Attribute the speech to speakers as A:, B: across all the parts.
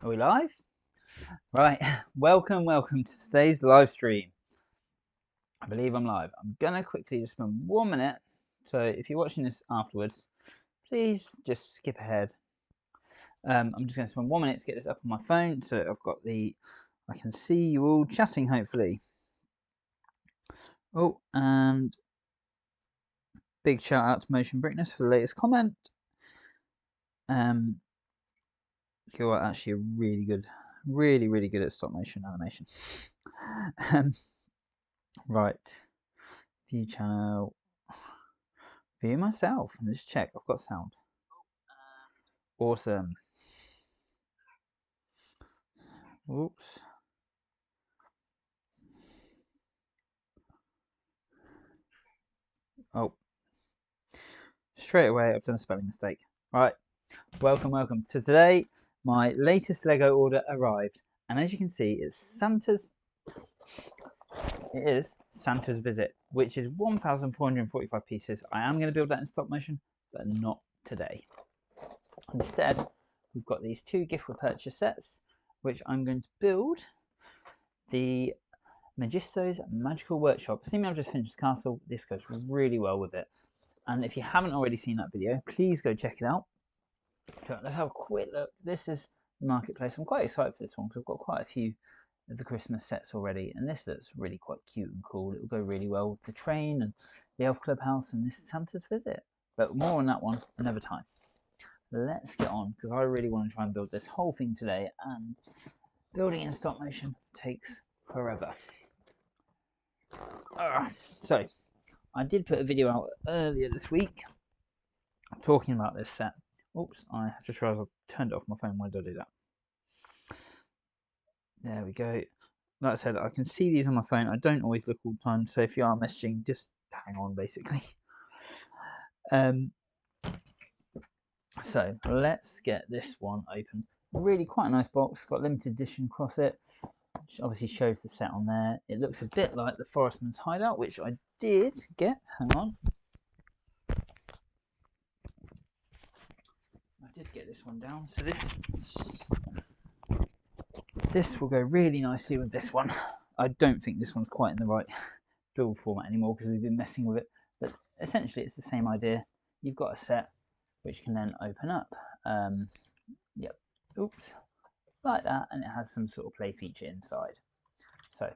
A: Are we live? Right, welcome to today's live stream. I believe I'm live. I'm gonna quickly just spend 1 minute. So if you're watching this afterwards, please just skip ahead. I'm just gonna spend 1 minute to get this up on my phone. So I've got I can see you all chatting, hopefully. Oh, and big shout out to Motion Brickness for the latest comment. You are actually really good at stop motion animation. Right, view channel, view myself. Let's check. I've got sound. Awesome. Oops. Oh, straight away I've done a spelling mistake. Right, welcome. So today my latest Lego order arrived, and as you can see, it is Santa's Visit, which is 1,445 pieces. I am going to build that in stop motion, but not today. Instead, we've got these two gift with purchase sets, which I'm going to build the Majistos Magical Workshop. Assuming I've just finished the castle, this goes really well with it. And if you haven't already seen that video, please go check it out. So let's have a quick look. This is the marketplace. I'm quite excited for this one because I've got quite a few of the Christmas sets already, and this looks really quite cute and cool. It will go really well with the train and the Elf Clubhouse and this Santa's Visit. But more on that one another time. Let's get on because I really want to try and build this whole thing today, and building in stop motion takes forever. So I did put a video out earlier this week talking about this set. Oops, I just realised I've turned it off my phone. Why did I do that? There we go. Like I said, I can see these on my phone. I don't always look all the time, so if you are messaging, just hang on, basically. So let's get this one open. Really quite a nice box. Got limited edition across it, which obviously shows the set on there. It looks a bit like the Forestman's Hideout, which I did get. Hang on. I did get this one down. So this will go really nicely with this one. I don't think this one's quite in the right build format anymore because we've been messing with it. But essentially, it's the same idea. You've got a set which can then open up. Yep. Oops. Like that, and it has some sort of play feature inside. So,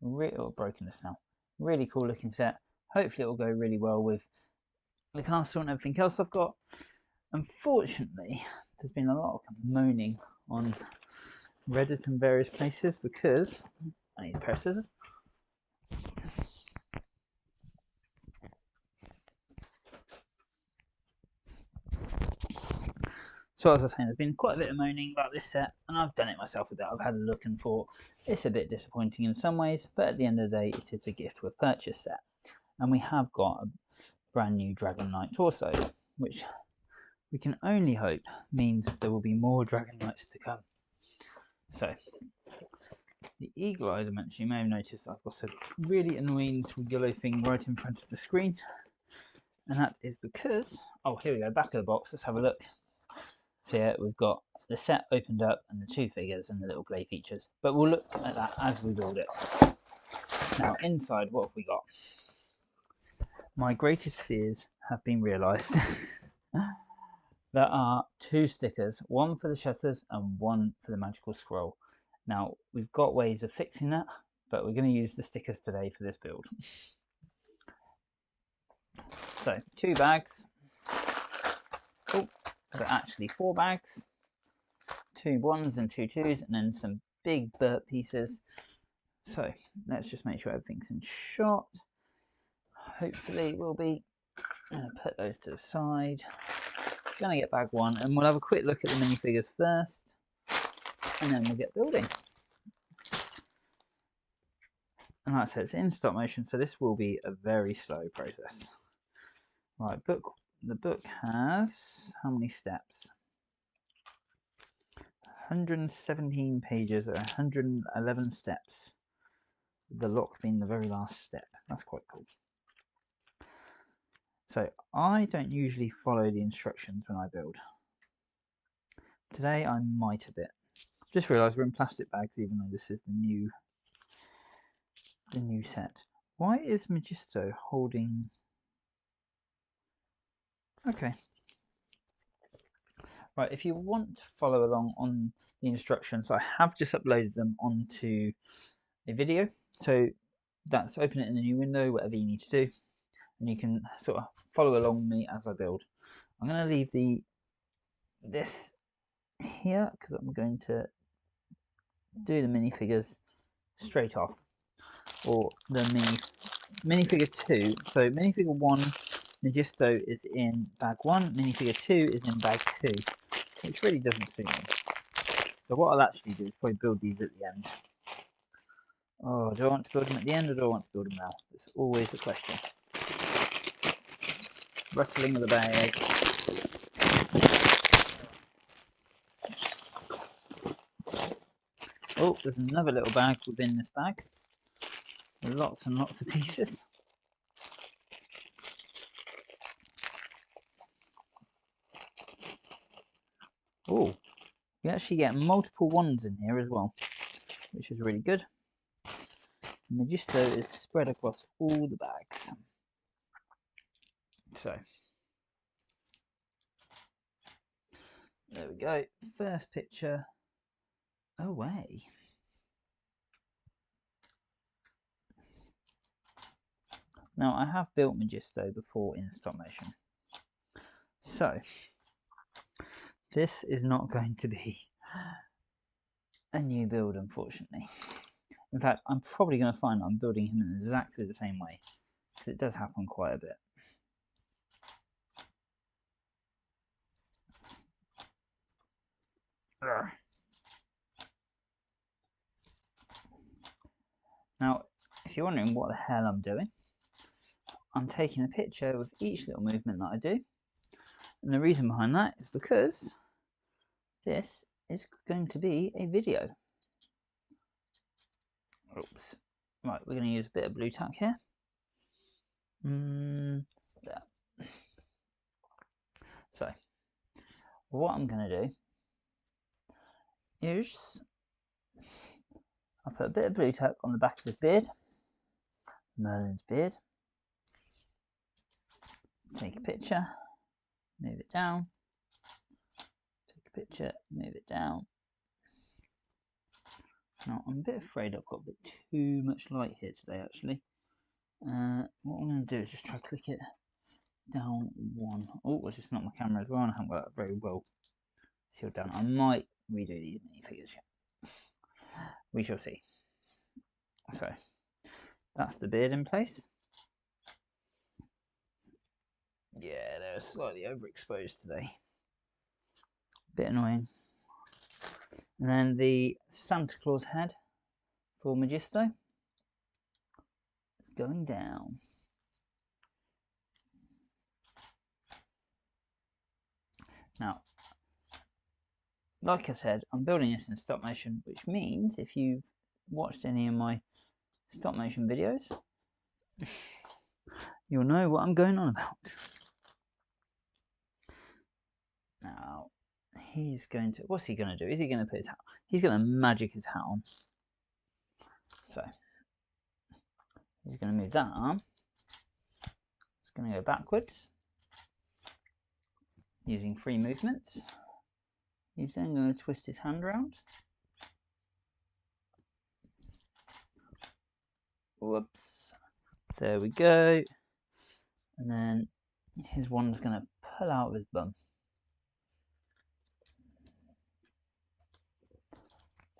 A: broken this now. Really cool looking set. Hopefully, it will go really well with the castle and everything else I've got. Unfortunately, there's been a lot of moaning on Reddit and various places because I need a pair of scissors. So as I was saying, there's been quite a bit of moaning about this set, and I've done it myself with that. I've had a look and thought it's a bit disappointing in some ways, but at the end of the day, it is a gift with purchase set. And we have got a brand new Dragon Knight torso, which we can only hope means there will be more Dragon Knights to come. So, the eagle eye dimension, you may have noticed I've got a really annoying yellow thing right in front of the screen. And that is because, oh, here we go, back of the box, let's have a look. So yeah, we've got the set opened up and the two figures and the little play features. But we'll look at that as we build it. Now, inside, what have we got? My greatest fears have been realised. There are two stickers, one for the shutters and one for the magical scroll. Now, we've got ways of fixing that, but we're going to use the stickers today for this build. So, 2 bags. Oh, but actually 4 bags. 2 1s and 2 2s, and then some big burp pieces. So, let's just make sure everything's in shot. Hopefully, we'll be put those to the side. Gonna get bag 1, and we'll have a quick look at the minifigures first, and then we'll get building. And like I said, it's in stop motion, so this will be a very slow process. Right, the book has how many steps? 117 pages, 111 steps. The lock being the very last step. That's quite cool. So I don't usually follow the instructions when I build. Today I might a bit. Just realised we're in plastic bags, even though this is the new set. Why is Majisto holding? Okay. Right, if you want to follow along on the instructions, I have just uploaded them onto a video. So that's open it in a new window, whatever you need to do, and you can sort of follow along with me as I build. I'm going to leave this here because I'm going to do the minifigures straight off, or the minifigure 2. So minifigure 1, Majisto is in bag 1, minifigure 2 is in bag 2, which really doesn't suit me. So what I'll actually do is probably build these at the end. Oh, do I want to build them at the end or do I want to build them now? It's always a question. Rustling of the bag. Oh, there's another little bag within this bag. There's lots and lots of pieces. Oh, you actually get multiple ones in here as well, which is really good. Majisto is spread across all the bags. So, there we go. First picture away. Now, I have built Majisto before in stop motion. So, this is not going to be a new build, unfortunately. In fact, I'm probably going to find I'm building him in exactly the same way, because it does happen quite a bit. Now, if you're wondering what the hell I'm doing, I'm taking a picture with each little movement that I do. And the reason behind that is because this is going to be a video. Oops. Right, we're going to use a bit of blue tack here. There. So, what I'm going to do is I'll put a bit of blue tack on the back of his beard, Merlin's beard. Take a picture, move it down. Take a picture, move it down. Now, I'm a bit afraid I've got a bit too much light here today, actually. What I'm going to do is just try to click it down one. Oh, I just knocked my camera as well, and I haven't got that very well sealed down. I might redo these minifigures yet. We shall see. So, that's the beard in place. Yeah, they're slightly overexposed today. Bit annoying. And then the Santa Claus head for Majisto is going down. Now, like I said, I'm building this in stop motion, which means if you've watched any of my stop motion videos, you'll know what I'm going on about. Now, he's going to, what's he going to do? Is he going to put his hat on? He's going to magic his hat on. So, he's going to move that arm. It's going to go backwards using free movements. He's then going to twist his hand around. Whoops. There we go. And then his wand's going to pull out of his bum.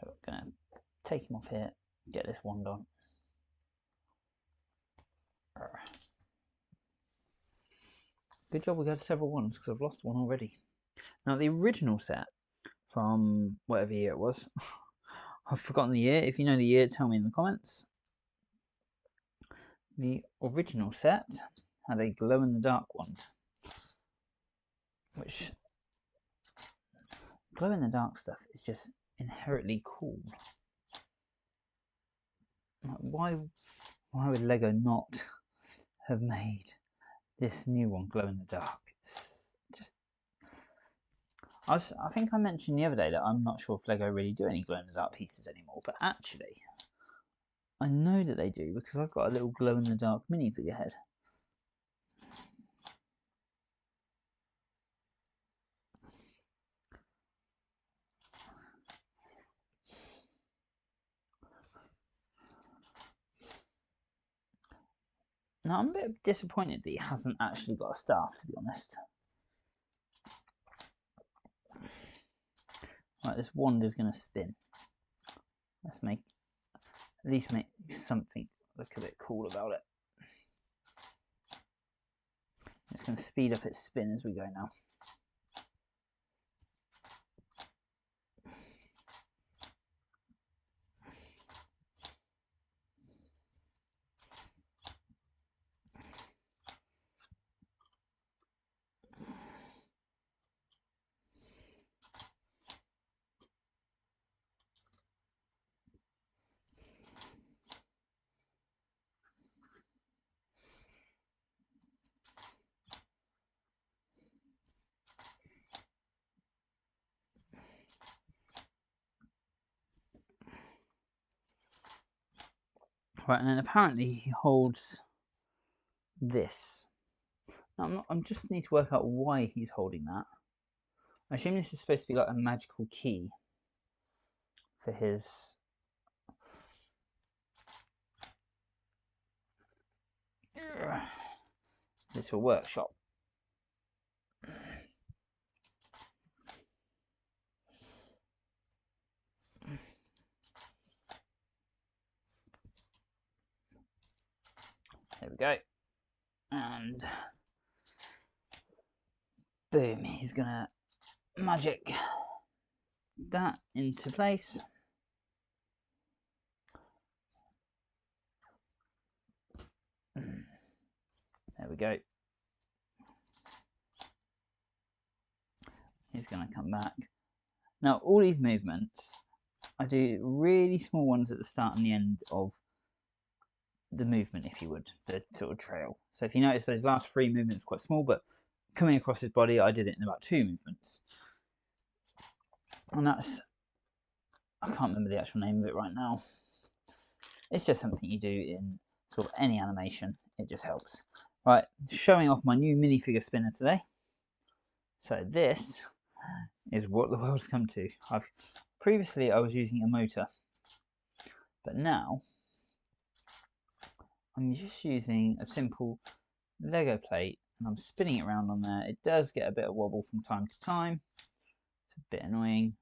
A: So we're going to take him off here, get this wand on. Good job we got several wands, because I've lost one already. Now the original set from whatever year it was, I've forgotten the year. If you know the year, tell me in the comments. The original set had a glow-in-the-dark wand, which glow-in-the-dark stuff is just inherently cool. Why would Lego not have made this new one glow-in-the-dark? It's just, I think I mentioned the other day that I'm not sure if Lego really do any glow in the dark pieces anymore, but actually I know that they do because I've got a little glow in the dark mini figurehead. Now I'm a bit disappointed that he hasn't actually got a staff, to be honest. Right, this wand is going to spin. Let's at least make something look a bit cool about it. It's going to speed up its spin as we go now. Right, and then apparently he holds this. Now I just need to work out why he's holding that. I assume this is supposed to be like a magical key for his little workshop. There we go. And boom, he's gonna magic that into place. There we go. He's gonna come back. Now all these movements, I do really small ones at the start and the end of the movement, if you would, the sort of trail. So if you notice those last 3 movements quite small, but coming across his body, I did it in about 2 movements. And that's, I can't remember the actual name of it right now. It's just something you do in sort of any animation. It just helps. Right, showing off my new minifigure spinner today. So this is what the world's come to. Previously I was using a motor, but now I'm just using a simple Lego plate and I'm spinning it around on there. It does get a bit of wobble from time to time. It's a bit annoying,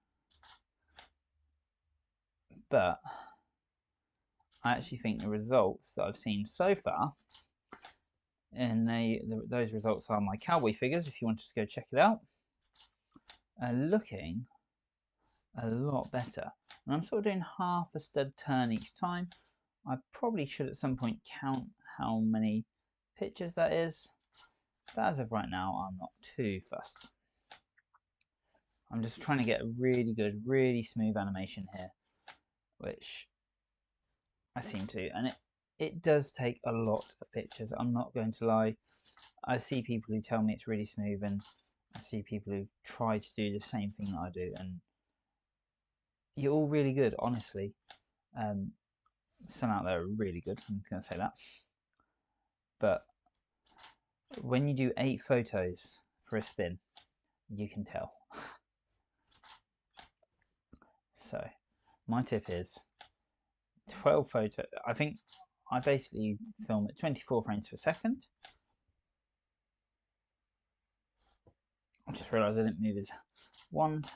A: but I actually think the results that I've seen so far, and those results are my cowboy figures, if you want to just go check it out, are looking a lot better. And I'm sort of doing half a stud turn each time. I probably should at some point count how many pitches that is, but as of right now I'm not too fussed. I'm just trying to get a really good, really smooth animation here, which I seem to, and it does take a lot of pictures, I'm not going to lie. I see people who tell me it's really smooth, and I see people who try to do the same thing that I do, and you're all really good, honestly. Some out there are really good, I'm going to say that. But when you do 8 photos for a spin, you can tell. So my tip is 12 photos. I think I basically film at 24 frames per second. I just realised I didn't move his wand.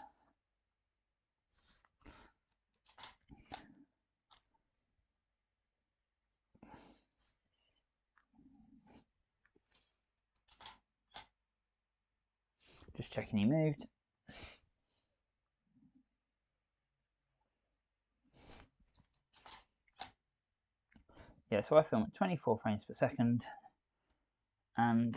A: Just checking he moved. Yeah, so I film at 24 frames per second, and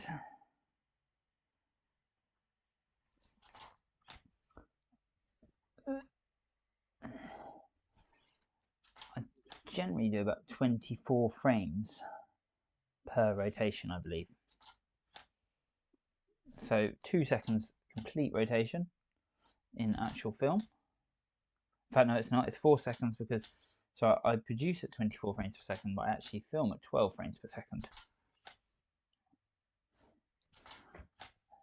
A: I generally do about 24 frames per rotation, I believe. So 2 seconds complete rotation, in actual film. In fact, no, it's not. It's 4 seconds because so I produce at 24 frames per second, but I actually film at 12 frames per second.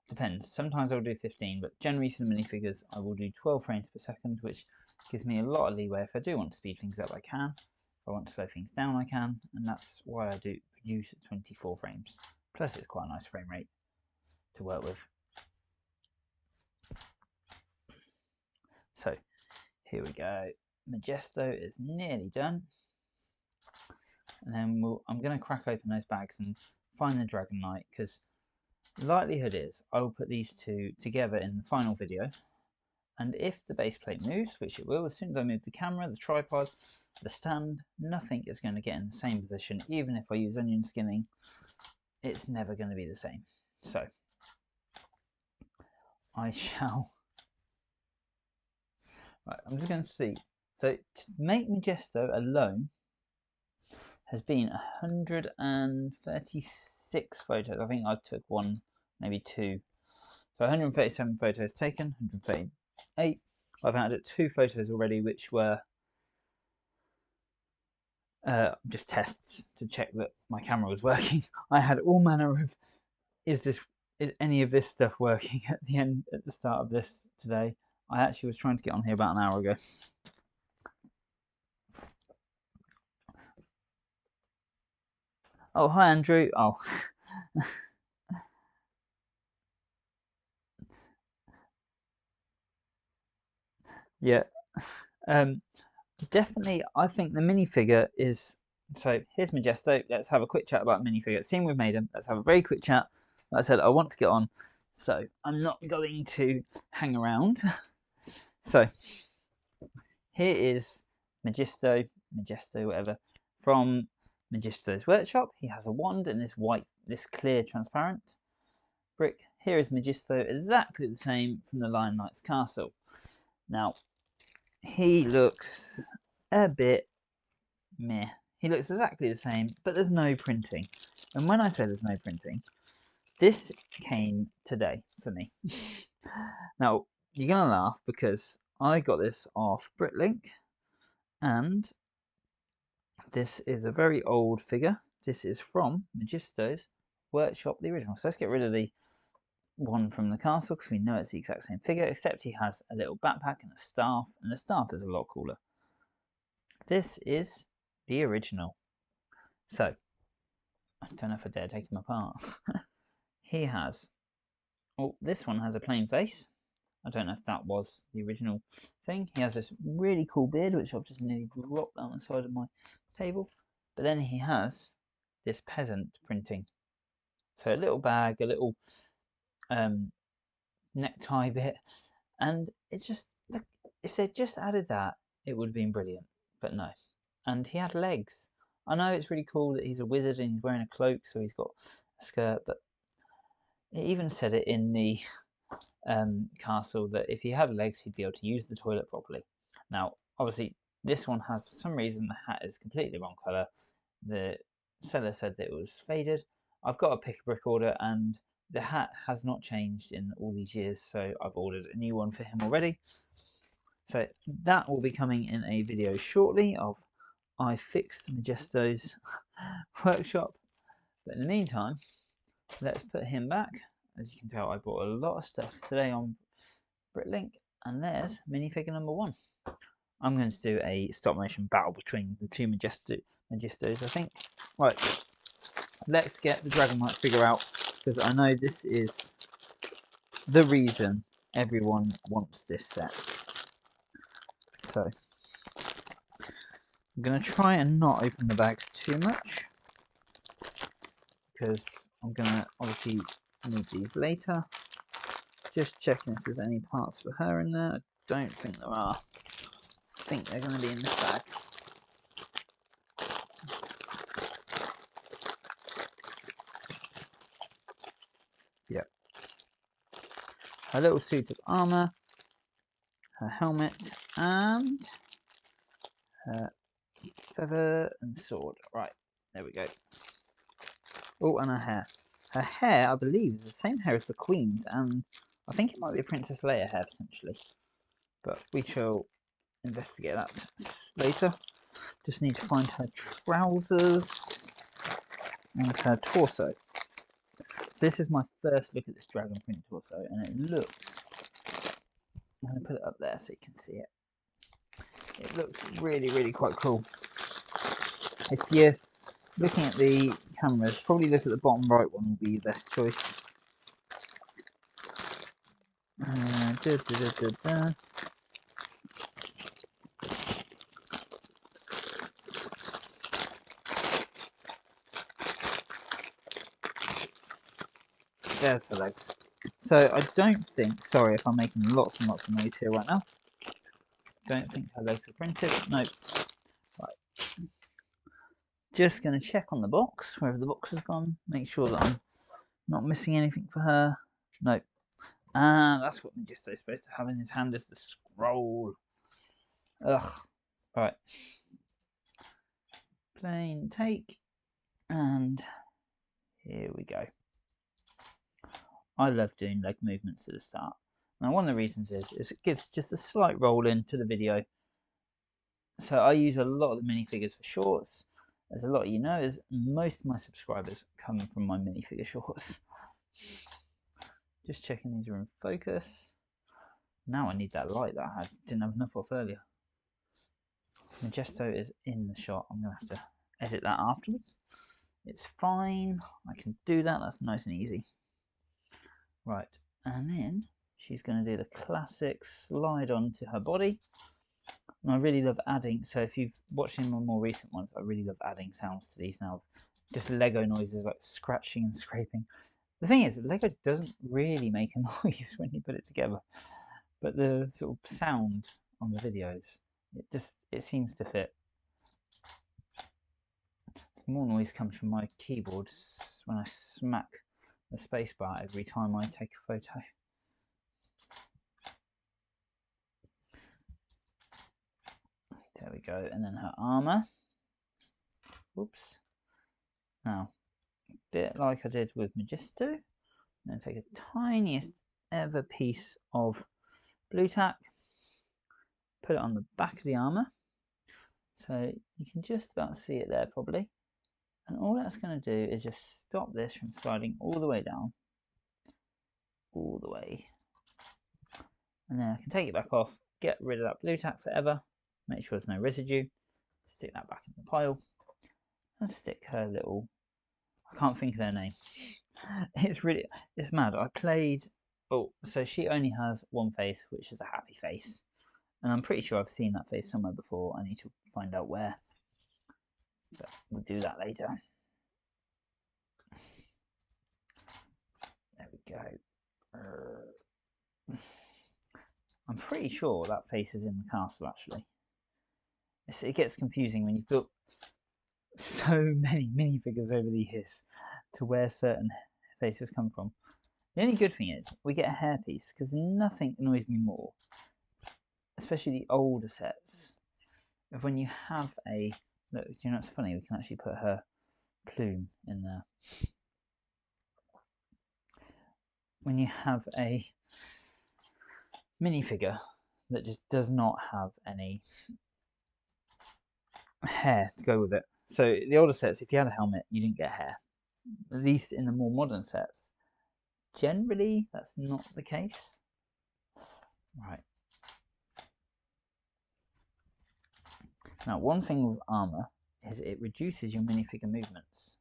A: Depends. Sometimes I'll do 15, but generally for the minifigures, I will do 12 frames per second, which gives me a lot of leeway. If I do want to speed things up, I can. If I want to slow things down, I can, and that's why I do produce at 24 frames. Plus, it's quite a nice frame rate to work with. So, here we go. Majisto is nearly done. And then I'm going to crack open those bags and find the Dragon Knight, because the likelihood is I will put these two together in the final video. And if the base plate moves, which it will, as soon as I move the camera, the tripod, the stand, nothing is going to get in the same position. Even if I use onion skinning, it's never going to be the same. So, I shall... Right, I'm just going to see. So, to make Majisto alone has been 136 photos. I think I took one, maybe two. So 137 photos taken, 138. I've added 2 photos already, which were just tests to check that my camera was working. I had all manner of, is any of this stuff working at the start of this today. I actually was trying to get on here about an hour ago. Oh, hi Andrew. Oh. Yeah. Definitely, I think the minifigure is... So here's Majisto. Let's have a quick chat about minifigure. Seeing we've made him, let's have a very quick chat. Like I said, I want to get on, so I'm not going to hang around. So here is Majisto, whatever, from Majisto's workshop. He has a wand and this clear transparent brick. Here is Majisto, exactly the same from the Lion Knight's castle. Now, he looks a bit meh. He looks exactly the same, but there's no printing. And when I say there's no printing, this came today for me. Now, you're going to laugh because I got this off BritLink, and this is a very old figure. This is from Majisto's workshop, the original. So let's get rid of the one from the castle because we know it's the exact same figure, except he has a little backpack and a staff, and the staff is a lot cooler. This is the original. So, I don't know if I dare take him apart. He has... Oh, this one has a plain face. I don't know if that was the original thing. He has this really cool beard, which I've just nearly dropped down the side of my table. But then he has this peasant printing. So a little bag, a little necktie bit. And it's just, look, if they just added that, it would have been brilliant. But no. And he had legs. I know it's really cool that he's a wizard and he's wearing a cloak, so he's got a skirt, but it even said it in the castle that if he had legs, he'd be able to use the toilet properly. Now, obviously, this one has, for some reason, the hat is completely wrong colour. The seller said that it was faded. I've got a pick a brick order, and the hat has not changed in all these years, so I've ordered a new one for him already. So that will be coming in a video shortly of I fixed Majisto's workshop. But in the meantime, let's put him back. As you can tell, I bought a lot of stuff today on BritLink, and there's minifigure number 1. I'm going to do a stop motion battle between the two Majistos, I think. Right, let's get the Dragon Knight figure out, because I know this is the reason everyone wants this set. So, I'm going to try and not open the bags too much, because I'm going to obviously need these later. Just checking if there's any parts for her in there. I don't think there are. I think they're going to be in this bag. Yep. Her little suit of armour, her helmet, and her feather and sword. Right, there we go. Oh, and her hair. Her hair, I believe, is the same hair as the Queen's, and I think it might be a Princess Leia hair, potentially. but we shall investigate that later. Just need to find her trousers and her torso. So this is my first look at this dragon print torso, and it looks, I'm going to put it up there so you can see it. It looks really, really quite cool. If you're looking at the cameras, probably look at the bottom right one will be your best choice. There's the legs. So I don't think, sorry if I'm making lots and lots of noise here right now. Don't think her legs are printed. Nope. Right. Just going to check on the box, wherever the box has gone. Make sure that I'm not missing anything for her. Nope. That's what Majisto is supposed to have in his hand, is the scroll. Ugh. Right. Plain take. And here we go. I love doing leg movements at the start. Now, one of the reasons is it gives just a slight roll into the video. So I use a lot of the minifigures for shorts. As a lot of you know, as most of my subscribers come from my minifigure shorts. Just checking these are in focus. Now I need that light that I didn't have enough of earlier. Majisto is in the shot. I'm going to have to edit that afterwards. It's fine. I can do that. That's nice and easy. Right, and then she's going to do the classic slide onto her body. And I really love adding, so if you've watched my more recent ones, I really love adding sounds to these now. Just Lego noises like scratching and scraping. The thing is, Lego doesn't really make a noise when you put it together. But the sort of sound on the videos, it seems to fit. More noise comes from my keyboard when I smack the spacebar every time I take a photo. There we go, and then her armour. Whoops. Now, a bit like I did with Majisto, I'm going to take the tiniest ever piece of blue tack, put it on the back of the armour, so you can just about see it there probably. And all that's going to do is just stop this from sliding all the way down, all the way. And then I can take it back off, get rid of that blue tack forever, make sure there's no residue, stick that back in the pile, and stick her little, I can't think of their name. It's mad. I played, so she only has one face, which is a happy face. And I'm pretty sure I've seen that face somewhere before. I need to find out where. But we'll do that later. There we go. I'm pretty sure that face is in the castle, actually. It gets confusing when you've built so many minifigures over the years to where certain faces come from. The only good thing is we get a hairpiece, because nothing annoys me more, especially the older sets, of when you have a, look, you know, it's funny, we can actually put her plume in there. When you have a minifigure that just does not have any hair to go with it. So the older sets, if you had a helmet, you didn't get hair. At least in the more modern sets, generally that's not the case. Right. Now, one thing with armor is it reduces your minifigure movements,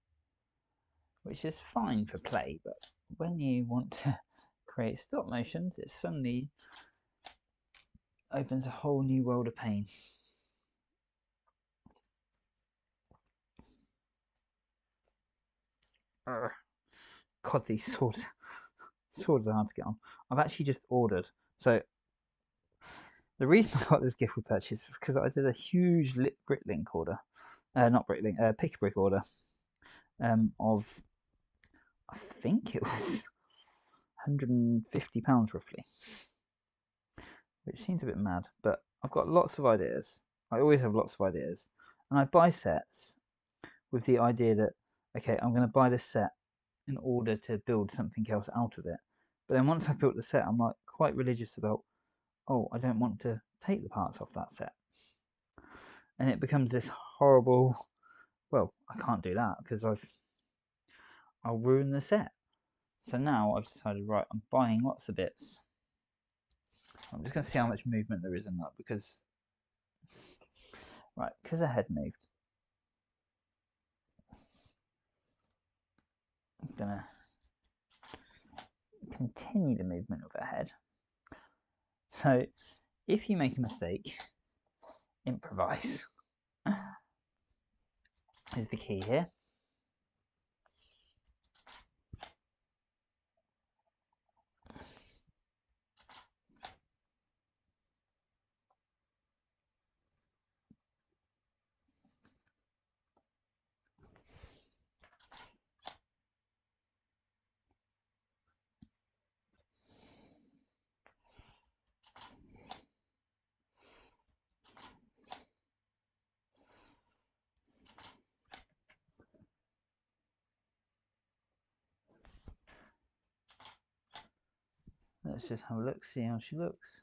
A: which is fine for play, but when you want to create stop motions, it suddenly opens a whole new world of pain. God, these swords are hard to get on. I've actually just ordered. So the reason I got this gift with purchase is because I did a huge Bricklink order, not Bricklink, Pick a Brick order, of, I think it was £150 roughly, which seems a bit mad, but I've got lots of ideas. I always have lots of ideas, and I buy sets with the idea that, okay, I'm going to buy this set in order to build something else out of it. But then once I've built the set, I'm like quite religious about oh, I don't want to take the parts off that set. And it becomes this horrible, well, I can't do that because I'll ruin the set. So now I've decided, right, I'm buying lots of bits. I'm just going to see how much movement there is in that because, right, because the head moved, I'm going to continue the movement of her head. So if you make a mistake, improvise is the key here. Let's just have a look, see how she looks.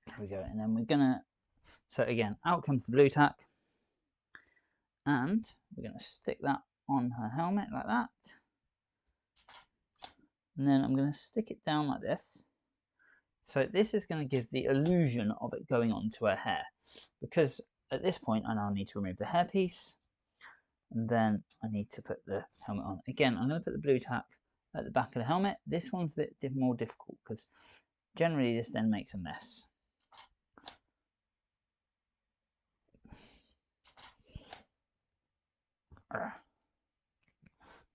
A: There we go, and then we're gonna, so again, out comes the blue tack, and we're gonna stick that on her helmet like that. And then I'm gonna stick it down like this. So this is gonna give the illusion of it going onto her hair, because at this point I now need to remove the hairpiece, and then I need to put the helmet on. Again, I'm gonna put the blue tack at the back of the helmet. This one's a bit more difficult because generally this then makes a mess.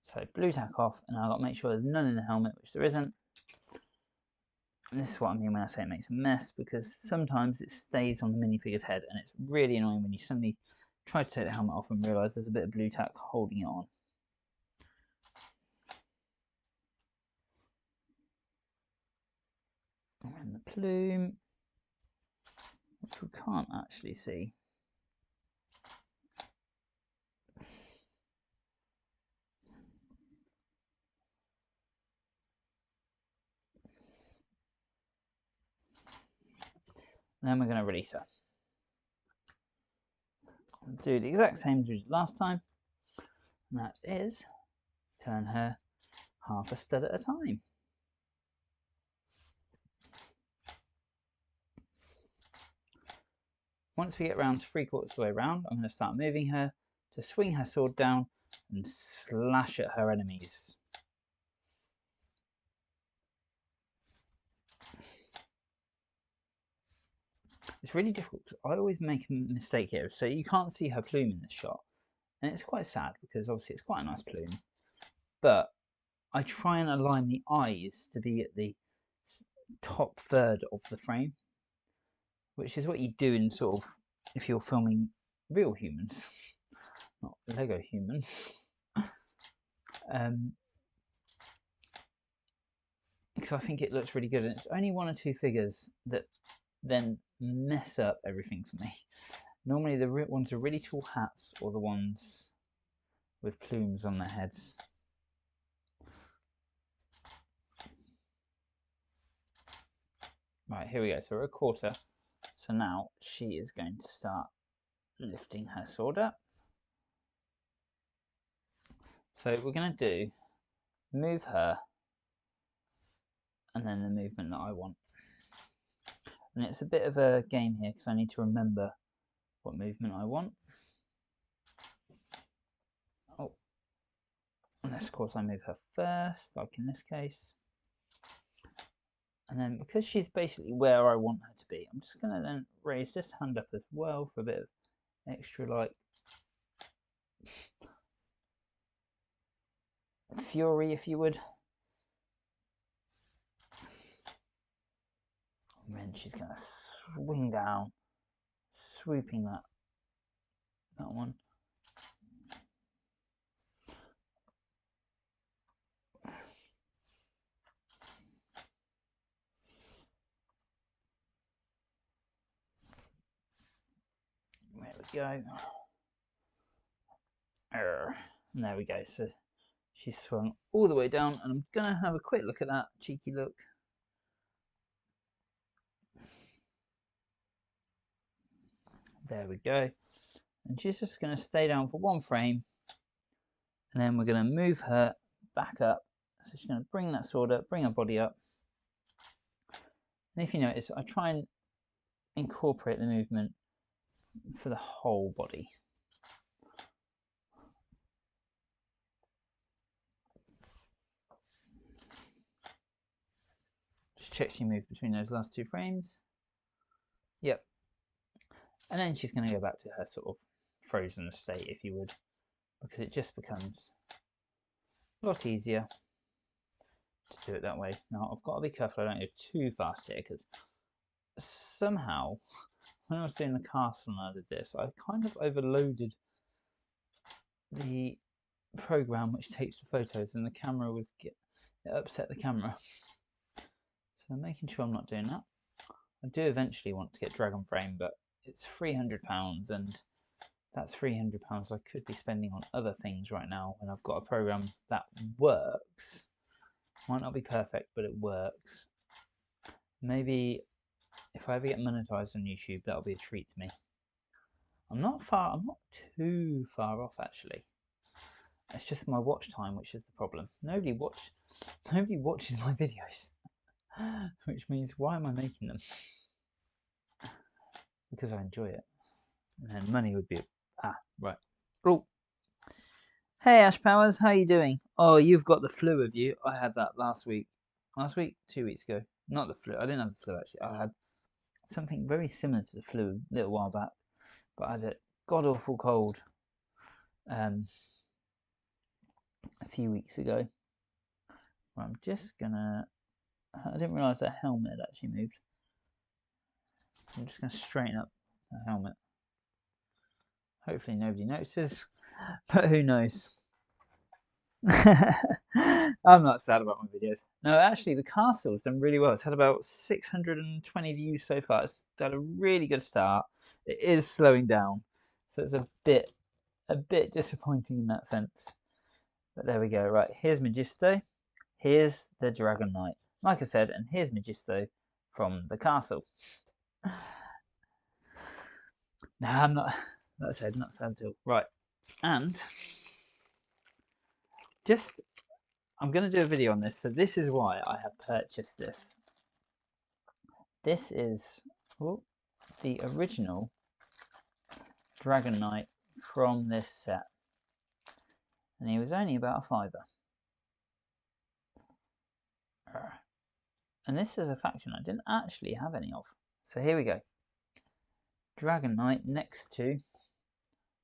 A: So blue tack off, and I've got to make sure there's none in the helmet, which there isn't. And this is what I mean when I say it makes a mess, because sometimes it stays on the minifigure's head, and it's really annoying when you suddenly try to take the helmet off and realise there's a bit of blue tack holding it on. And the plume, which we can't actually see. And then we're going to release her. Do the exact same as we did last time, and that is turn her half a stud at a time. Once we get round to 3/4 of the way around, I'm going to start moving her to swing her sword down and slash at her enemies. It's really difficult because I always make a mistake here. So you can't see her plume in this shot, and it's quite sad because obviously it's quite a nice plume, but I try and align the eyes to be at the top third of the frame, which is what you do in sort of if you're filming real humans, not Lego humans. Because I think it looks really good, and it's only one or two figures that then mess up everything for me. Normally the ones with really tall hats or the ones with plumes on their heads. Right, here we go. So we're a quarter. So now she is going to start lifting her sword up. So we're going to do move her and then the movement that I want. And it's a bit of a game here because I need to remember what movement I want. Oh, unless of course I move her first, like in this case. And then because she's basically where I want her to be, I'm just going to then raise this hand up as well for a bit of extra like fury, if you would. And then she's going to swing down, swooping that one. There we go. And there we go. So She's swung all the way down, and I'm going to have a quick look at that. Cheeky look. There we go. And she's just going to stay down for one frame, and then we're going to move her back up. So she's going to bring that sword up, bring her body up. And if you notice, I try and incorporate the movement for the whole body. Just check she moved between those last 2 frames. Yep. And then she's going to go back to her sort of frozen state, if you would, because it just becomes a lot easier to do it that way. Now, I've got to be careful I don't go too fast here, because somehow, when I was doing the castle and I did this, I kind of overloaded the program which takes the photos, and the camera was it upset the camera. So I'm making sure I'm not doing that. I do eventually want to get Dragon Frame, but it's £300, and that's £300 I could be spending on other things right now when I've got a program that works. Might not be perfect, but it works. Maybe if I ever get monetized on YouTube, that'll be a treat to me. I'm not too far off actually. It's just my watch time which is the problem. Nobody watches my videos. Which means, why am I making them? Because I enjoy it. And then money would be right. Oh. Hey Ash Powers, how you doing? Oh, you've got the flu, have you? I had that last week. 2 weeks ago. Not the flu. I didn't have the flu actually. I had something very similar to the flu a little while back. But I had a god awful cold a few weeks ago. Right, I'm just gonna, I didn't realise that helmet had actually moved. I'm just gonna straighten up the helmet. Hopefully nobody notices, but who knows. I'm not sad about my videos. No, actually the castle's done really well. It's had about 620 views so far. It's had a really good start. It is slowing down, so it's a bit disappointing in that sense. But there we go. Right, here's Majisto. Here's the Dragon Knight. Like I said, and here's Majisto from the castle. No, I'm not. Like I said, not sad at all. Right, and just, I'm going to do a video on this. So this is why I have purchased this. This is the original Dragon Knight from this set. And he was only about a £5. And this is a faction I didn't actually have any of. So here we go. Dragon Knight next to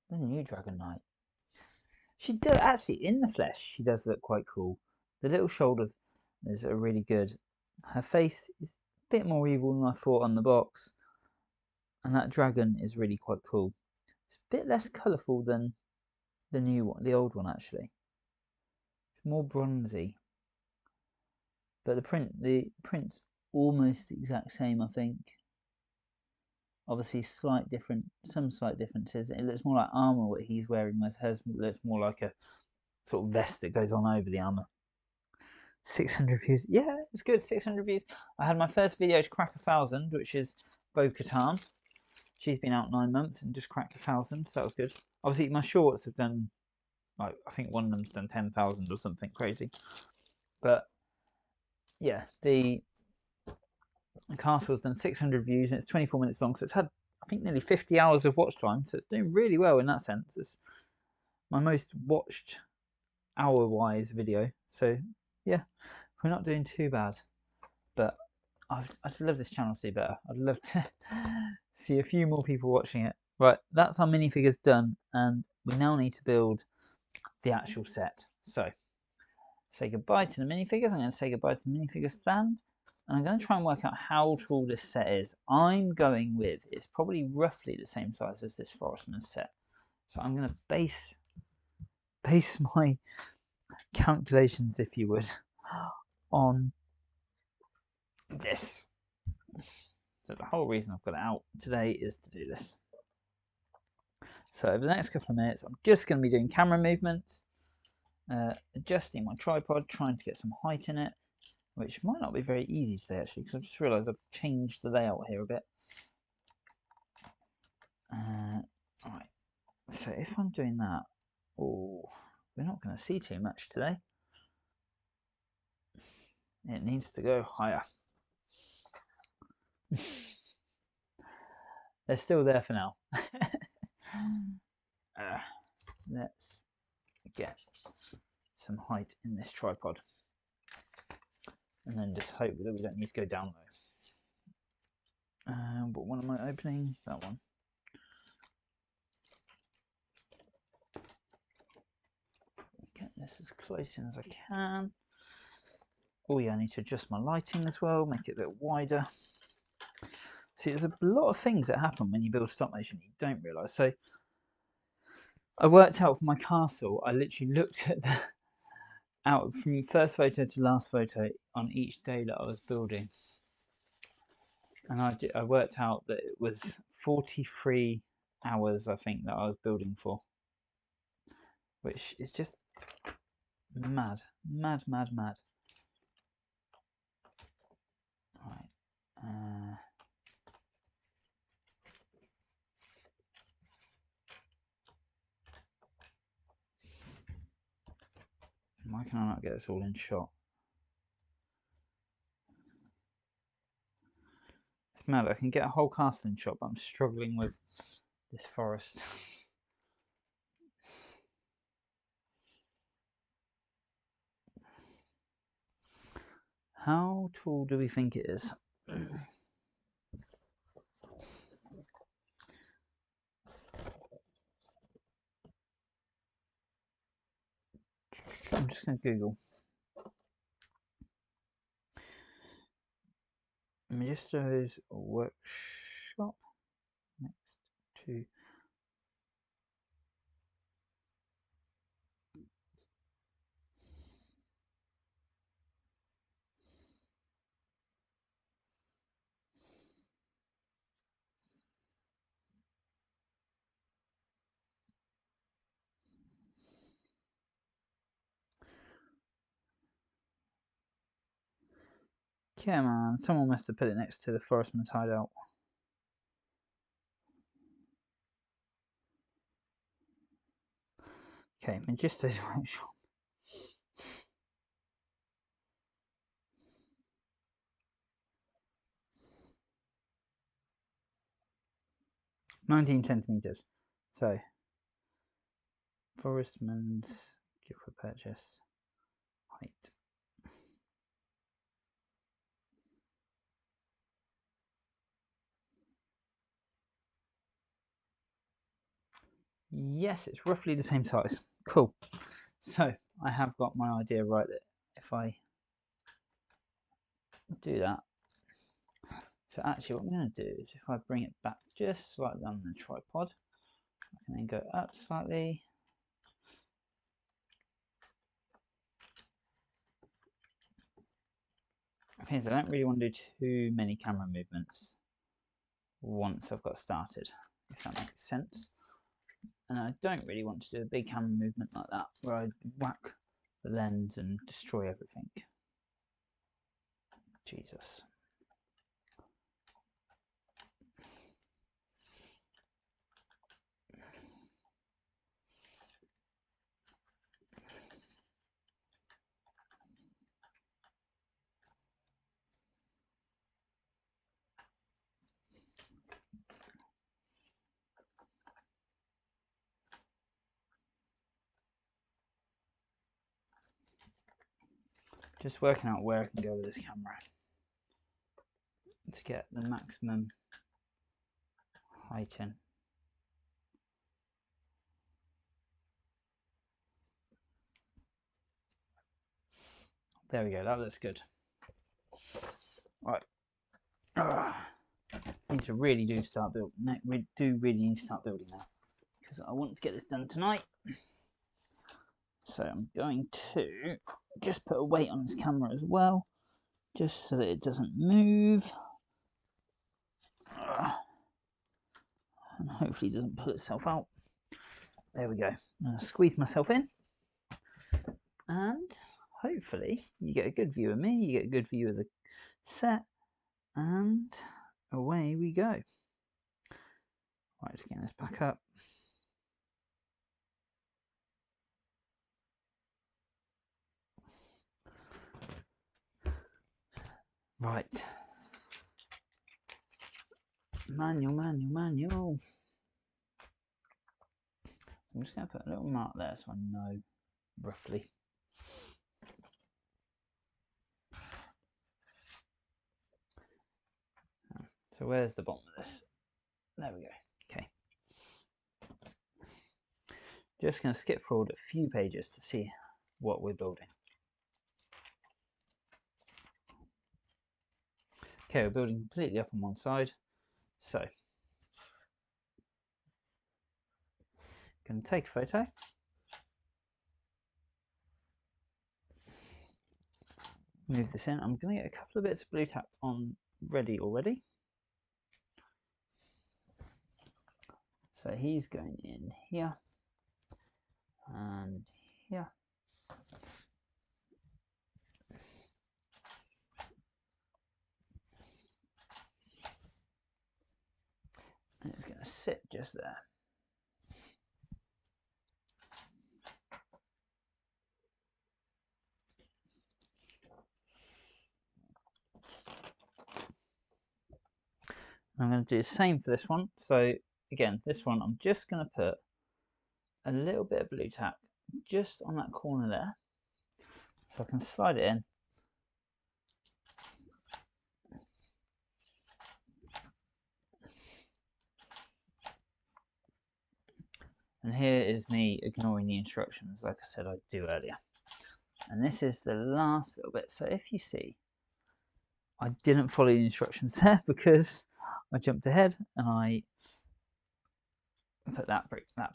A: the new Dragon Knight. She does actually, in the flesh, she does look quite cool. The little shoulders are really good. Her face is a bit more evil than I thought on the box. And that dragon is really quite cool. It's a bit less colourful than the new one, the old one actually. It's more bronzy. But the print's almost the exact same, I think. Obviously some slight differences. It looks more like armour what he's wearing, whereas hers looks more like a sort of vest that goes on over the armour. 600 views. Yeah, it's good. 600 views. I had my first video to crack 1,000, which is Bo-Katan. She's been out 9 months and just cracked 1,000, so that was good. Obviously, my shorts have done, like, I think one of them's done 10,000 or something crazy. But yeah, the castle's done 600 views and it's 24 minutes long, so it's had, I think, nearly 50 hours of watch time, so it's doing really well in that sense. It's my most watched hour-wise video, so yeah, we're not doing too bad. But I'd love this channel to do better. I'd love to see a few more people watching it. Right, that's our minifigures done, and we now need to build the actual set. So, say goodbye to the minifigures. I'm going to say goodbye to the minifigure stand, and I'm going to try and work out how tall this set is. I'm going with, it's probably roughly the same size as this Forestman set. So I'm going to base my calculations, if you would, on this. So the whole reason I've got it out today is to do this. So over the next couple of minutes, I'm just going to be doing camera movements, adjusting my tripod, trying to get some height in it, which might not be very easy today actually, because I've just realised I've changed the layout here a bit. Alright, so if I'm doing that, oh, we're not going to see too much today. It needs to go higher. They're still there for now. Let's get some height in this tripod, and then just hope that we don't need to go down low. What one am I opening? That one. Get this as close in as I can. Oh yeah, I need to adjust my lighting as well, make it a bit wider. See, there's a lot of things that happen when you build stop motion you don't realise. So I worked out for my castle, I literally looked at the out from first photo to last photo on each day that I was building, and I worked out that it was 43 hours I think that I was building for, which is just mad. Right. Why can I not get this all in shot? It's mad. I can get a whole castle in shot, but I'm struggling with this forest. How tall do we think it is? I'm just going to Google. Majistos workshop next to come on, someone must have put it next to the forestman's hideout. Okay, Majistos workshop. $19 centimeters. So, forestman's gift for purchase height. Yes, it's roughly the same size. Cool. So I have got my idea right that if I do that, so actually what I'm going to do is if I bring it back just slightly on the tripod, I can then go up slightly. Okay, so I don't really want to do too many camera movements once I've got started, if that makes sense. And I don't really want to do a big camera movement like that, where I whack the lens and destroy everything. Jesus. Just working out where I can go with this camera to get the maximum height in. There we go, that looks good. Right. Need to really do start building. We do really need to start building now because I want to get this done tonight. So I'm going to just put a weight on this camera as well, just so that it doesn't move. And hopefully it doesn't pull itself out. There we go. I'm going to squeeze myself in. And hopefully you get a good view of me, you get a good view of the set, and away we go. Right, just getting this back up. Right. Manual. I'm just going to put a little mark there so I know roughly. So where's the bottom of this? There we go. Okay. Just going to skip forward a few pages to see what we're building. Okay, we're building completely up on one side. So, going to take a photo. Move this in. I'm going to get a couple of bits of blue tack on ready already. So he's going in here and here. And it's going to sit just there. I'm going to do the same for this one. So again, this one I'm just going to put a little bit of blue tack just on that corner there. So I can slide it in. And here is me ignoring the instructions, like I said I'd do earlier. And this is the last little bit. So if you see, I didn't follow the instructions there because I jumped ahead and I put that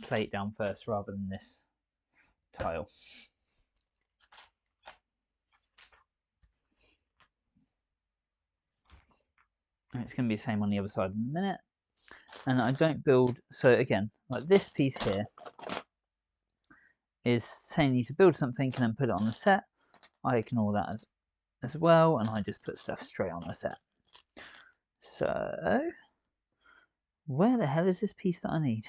A: plate down first rather than this tile. And it's going to be the same on the other side in a minute. And I don't build, so again, like this piece here is saying you to build something and then put it on the set. I ignore that as well, and I just put stuff straight on the set. So, where the hell is this piece that I need?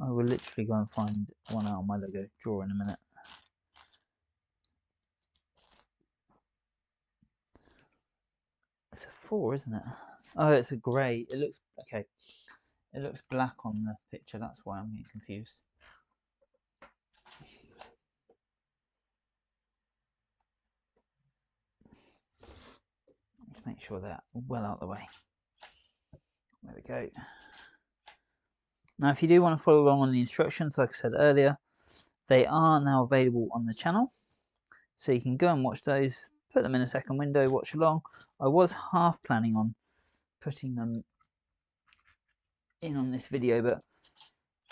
A: I will literally go and find one out on my Lego drawer in a minute. It's a 4, isn't it? Oh, it's a grey. It looks, okay. It looks black on the picture, that's why I'm getting confused. Let's make sure they're well out of the way. There we go. Now, if you do want to follow along on the instructions, like I said earlier, they are now available on the channel. So you can go and watch those, put them in a second window, watch along. I was half planning on putting them in on this video, but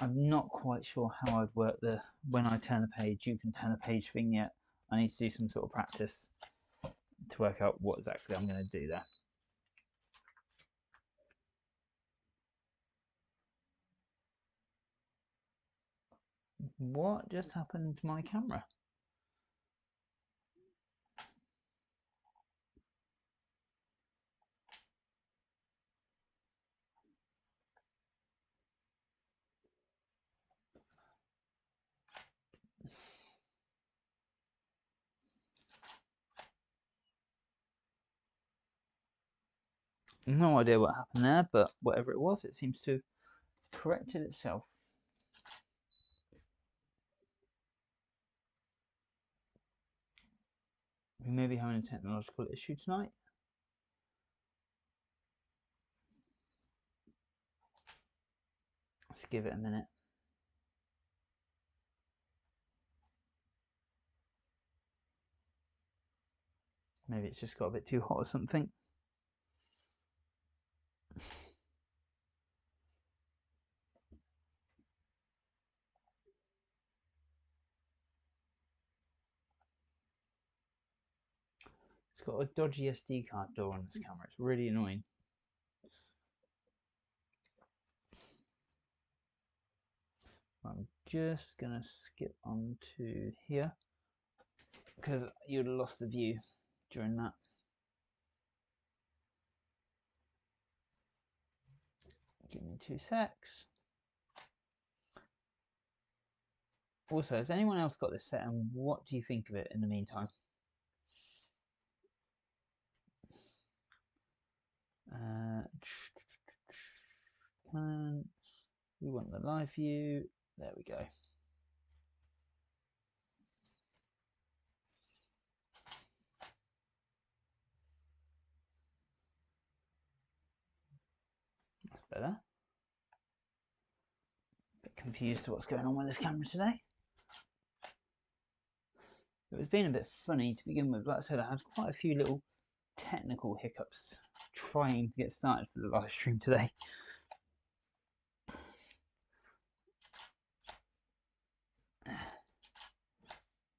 A: I'm not quite sure how I'd work the when I turn a page, you can turn a page thing yet. I need to do some sort of practice to work out what exactly I'm going to do there. What just happened to my camera? No idea what happened there, but whatever it was, it seems to have corrected itself. We may be having a technological issue tonight. Let's give it a minute. Maybe it's just got a bit too hot or something. It's got a dodgy SD card door on this camera. It's really annoying. I'm just going to skip on to here because you'd have lost the view during that. Give me 2 secs. Also, has anyone else got this set, and what do you think of it in the meantime? We want the live view. There we go. That's better. A bit confused to what's going on with this camera today. It was being a bit funny to begin with. Like I said, I had quite a few little technical hiccups trying to get started for the live stream today.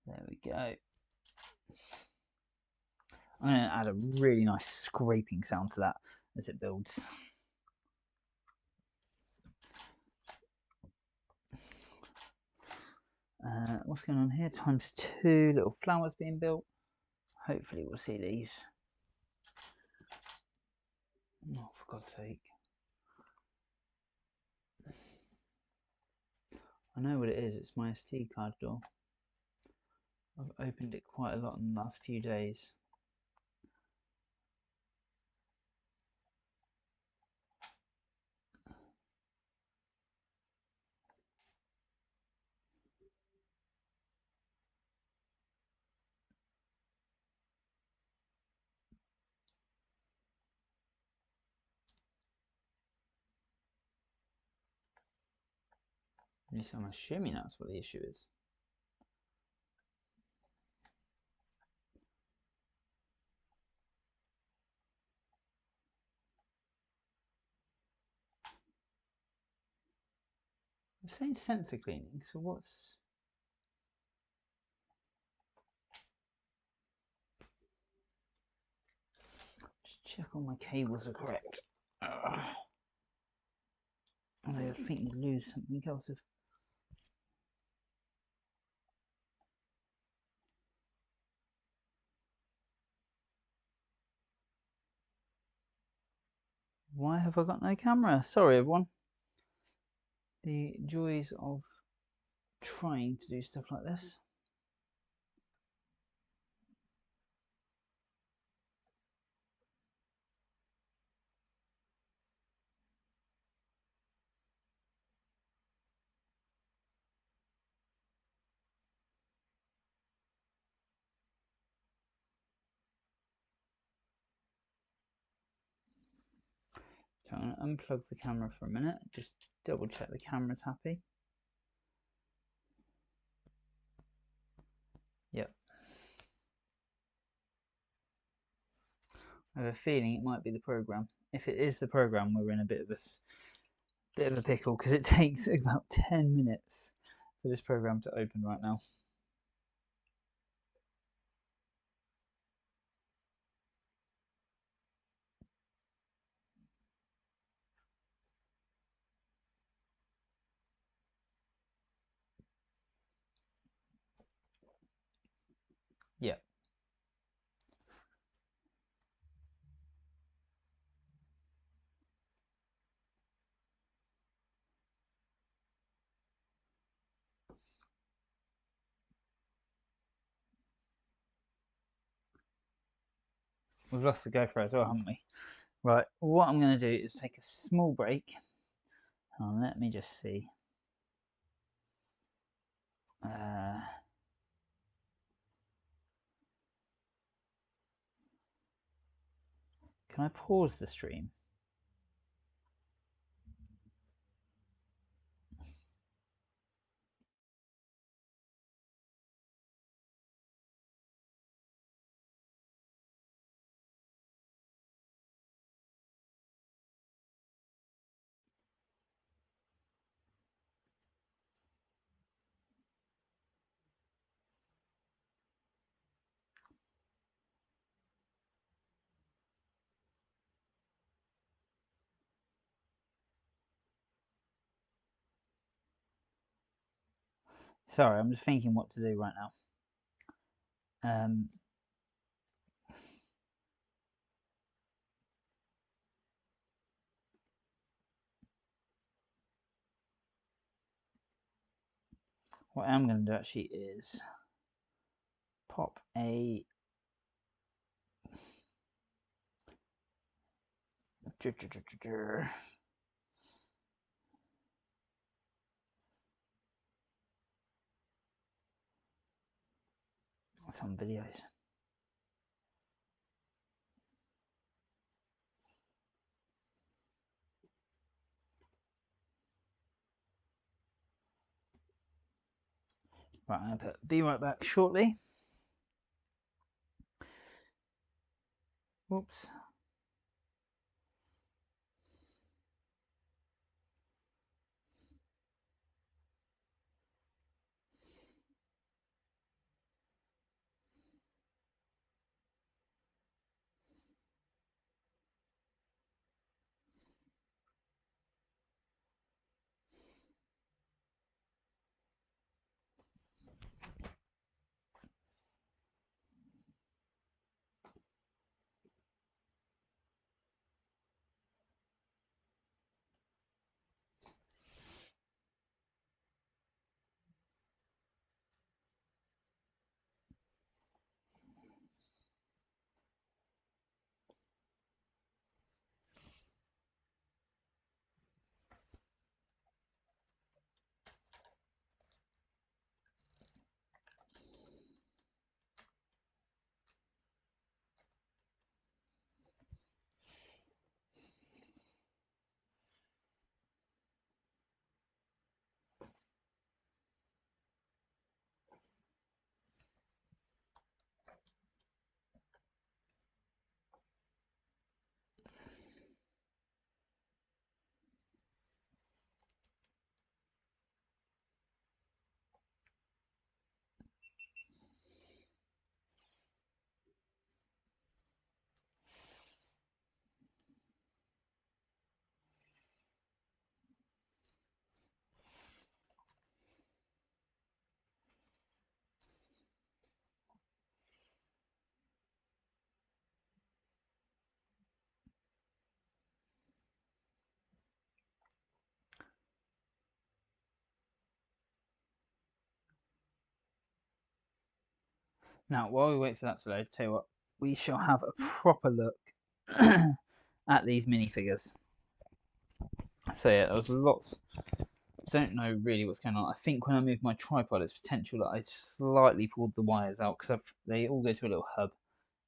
A: There we go. I'm going to add a really nice scraping sound to that as it builds. What's going on here? ×2 little flowers being built. Hopefully we'll see these. Oh, for God's sake. I know what it is. It's my SD card door. I've opened it quite a lot in the last few days. At least I'm assuming that's what the issue is. I'm saying sensor cleaning, so what's... Just check all my cables are correct. I think you lose something else if... Why have I got no camera? Sorry everyone. The joys of trying to do stuff like this. So I'm going to unplug the camera for a minute, just double check the camera's happy. Yep. I have a feeling it might be the program. If it is the program, we're in a bit of a pickle because it takes about 10 minutes for this program to open right now. Yep. We've lost the GoPro as well, haven't we? Right, what I'm going to do is take a small break. Let me just see. Can I pause the stream? Sorry, I'm just thinking what to do right now. What I'm going to do actually is pop some videos. Right, I'm going to be right back shortly. Whoops. Now, while we wait for that to load, tell you what, we shall have a proper look at these minifigures. So yeah, there was lots. Don't know really what's going on. I think when I moved my tripod, it's potential that I slightly pulled the wires out because they all go to a little hub,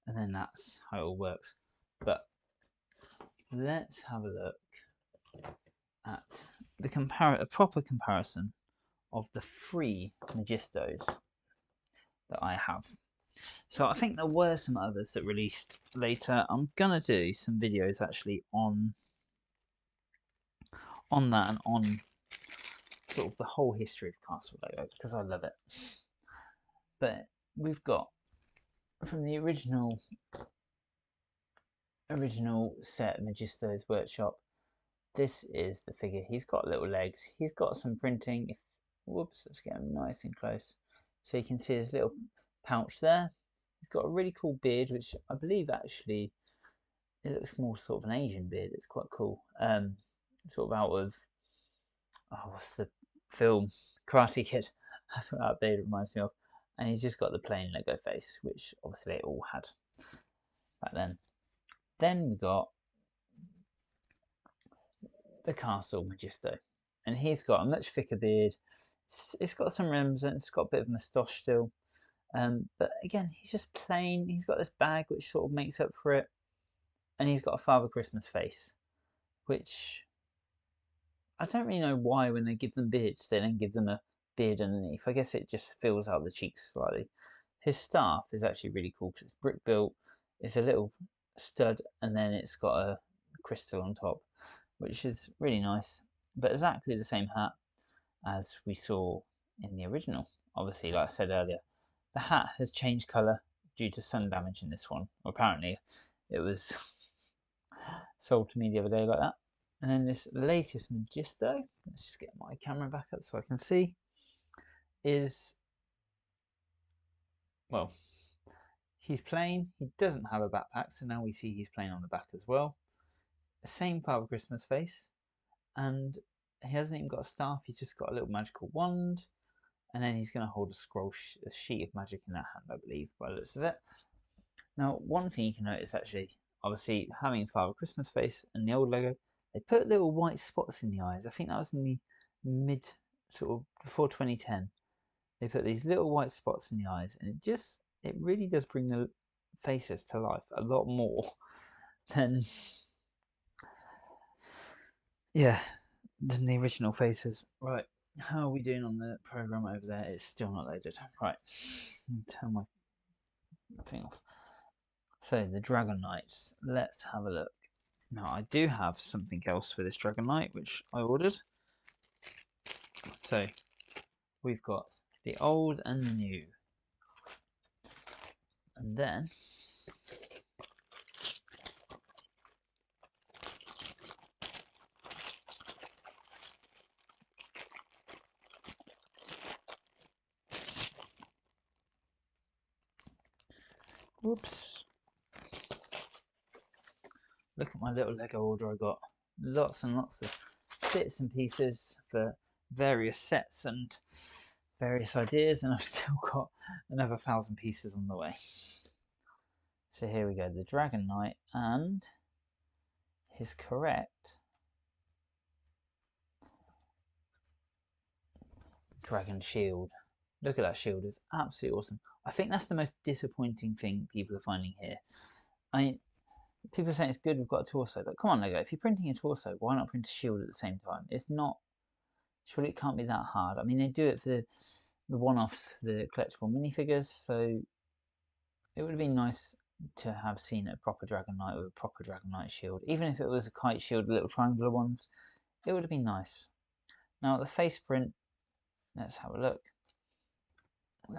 A: and then that's how it all works. But let's have a look at a proper comparison of the 3 Majistos that I have. So I think there were some others that released later. I'm gonna do some videos actually on that and on sort of the whole history of Castle Lego because I love it. But we've got from the original set Majisto's workshop. This is the figure. He's got little legs. He's got some printing. Whoops, let's get him nice and close. So you can see his little pouch there. He's got a really cool beard, which I believe actually it looks more sort of an Asian beard. It's quite cool. Sort of out of what's the film? Karate Kid. That's what that beard reminds me of. And he's just got the plain Lego face, which obviously they all had back then. Then we got the Castle Majisto, and he's got a much thicker beard. It's got some rims and it's got a bit of moustache still. But again, he's just plain. He's got this bag which sort of makes up for it, and he's got a Father Christmas face, which I don't really know why when they give them beards they don't give them a beard underneath. I guess it just fills out the cheeks slightly. His staff is actually really cool because it's brick built. It's a little stud and then it's got a crystal on top, which is really nice. But exactly the same hat as we saw in the original. Obviously, like I said earlier, the hat has changed colour due to sun damage in this one. Well, apparently, it was sold to me the other day like that. And then this latest Majisto, let's just get my camera back up so I can see, is, well, he's playing. He doesn't have a backpack, so now we see he's playing on the back as well. Same Father Christmas face, and he hasn't even got a staff. He's just got a little magical wand, and then he's going to hold a sheet of magic in that hand, I believe, by the looks of it. Now, one thing you can notice, actually, obviously having Father Christmas face and the old Lego, they put little white spots in the eyes. I think that was in the mid, sort of before 2010. They put these little white spots in the eyes, and it really does bring the faces to life a lot more than, yeah, than the original faces. Right, how are we doing on the program over there? It's still not loaded. Right, turn my thing off. So the Dragon Knights, let's have a look. Now I do have something else for this Dragon Knight which I ordered. So we've got the old and the new, and then whoops, look at my little Lego order I got. Lots and lots of bits and pieces for various sets and various ideas, and I've still got another 1,000 pieces on the way. So here we go, the Dragon Knight and his correct Dragon Shield. Look at that shield, it's absolutely awesome. I think that's the most disappointing thing people are finding here. People are saying it's good, we've got a torso, but come on Lego, if you're printing a torso, why not print a shield at the same time? It's not, surely it can't be that hard. I mean, they do it for the one-offs, the collectible minifigures, so it would have been nice to have seen a proper Dragon Knight with a proper Dragon Knight shield. Even if it was a kite shield, the little triangular ones, it would have been nice. Now the face print, let's have a look.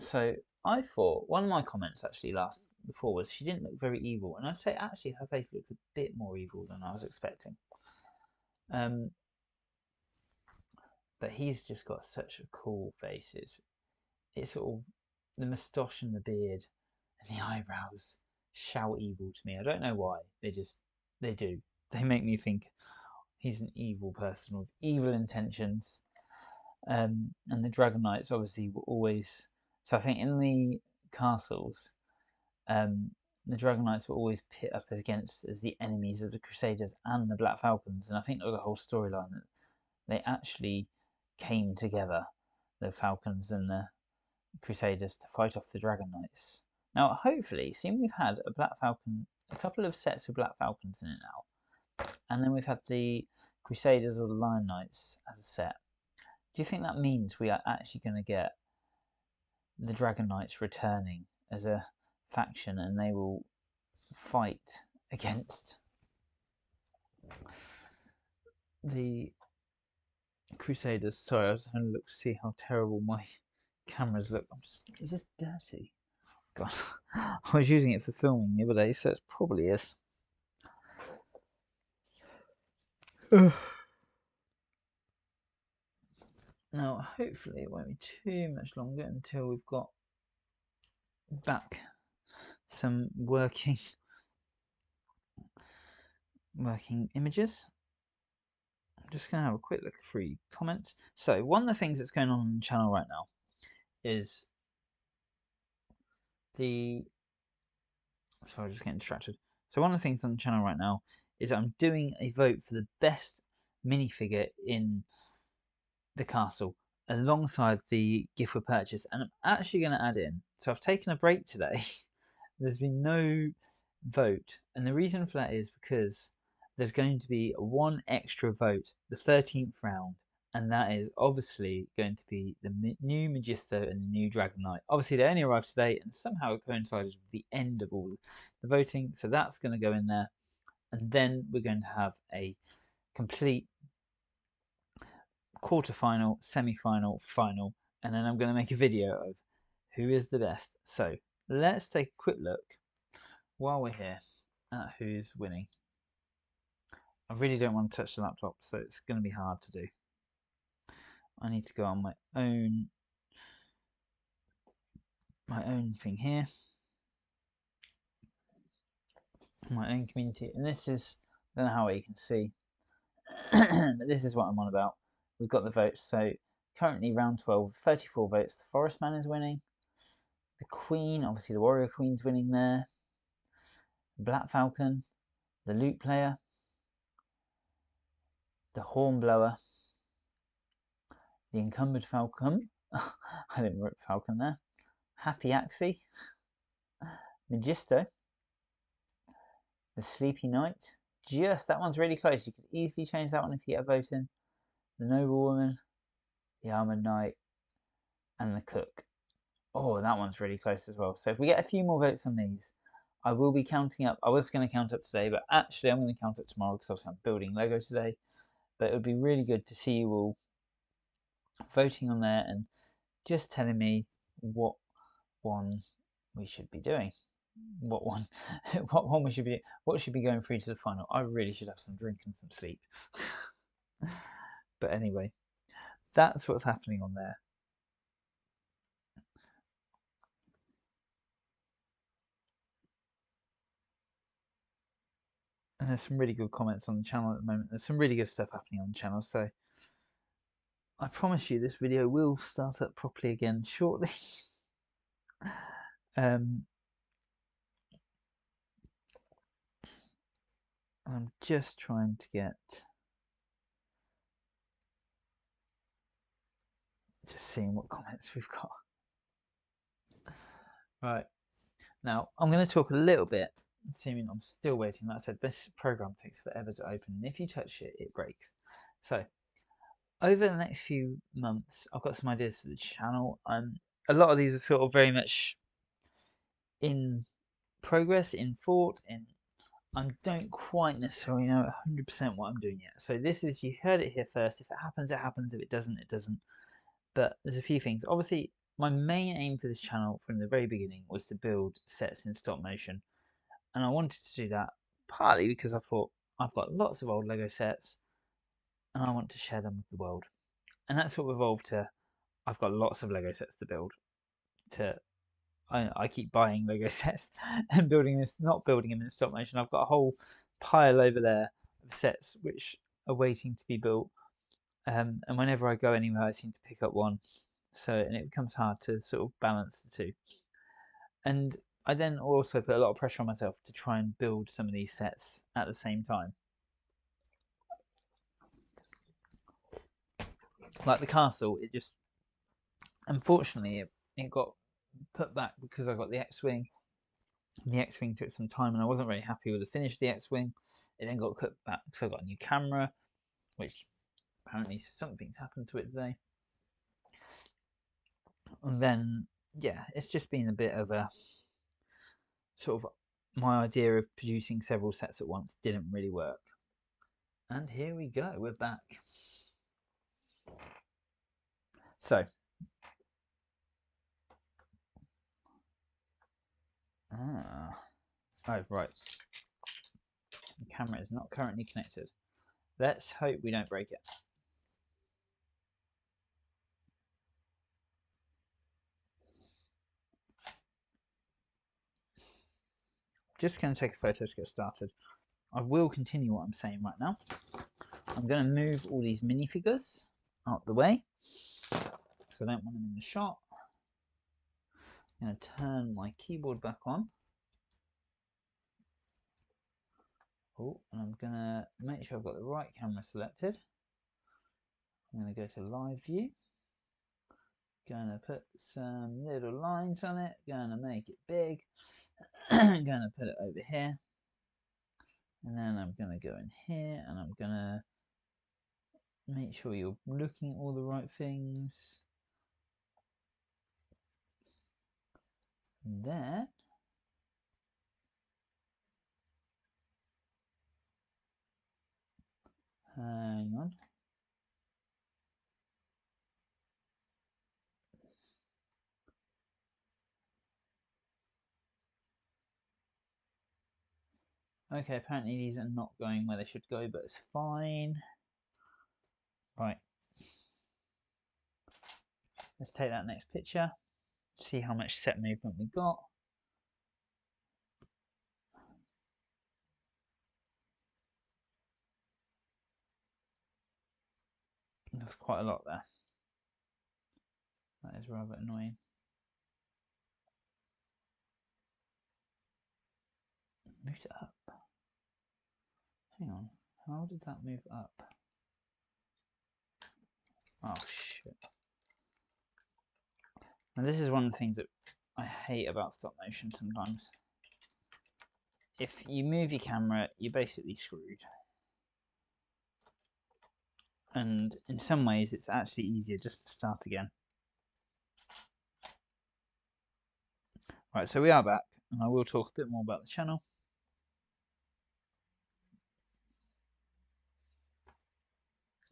A: So I thought, one of my comments actually before was she didn't look very evil, and I'd say actually her face looks a bit more evil than I was expecting. But he's just got such a cool face. It's sort of the moustache and the beard and the eyebrows shout evil to me. I don't know why. They do. They make me think he's an evil person with evil intentions. And the Dragon Knights obviously were always, so I think in the castles, the Dragon Knights were always pit up against as the enemies of the Crusaders and the Black Falcons, and I think there was a whole storyline that they actually came together, the Falcons and the Crusaders, to fight off the Dragon Knights. Now, hopefully, seeing we've had a Black Falcon, a couple of sets with Black Falcons in it now, and then we've had the Crusaders or the Lion Knights as a set. Do you think that means we are actually going to get the Dragon Knights returning as a faction, and they will fight against the Crusaders? Sorry, I was having a look to see how terrible my cameras look. Is this dirty? God, I was using it for filming the other day, so it probably is. Now, hopefully it won't be too much longer until we've got back some working images. I'm just going to have a quick look through comments. So one of the things that's going on the channel right now is sorry, I'm just getting distracted. So one of the things on the channel right now is I'm doing a vote for the best minifigure in the castle alongside the gift with purchase, and I'm actually going to add in, so I've taken a break today. There's been no vote, and the reason for that is because there's going to be one extra vote, the 13th round, and that is obviously going to be the new Majisto and the new Dragon Knight. Obviously they only arrived today, and somehow it coincided with the end of all the voting, so that's going to go in there, and then we're going to have a complete quarter-final, semi-final, final, and then I'm going to make a video of who is the best. So let's take a quick look while we're here at who's winning. I really don't want to touch the laptop, so it's going to be hard to do. I need to go on my own my own thing here, my own community, and this is, I don't know how well you can see, but this is what I'm on about. We've got the votes, so currently round 12, 34 votes, the Forest Man is winning, the Queen, obviously the Warrior Queen's winning there, Black Falcon, the Lute Player, the Hornblower, the Encumbered Falcon, I didn't rip Falcon there, Happy Axie, Majisto, the Sleepy Knight, that one's really close, you could easily change that one if you get a vote in, the Noble Woman, the Armoured Knight, and the Cook. Oh, that one's really close as well. So if we get a few more votes on these, I will be counting up. I was going to count up today, but actually I'm going to count up tomorrow because obviously I'm building Lego today. But it would be really good to see you all voting on there and just telling me what one we should be doing. What one we should be, what should be going through to the final. I really should have some drink and some sleep. But anyway, that's what's happening on there. And there's some really good comments on the channel at the moment. There's some really good stuff happening on the channel, so I promise you this video will start up properly again shortly. I'm just trying to get, just seeing what comments we've got. Right, now I'm going to talk a little bit, assuming I'm still waiting. Like I said, this program takes forever to open, and if you touch it, it breaks. So over the next few months, I've got some ideas for the channel. A lot of these are sort of very much in progress, in thought, I don't quite necessarily know 100% what I'm doing yet. So this is, you heard it here first. If it happens, it happens. If it doesn't, it doesn't. But there's a few things. Obviously, my main aim for this channel from the very beginning was to build sets in stop motion. And I wanted to do that partly because I thought I've got lots of old Lego sets and I want to share them with the world. And that's what evolved to, I've got lots of Lego sets to build. I keep buying Lego sets and building this, not building them in stop motion. I've got a whole pile over there of sets which are waiting to be built. And whenever I go anywhere, I seem to pick up one. So, and it becomes hard to sort of balance the two. And I then also put a lot of pressure on myself to try and build some of these sets at the same time. Like the castle, it just, unfortunately, it got put back because I got the X-Wing. The X-Wing took some time and I wasn't very happy with the finish of the X-Wing. It then got cut back because I got a new camera, which apparently something's happened to it today. And then, yeah, it's just been a bit of a sort of, my idea of producing several sets at once didn't really work. And here we go, we're back. So, oh, right. The camera is not currently connected. Let's hope we don't break it. Just going to take a photo to get started. I will continue what I'm saying right now. I'm going to move all these minifigures out the way, so I don't want them in the shot. I'm going to turn my keyboard back on. Oh, and I'm going to make sure I've got the right camera selected. I'm going to go to live view. Going to put some little lines on it. Going to make it big. Going to put it over here. And then I'm going to go in here and I'm going to make sure you're looking at all the right things. And then hang on. Okay, apparently these are not going where they should go, but it's fine. Right. Let's take that next picture. see how much set movement we got. There's quite a lot there. That is rather annoying. Moved it up. Hang on. How did that move up? Oh shit. And this is one of the things that I hate about stop motion sometimes. If you move your camera, you're basically screwed. And in some ways, it's actually easier just to start again. Right, so we are back, and I will talk a bit more about the channel.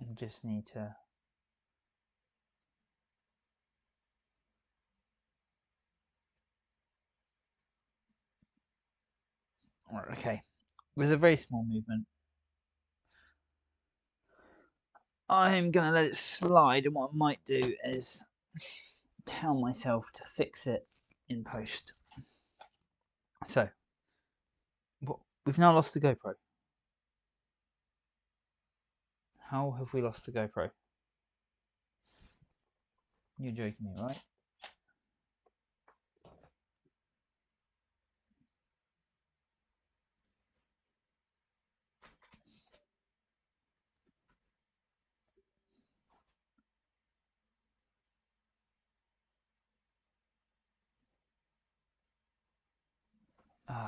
A: I just need to... Right, okay. There's a very small movement. I'm going to let it slide, and what I might do is tell myself to fix it in post. So, we've now lost the GoPro. How have we lost the GoPro? You're joking me, right?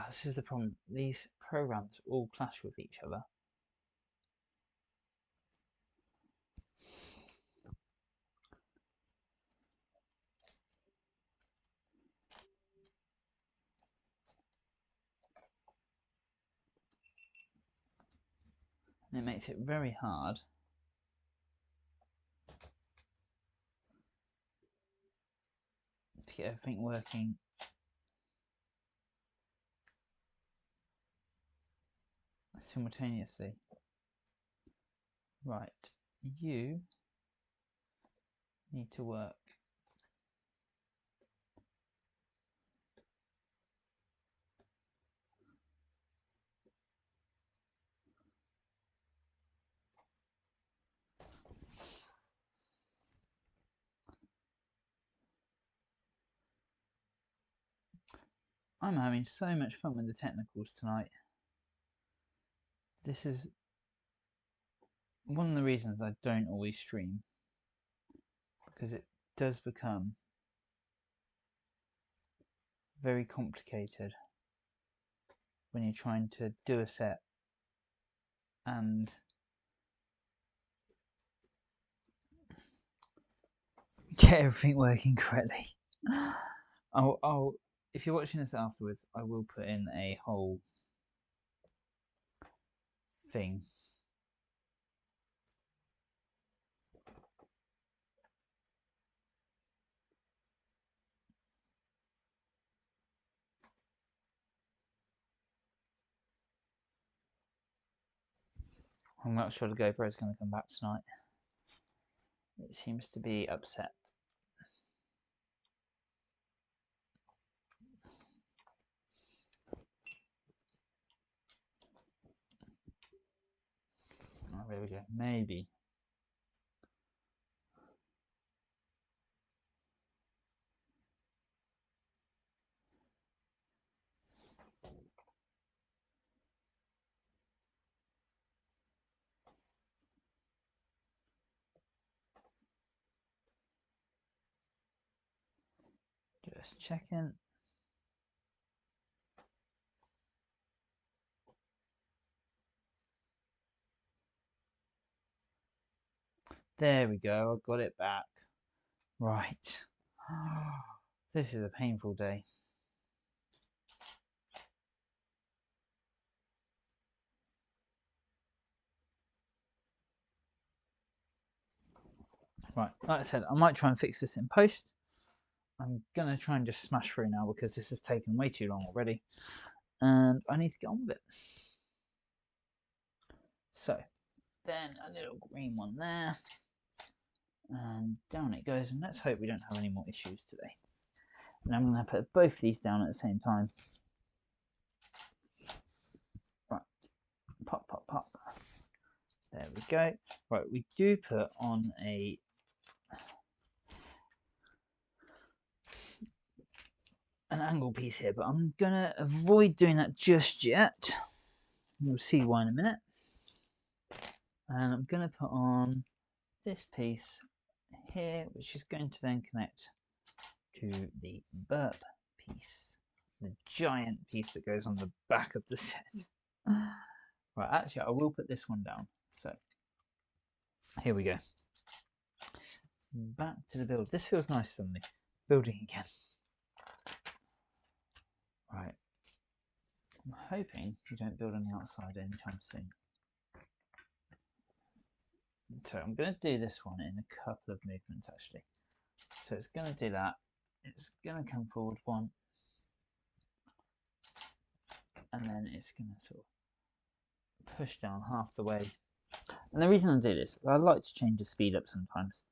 A: This is the problem. These programs all clash with each other. And it makes it very hard to get everything working simultaneously. Right, you need to work. I'm having so much fun with the technicals tonight. This is one of the reasons I don't always stream, because it does become very complicated when you're trying to do a set and get everything working correctly. If you're watching this afterwards, I will put in a whole thing. I'm not sure the GoPro is going to come back tonight. It seems to be upset. Oh, there we go. Maybe. Just checking. There we go. I got it back. Right. This is a painful day. Right, like I said, I might try and fix this in post. I'm going to try and just smash through now because this has taken way too long already. And I need to get on with it. So, then a little green one there. And down it goes. And let's hope we don't have any more issues today. And I'm going to put both these down at the same time. Right, pop, pop, pop. There we go. Right, we do put on an angle piece here, but I'm going to avoid doing that just yet. You'll see why in a minute. And I'm going to put on this piece here, which is going to then connect to the burp piece, the giant piece that goes on the back of the set. Right, actually, I will put this one down. So here we go. Back to the build. This feels nice suddenly. Building again. Right. I'm hoping you don't build on the outside anytime soon. So I'm going to do this one in a couple of movements actually. So it's going to do that. It's going to come forward one. And then it's going to sort of push down half the way. And the reason I do this, I like to change the speed up sometimes.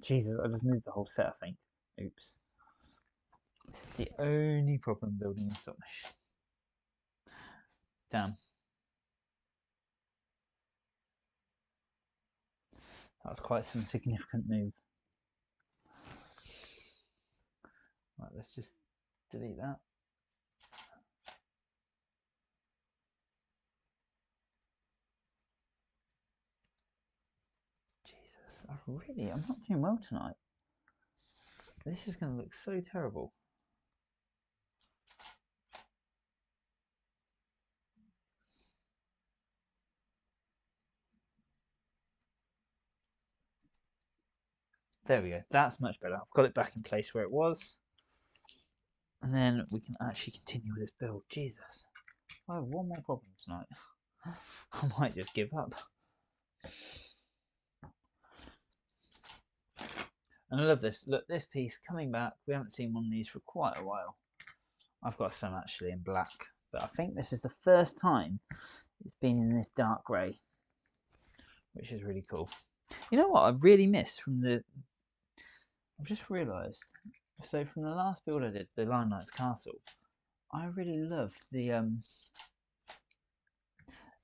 A: Jesus, I just moved the whole set, I think. Oops. This is the only problem building in stop motion. Damn. That was quite some significant move. Right, let's just delete that. Jesus, I'm not doing well tonight. This is going to look so terrible. There we go. That's much better. I've got it back in place where it was. And then we can actually continue with this build. Jesus. I have one more problem tonight. I might just give up. And I love this. Look, this piece coming back. We haven't seen one of these for quite a while. I've got some actually in black. But I think this is the first time it's been in this dark grey. Which is really cool. You know what I really miss from the... I've just realised. So from the last build I did, the Lion Knight's Castle, I really loved the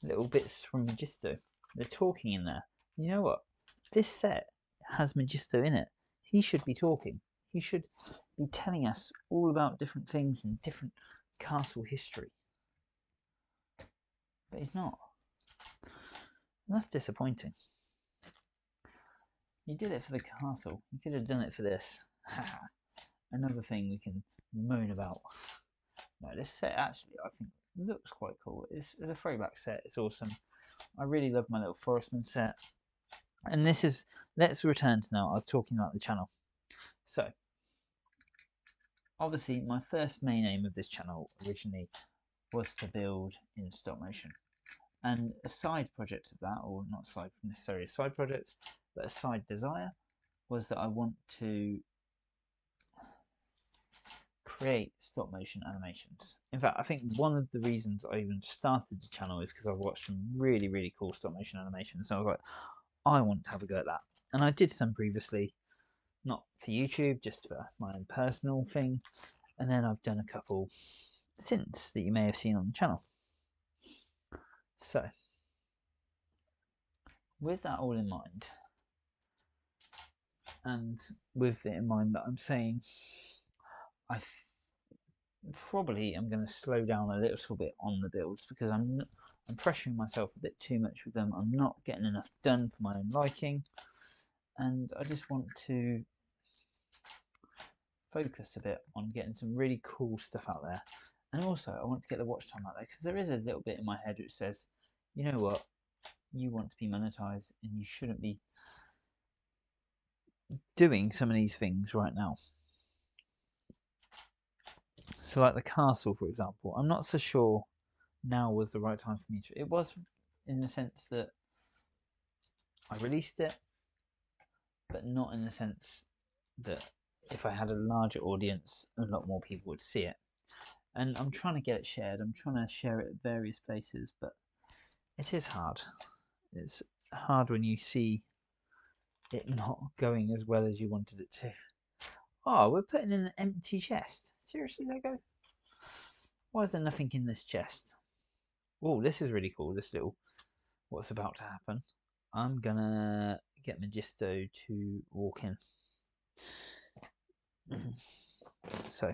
A: little bits from Majisto. They're talking in there. You know what? This set has Majisto in it. He should be talking. He should be telling us all about different things and different castle history. But he's not. And that's disappointing. You did it for the castle. You could have done it for this. Another thing we can moan about. No, this set actually, I think, looks quite cool. It's a throwback set. It's awesome. I really love my little Forestman set. And this is, let's return to now. I was talking about the channel. So, obviously, my first main aim of this channel originally was to build in stop motion. And a side project of that, or not side necessarily a side project, but a side desire, was that I want to create stop motion animations. In fact, I think one of the reasons I even started the channel is because I watched some really, really cool stop motion animations. So I was like, I want to have a go at that. And I did some previously, not for YouTube, just for my own personal thing. And then I've done a couple since that you may have seen on the channel. So, with that all in mind, and with it in mind that I'm saying I probably am going to slow down a little bit on the builds because I'm pressuring myself a bit too much with them. I'm not getting enough done for my own liking, and I just want to focus a bit on getting some really cool stuff out there. And also I want to get the watch time out there because there is a little bit in my head which says, you know what, you want to be monetized and you shouldn't be doing some of these things right now. So like the castle, for example, I'm not so sure now was the right time for me to... It was in the sense that I released it, but not in the sense that if I had a larger audience, a lot more people would see it. And I'm trying to get it shared. I'm trying to share it at various places, but it is hard. It's hard when you see it not going as well as you wanted it to. Oh, we're putting in an empty chest. Seriously, Lego? Why is there nothing in this chest? Oh, this is really cool. This little, what's about to happen. I'm gonna get Majisto to walk in. So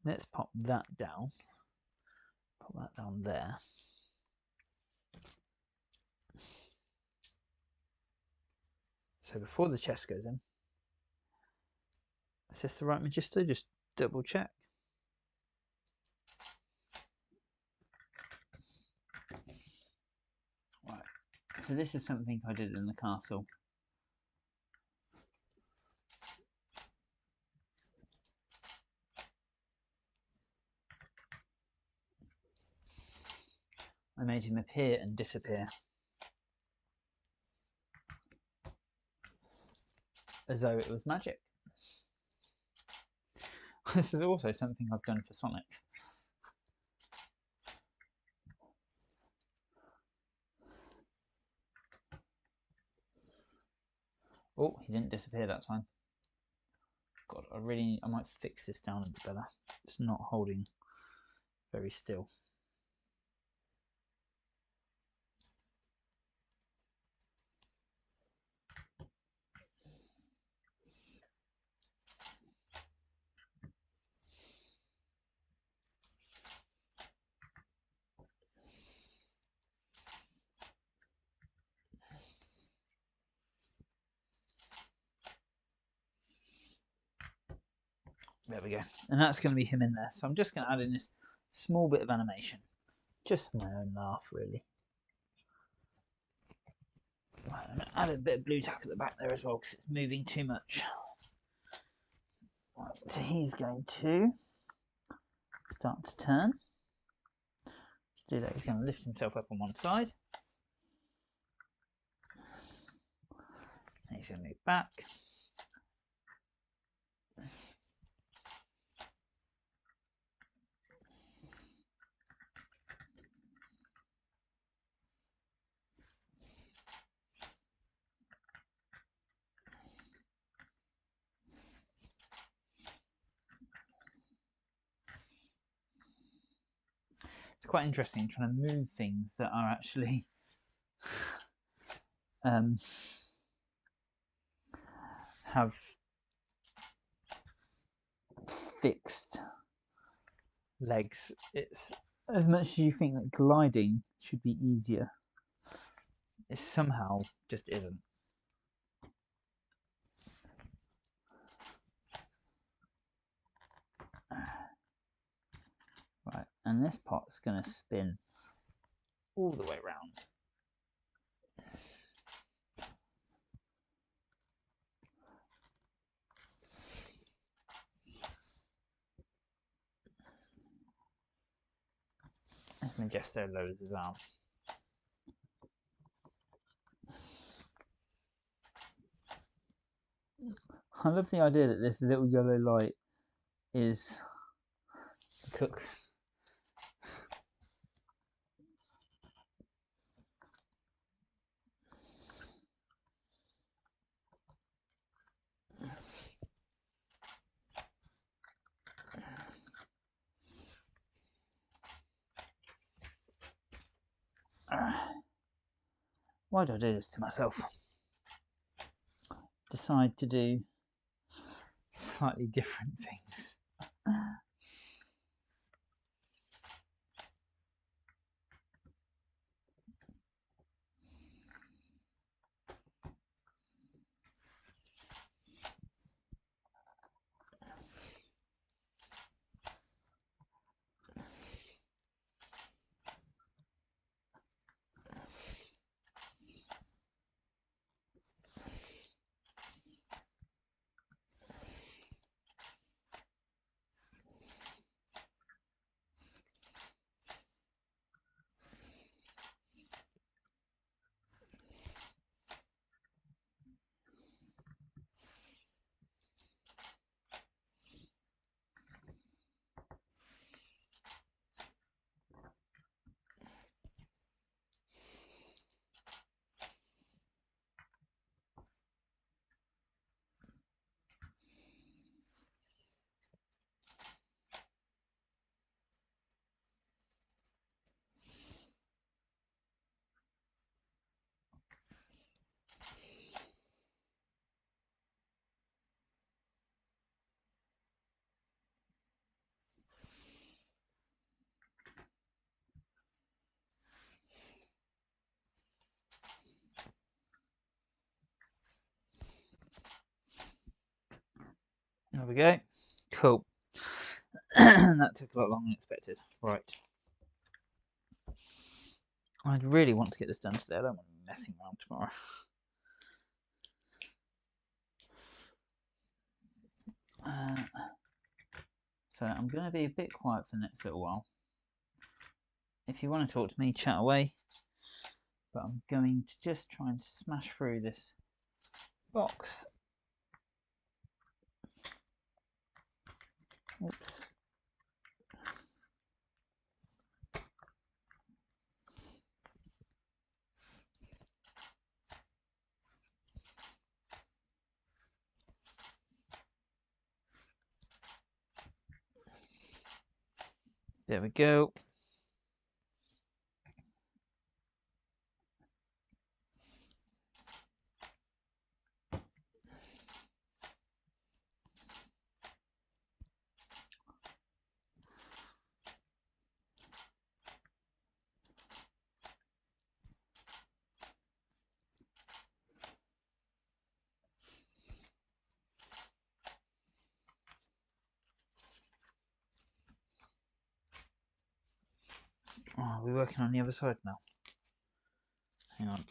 A: let's pop that down. Put that down there. So before the chest goes in, is this the right Majisto? Just double check. Right. So this is something I did in the castle. I made him appear and disappear. As though it was magic. This is also something I've done for Sonic. Oh, he didn't disappear that time. God, I might fix this down a bit better. It's not holding very still. There we go. And that's going to be him in there. So I'm just going to add in this small bit of animation. Just for my own laugh, really. Right, I'm going to add a bit of blue tack at the back there as well because it's moving too much. Right, so he's going to start to turn. To do that, he's going to lift himself up on one side. And he's going to move back. It's quite interesting trying to move things that are actually have fixed legs. It's as much as you think that gliding should be easier, it somehow just isn't. Right, and this pot's going to spin all the way around. As Majisto lowers his arm. I love the idea that this little yellow light is the cook. Why do I do this to myself? Decide to do slightly different things. There we go. Cool. That took a lot longer than expected. Right. I'd really want to get this done today. I don't want to be messing around tomorrow. So I'm going to be a bit quiet for the next little while. If you want to talk to me, chat away. But I'm going to just try and smash through this box. Oops. There we go. Oh, we're working on the other side now. Hang on.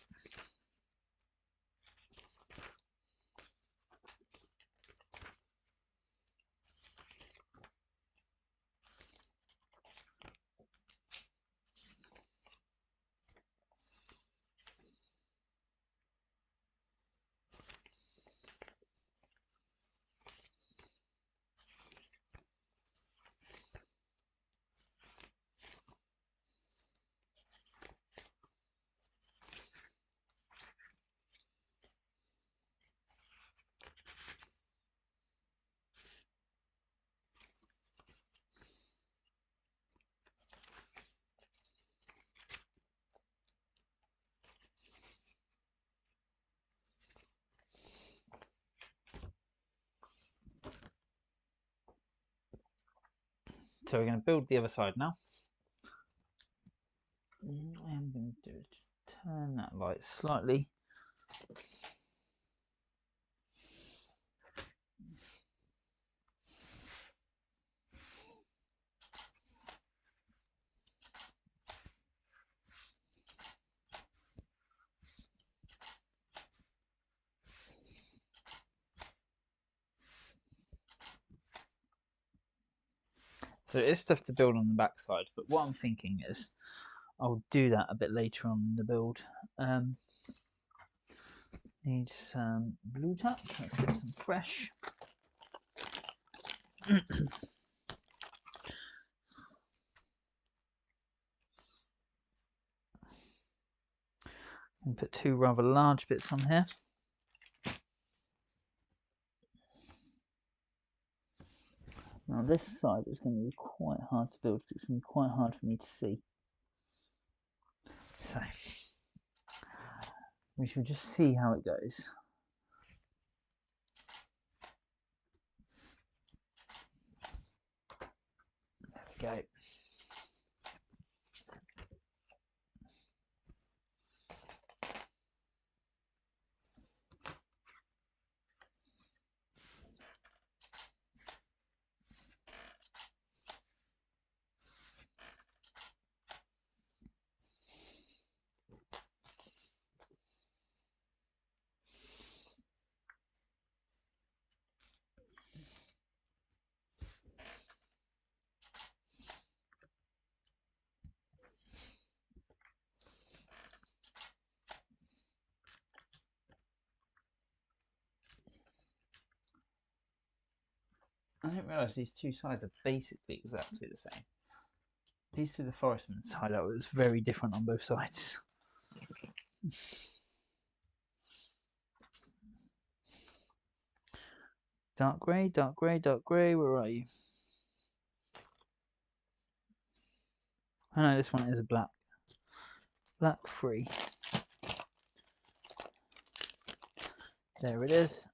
A: So we're going to build the other side now. What I'm going to do is just turn that light slightly. So it is stuff to build on the back side, but what I'm thinking is I'll do that a bit later on in the build. Need some blue tack. Let's get some fresh. And put two rather large bits on here. Now this side is going to be quite hard to build because it's going to be quite hard for me to see. So we shall just see how it goes. There we go. I didn't realise these two sides are basically exactly the same. These two, the forestman side, that was very different on both sides. Dark grey, dark grey, dark grey, where are you? I know this one is a black. Black 3. There it is.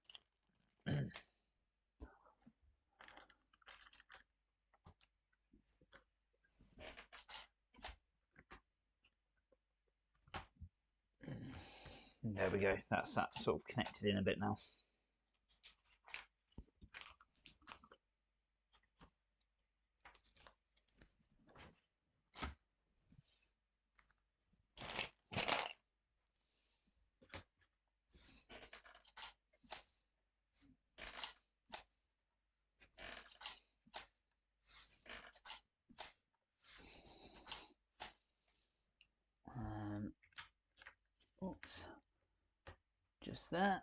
A: There we go. That's that sort of connected in a bit now. just that.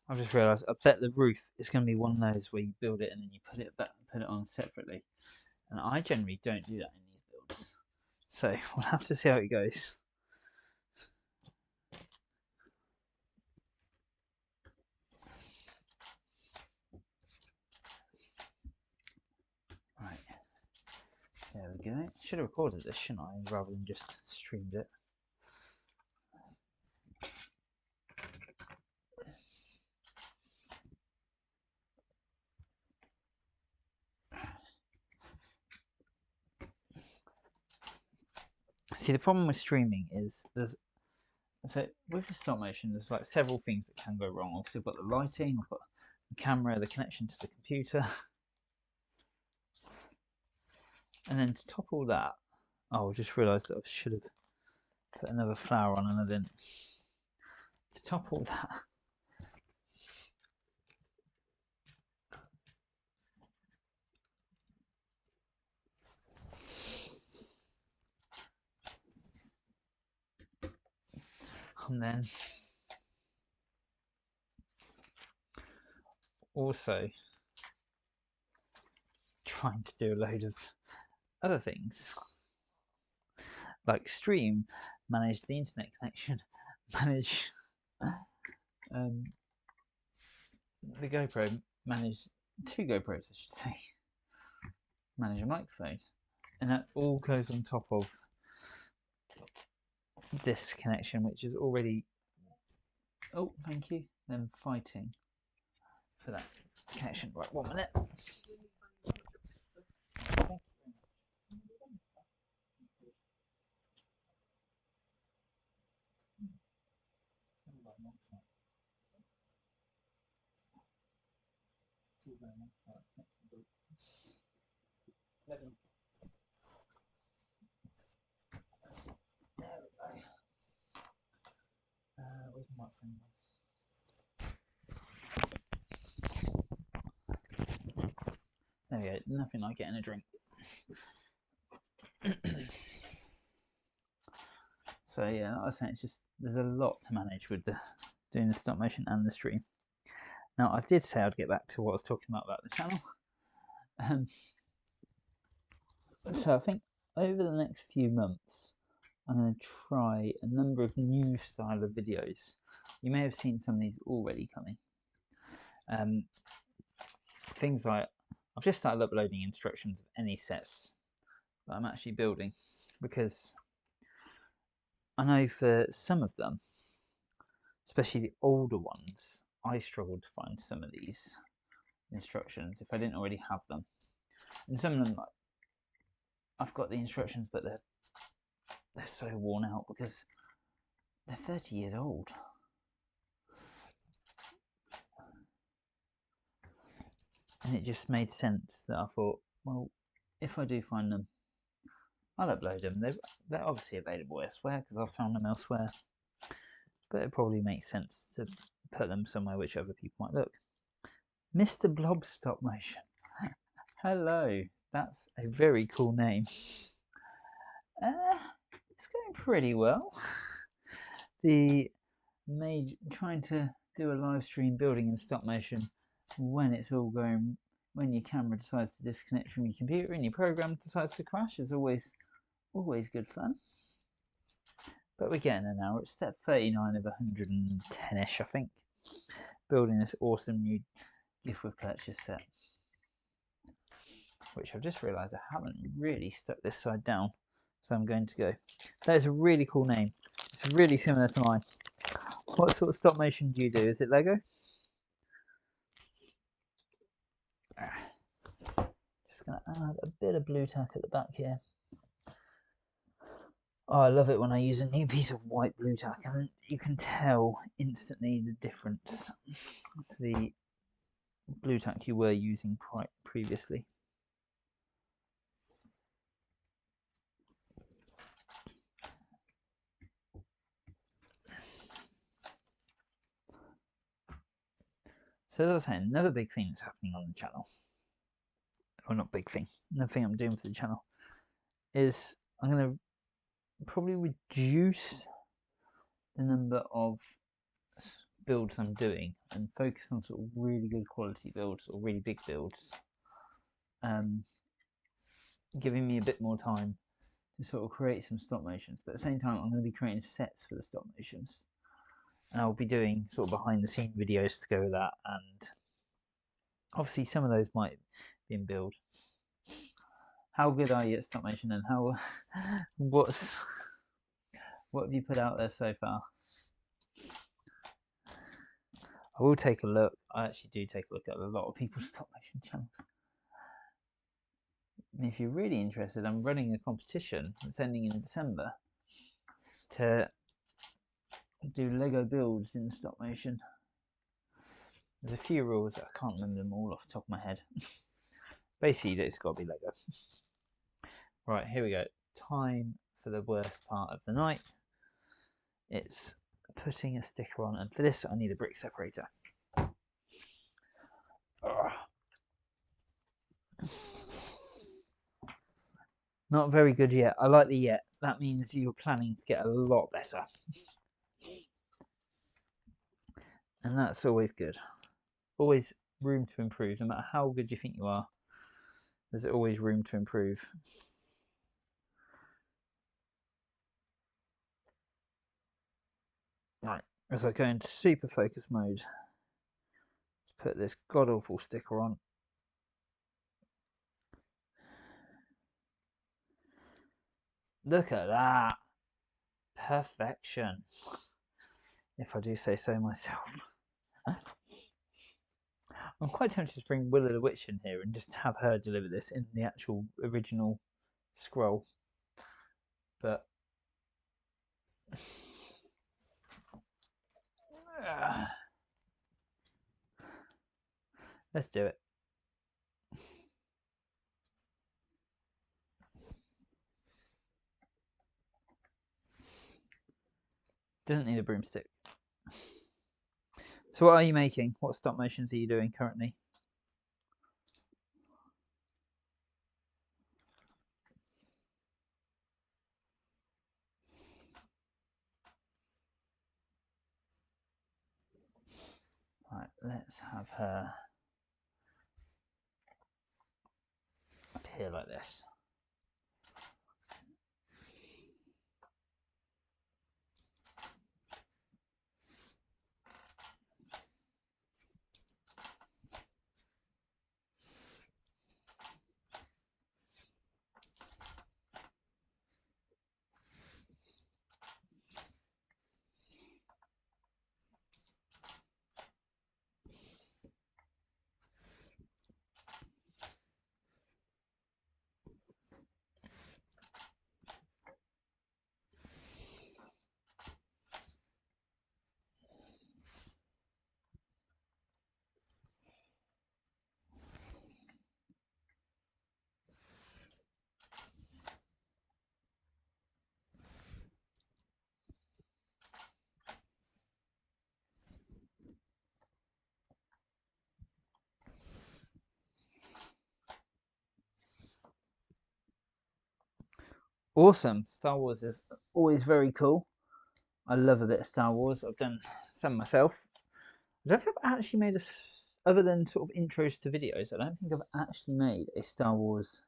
A: I've just realised, I bet the roof is going to be one of those where you build it and then you put it on separately. And I generally don't do that in these builds. So we'll have to see how it goes. Right. There we go. Should have recorded this, shouldn't I, rather than just streamed it. See, the problem with streaming is so with the stop motion, there's like several things that can go wrong. Obviously, I've got the lighting, I've got the camera, the connection to the computer, and then to top all that, I just realised that I should have put another flower on, and I didn't. To top all that, and then also trying to do a load of other things like stream, manage the internet connection, manage the GoPro, manage 2 GoPros I should say, manage a microphone, and that all goes on top of this connection, which is already, oh thank you, them fighting for that connection. Right, 1 minute. Where's my microphone? There we go, nothing like getting a drink. So yeah, like I was saying, it's just, there's a lot to manage with doing the stop motion and the stream. Now, I did say I'd get back to what I was talking about the channel. So I think over the next few months, I'm going to try a number of new style of videos. You may have seen some of these already coming. Things like, I've just started uploading instructions of any sets that I'm actually building, because I know for some of them, especially the older ones, I struggled to find some of these instructions if I didn't already have them. And some of them, I've got the instructions, but they're so worn out because they're 30 years old. And it just made sense that I thought, well, if I do find them, I'll upload them. They're obviously available elsewhere because I've found them elsewhere. But it probably makes sense to put them somewhere which other people might look. Mr. Blob Stop Motion. Hello, that's a very cool name. It's going pretty well. Trying to do a live stream building in stop motion when it's all going, when your camera decides to disconnect from your computer and your program decides to crash, is always good fun. But we're getting there now. We're at step 39 of 110-ish, I think, building this awesome new gift with purchase set, which I've just realised I haven't really stuck this side down, so I'm going to go. That is a really cool name. It's really similar to mine. What sort of stop motion do you do? Is it Lego? Just going to add a bit of blue tack at the back here. Oh, I love it when I use a new piece of white blue tack, and you can tell instantly the difference to the blue tack you were using previously. So as I was saying, another big thing that's happening on the channel, or not big thing, another thing I'm doing for the channel is I'm going to probably reduce the number of builds I'm doing and focus on sort of really good quality builds or really big builds, giving me a bit more time to sort of create some stop motions. But at the same time, I'm going to be creating sets for the stop motions, and I'll be doing sort of behind the scene videos to go with that, and obviously some of those might be in build. How good are you at stop motion, and what have you put out there so far? I will take a look. I actually do take a look at a lot of people's stop motion channels. And if you're really interested, I'm running a competition that's ending in December to do Lego builds in stop motion. There's a few rules that I can't remember them all off the top of my head. Basically, it's got to be Lego. Right, here we go. Time for the worst part of the night. It's putting a sticker on, and for this I need a brick separator. Not very good yet. I like the yet. That means you're planning to get a lot better. And that's always good. Always room to improve. No matter how good you think you are, there's always room to improve. Right, as I go into super focus mode, put this god-awful sticker on. Look at that. Perfection. If I do say so myself. I'm quite tempted to bring Willow the Witch in here and just have her deliver this in the actual original scroll. But let's do it. Doesn't need a broomstick. So what are you making? What stop motions are you doing currently? Right, let's have her appear like this. Awesome. Star Wars is always very cool. I love a bit of Star Wars. I've done some myself. I don't think I've actually made other than sort of intros to videos, I don't think I've actually made a Star Wars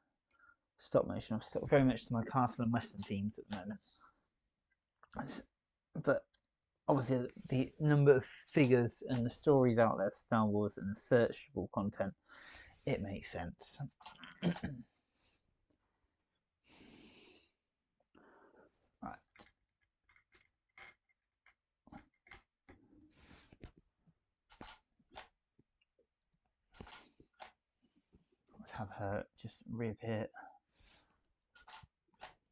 A: stop motion. I'm still very much to my Castle and Western themes at the moment. But obviously the number of figures and the stories out there of Star Wars and the searchable content, it makes sense. Right. Let's have her just reappear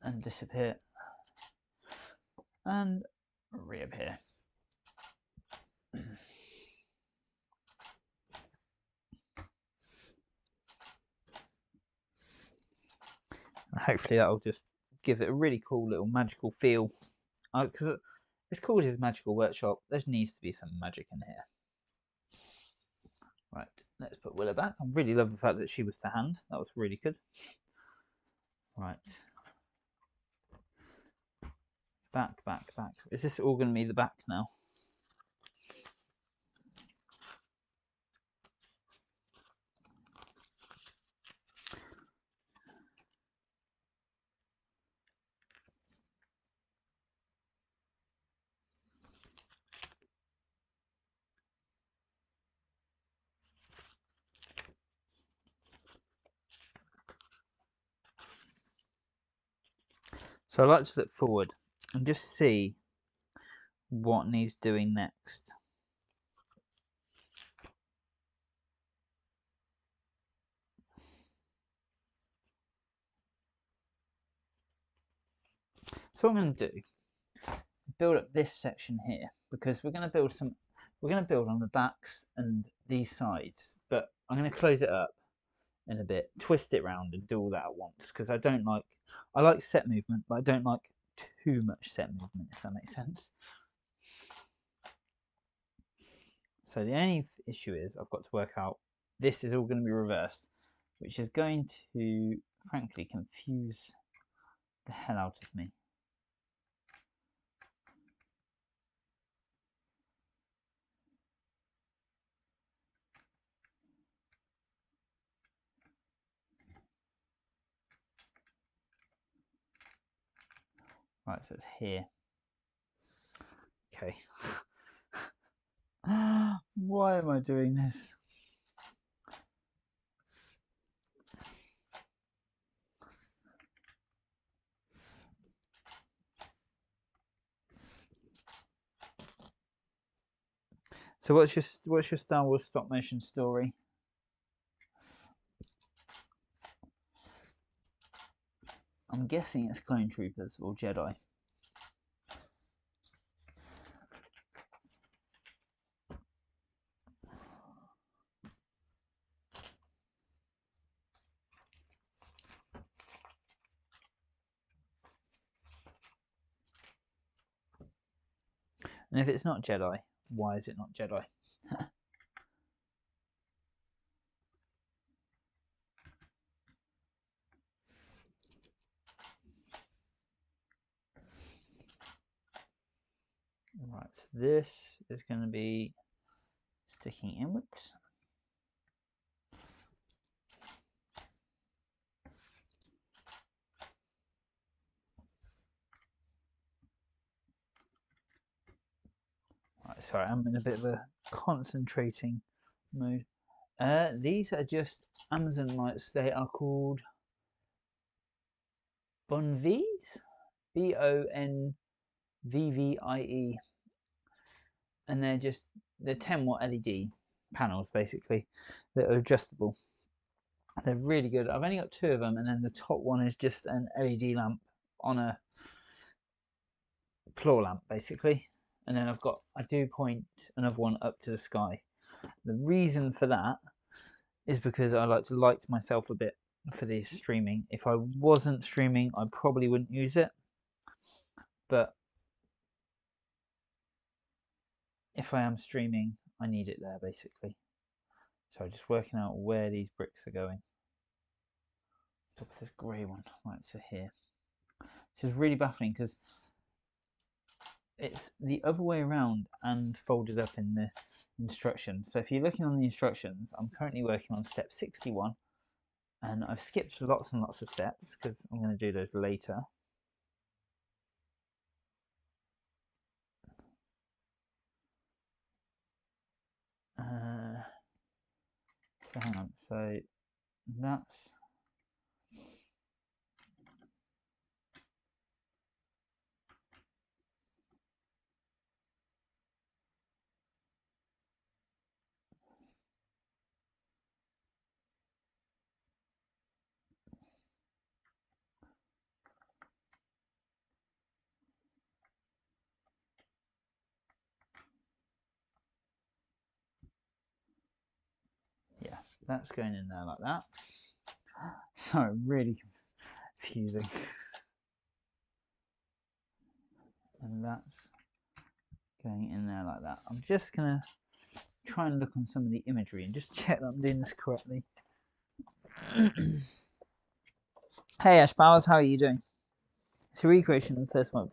A: and disappear and reappear. Hopefully that'll just give it a really cool little magical feel. Because it's called his magical workshop, there needs to be some magic in here. Right, let's put Willow back. I really love the fact that she was to hand. That was really good. Right. Back, back, back. Is this all going to be the back now? So I like to look forward and just see what needs doing next. So what I'm going to do is build up this section here, because we're going to build on the backs and these sides, but I'm going to close it up in a bit, twist it round and do all that at once, because I like set movement, but I don't like too much set movement, if that makes sense. So the only issue is I've got to work out, this is all going to be reversed, which is going to frankly confuse the hell out of me. Right, so it's here. Okay. Why am I doing this? So what's your Star Wars stop motion story? I'm guessing it's Clone Troopers or Jedi. And if it's not Jedi, why is it not Jedi? Right, so this is going to be sticking inwards. Right, sorry, I'm in a bit of a concentrating mode. These are just Amazon lights. They are called Bonvies, Bonvvie, and they're 10-watt LED panels basically that are adjustable. They're really good. I've only got 2 of them, and then the top one is just an LED lamp on a floor lamp basically, and then I do point another one up to the sky. The reason for that is because I like to light myself a bit for the streaming. If I wasn't streaming, I probably wouldn't use it, but if I am streaming, I need it there basically. So I'm just working out where these bricks are going. Top of this grey one, right, so here. This is really baffling because it's the other way around and folded up in the instructions. So if you're looking on the instructions, I'm currently working on step 61, and I've skipped lots and lots of steps because I'm going to do those later. So hang on, so that's yeah, that's going in there like that. Sorry, really confusing. And that's going in there like that. I'm just gonna try and look on some of the imagery and just check that I'm doing this correctly. Hey Ash Bowers, how are you doing? It's a recreation of the first one.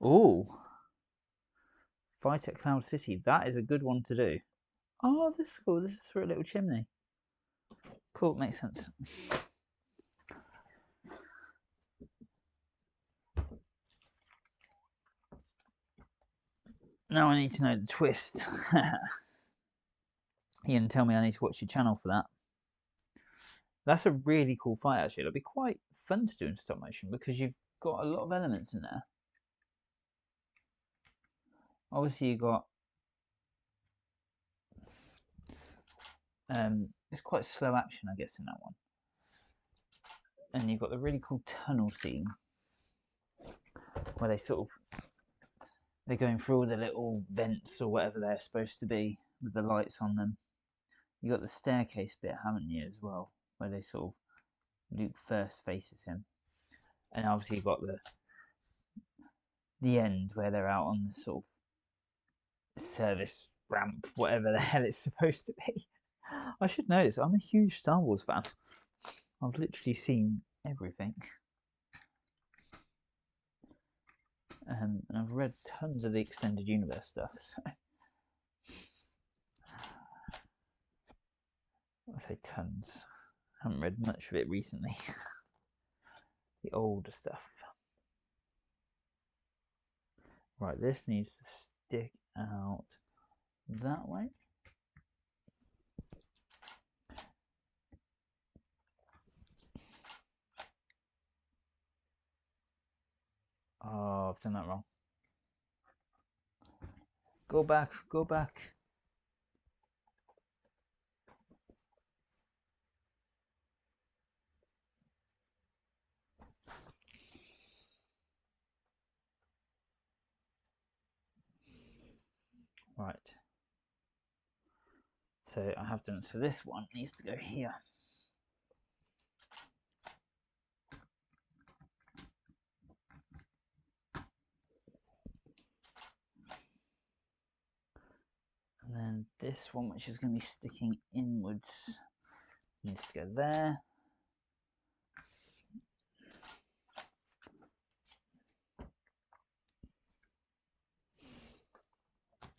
A: Oh, Fight at Cloud City. That is a good one to do. Oh, this is cool. This is for a little chimney. Cool, makes sense. Now I need to know the twist. You can tell me I need to watch your channel for that. That's a really cool fight, actually. It'll be quite fun to do in stop motion because you've got a lot of elements in there. Obviously, you've got it's quite slow action, I guess, in that one. And you've got the really cool tunnel scene where they're going through all the little vents or whatever they're supposed to be with the lights on them. You got the staircase bit, haven't you, as well, where they Luke first faces him, and obviously you've got the end where they're out on the service ramp, whatever the hell it's supposed to be. I should know this. I'm a huge Star Wars fan. I've literally seen everything. And I've read tons of the extended universe stuff. So. I say tons. I haven't read much of it recently. The older stuff. Right, this needs to stick out that way. Oh, I've done that wrong. Go back, go back. Right. So I have done, so this one needs to go here. And then this one, which is going to be sticking inwards, needs to go there.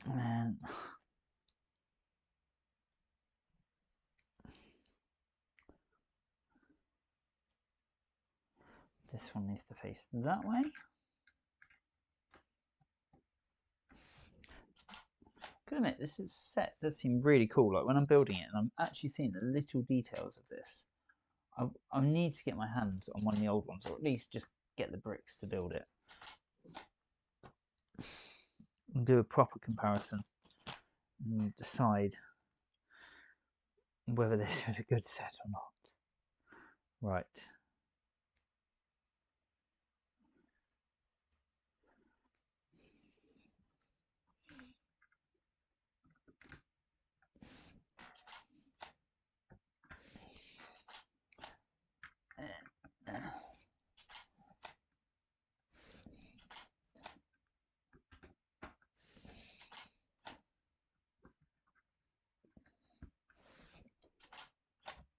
A: And then this one needs to face that way. I gotta admit, this set does seem really cool. Like when I'm building it and I'm actually seeing the little details of this, I need to get my hands on one of the old ones, or at least just get the bricks to build it. And do a proper comparison and decide whether this is a good set or not. Right.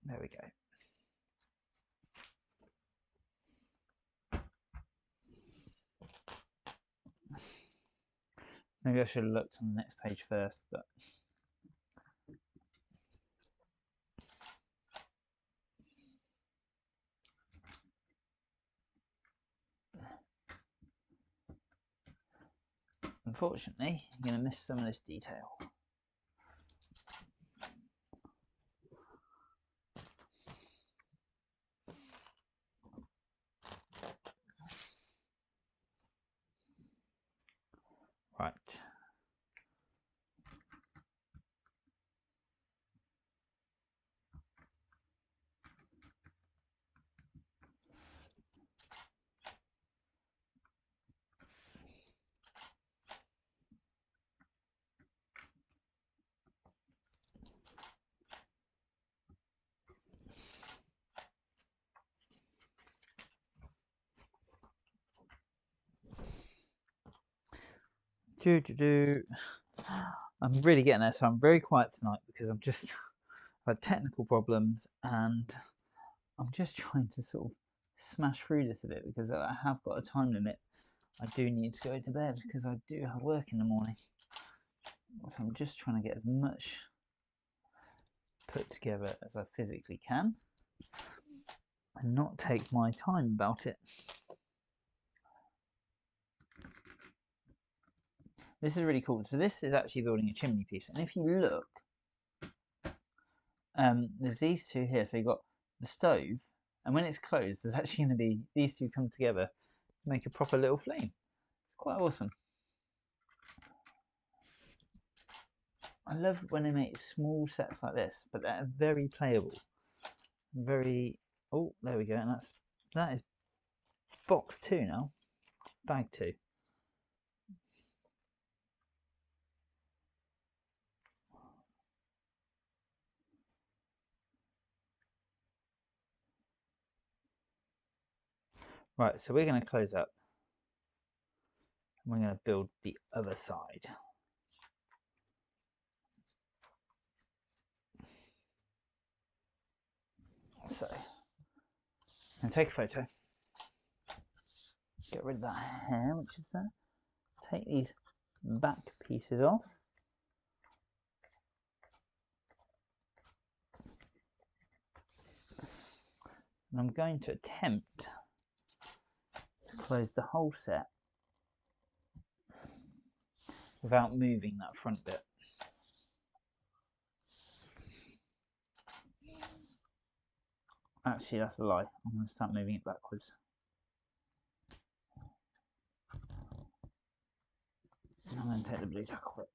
A: There we go. Maybe I should have looked on the next page first, but unfortunately, you're going to miss some of this detail. Right. I'm really getting there, so I'm very quiet tonight because I'm just I've had technical problems and I'm just trying to sort of smash through this a bit because I have got a time limit. I do need to go to bed because I do have work in the morning. So I'm just trying to get as much put together as I physically can and not take my time about it. This is really cool. So this is actually building a chimney piece, and if you look, there's these two here. So you've got the stove, and when it's closed, there's actually going to be these two come together to make a proper little flame. It's quite awesome. I love when they make small sets like this, but they're very playable. Very. Oh, there we go, and that is box 2 now. Bag 2. Right, so we're going to close up. We're going to build the other side. So, I'm going to take a photo. Get rid of that hair, which is there. Take these back pieces off. And I'm going to attempt to close the whole set without moving that front bit. Actually, that's a lie. I'm going to start moving it backwards. I'm going to take the blue tack off it.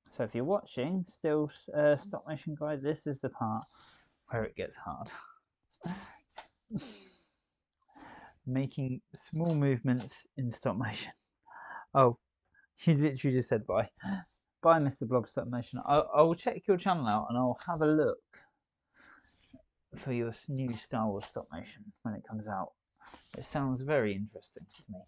A: So if you're watching still stop motion guide, this is the part where it gets hard. Making small movements in stop motion. Oh, you literally just said bye. Bye, Mr. Blob Stop Motion. I will check your channel out and I'll have a look for your new Star Wars stop motion when it comes out. It sounds very interesting to me.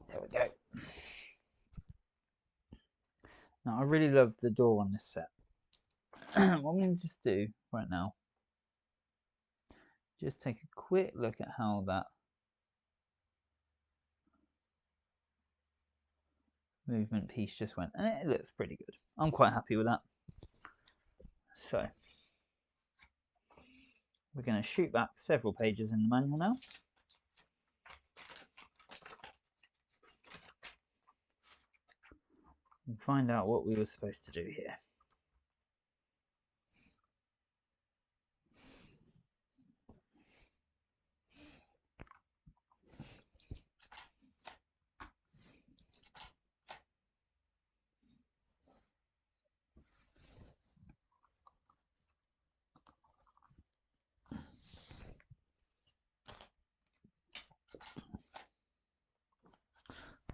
A: There we go. Now, I really love the door on this set. What I'm going to just do right now, just take a quick look at how that movement piece just went, and it looks pretty good. I'm quite happy with that. So we're going to shoot back several pages in the manual now. And find out what we were supposed to do here.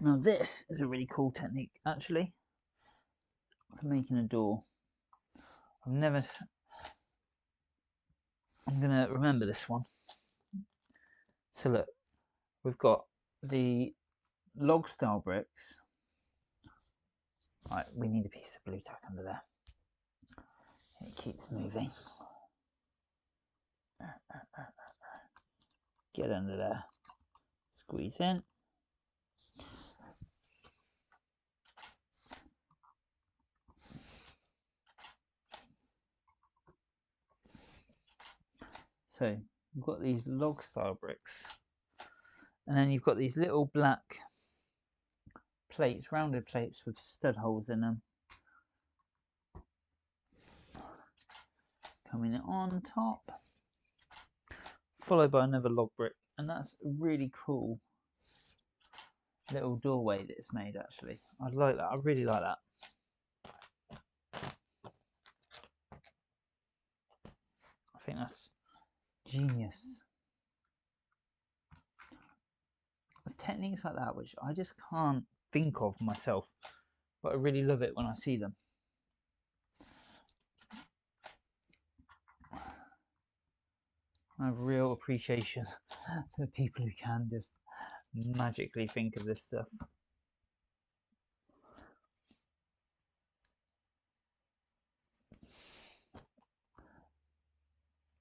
A: Now this is a really cool technique actually for making a door. I'm going to remember this one. So look, we've got the log style bricks. Right, we need a piece of blue tack under there. It keeps moving. Get under there. Squeeze in. So you've got these log style bricks, and then you've got these little black plates, rounded plates with stud holes in them. coming on top, followed by another log brick, and that's a really cool little doorway that it's made. Actually, I like that. I really like that. I think that's genius. There's techniques like that which I just can't think of myself, but I really love it when I see them. I have real appreciation for people who can just magically think of this stuff.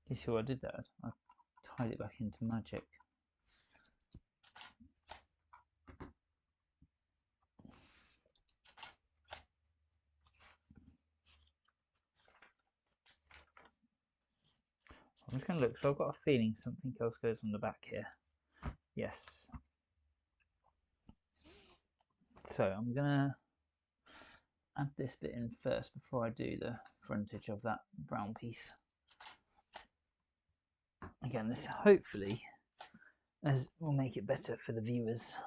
A: You see what I did there? I tied it back into magic. I'm just going to look, so I've got a feeling something else goes on the back here. Yes. So I'm going to add this bit in first before I do the frontage of that brown piece. Again, this hopefully will make it better for the viewers.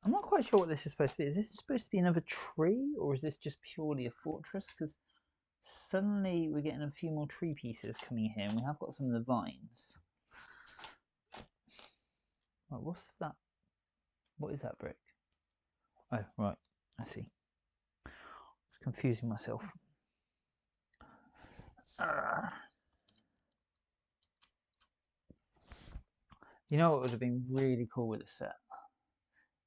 A: I'm not quite sure what this is supposed to be. Is this supposed to be another tree, or is this just purely a fortress? Because suddenly we're getting a few more tree pieces coming here, and we have got some of the vines. Right, what's that? What is that brick? Oh, right, I see. It's confusing myself. You know what would have been really cool with this set?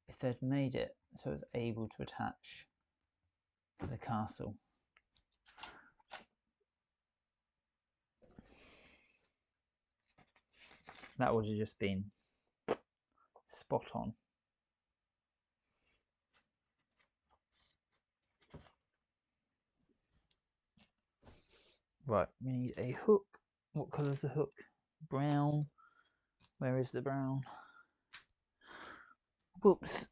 A: If they'd made it so it's able to attach to the castle. That would have just been spot on. Right, we need a hook. What colour is the hook? Brown. Where is the brown? Whoops.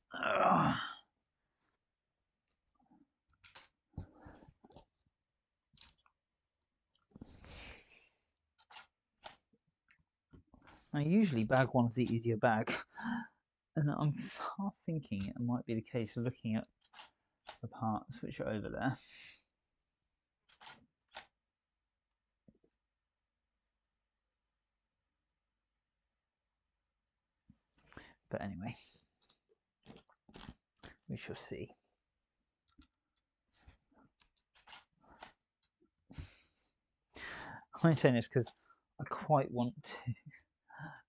A: Now, usually bag one's the easier bag, and I'm half thinking it might be the case of looking at the parts which are over there. But anyway, we shall see. I'm saying this because I quite want to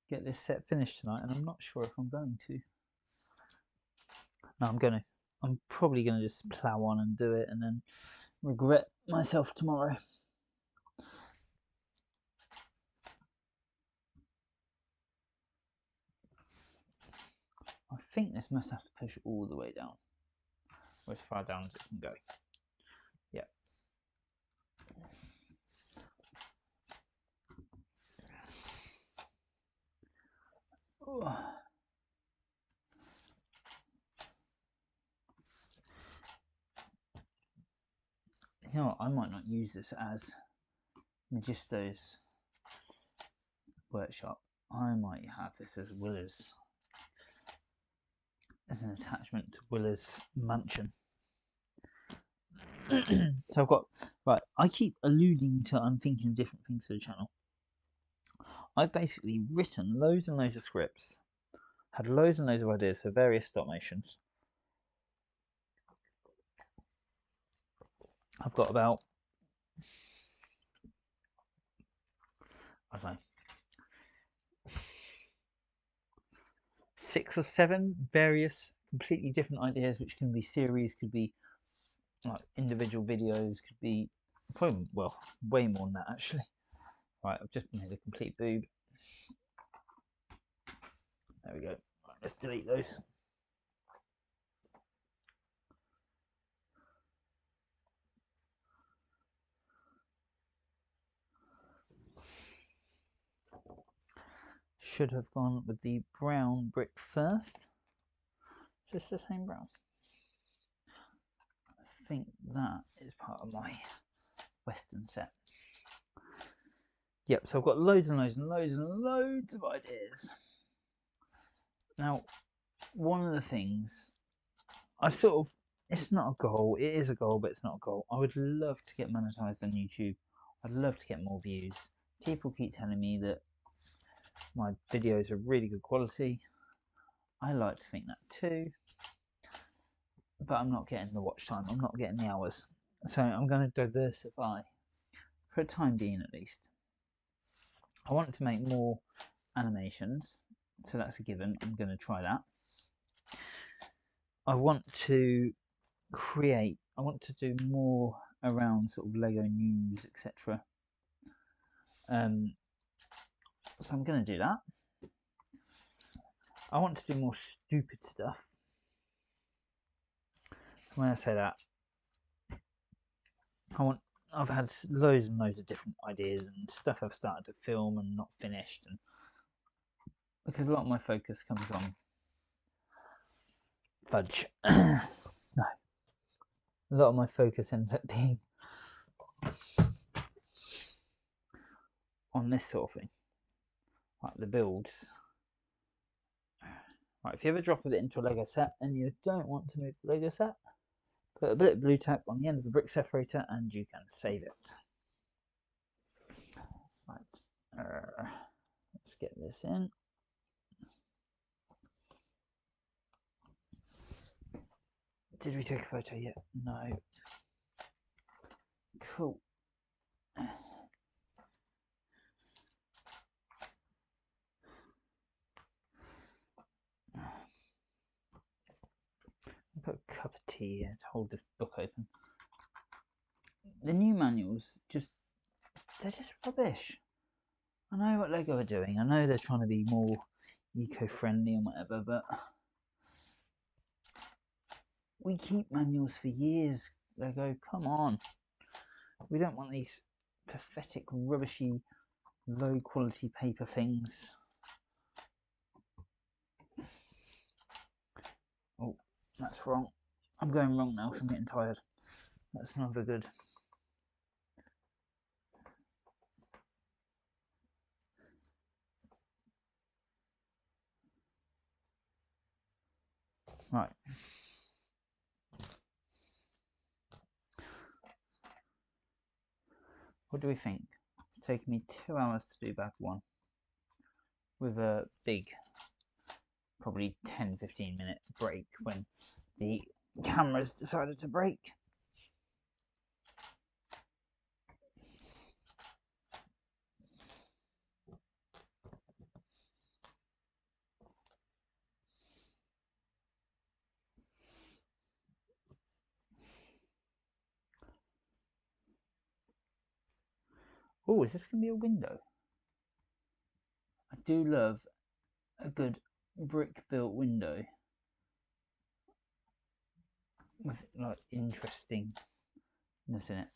A: get this set finished tonight, and I'm not sure if I'm going to. No, I'm probably going to just plough on and do it and then regret myself tomorrow. I think this must have to push all the way down, or as far down as it can go. Yeah. You know what, I might not use this as Majisto's workshop. I might have this as Willa's, as an attachment to Willa's mansion. So I've got, right, I keep alluding to I'm thinking of different things for the channel. I've basically written loads and loads of scripts, had loads and loads of ideas for various stop motions. I've got about, I don't know, 6 or 7 various completely different ideas, which can be series, could be like individual videos, could be probably, well, way more than that actually. Right, I've just made a complete boob. There we go. Right, let's delete those. Should have gone with the brown brick first. Just the same brown. I think that is part of my Western set. Yep, so I've got loads and loads and loads and loads of ideas. Now, one of the things it's not a goal, it is a goal, but it's not a goal. I would love to get monetized on YouTube. I'd love to get more views. People keep telling me that my videos are really good quality. I like to think that too, but I'm not getting the watch time, I'm not getting the hours. So I'm going to diversify, for a time being at least. I want to make more animations, so that's a given. I'm going to try that. I want to do more around sort of Lego news, etc. So I'm going to do that. I want to do more stupid stuff. When I say that, I've had loads and loads of different ideas and stuff I've started to film and not finished, and because a lot of my focus comes on fudge. No, a lot of my focus ends up being on this sort of thing, like the builds. Right, if you ever drop a bit into a Lego set and you don't want to move the Lego set, put a bit of blue tack on the end of the brick separator and you can save it. Right, let's get this in. Did we take a photo yet? No. Cool. Put a cup of tea here to hold this book open. The new manuals, they're just rubbish. I know what Lego are doing. I know they're trying to be more eco-friendly and whatever, but we keep manuals for years. Lego, come on. We don't want these pathetic, rubbishy, low-quality paper things. Oh, that's wrong. I'm going wrong now because I'm getting tired. That's never good. Right. What do we think? It's taken me 2 hours to do bag 1 with a big, probably 10-15 minute break when the cameras decided to break. Oh, is this going to be a window? I do love a good brick built window with like interestingness in it.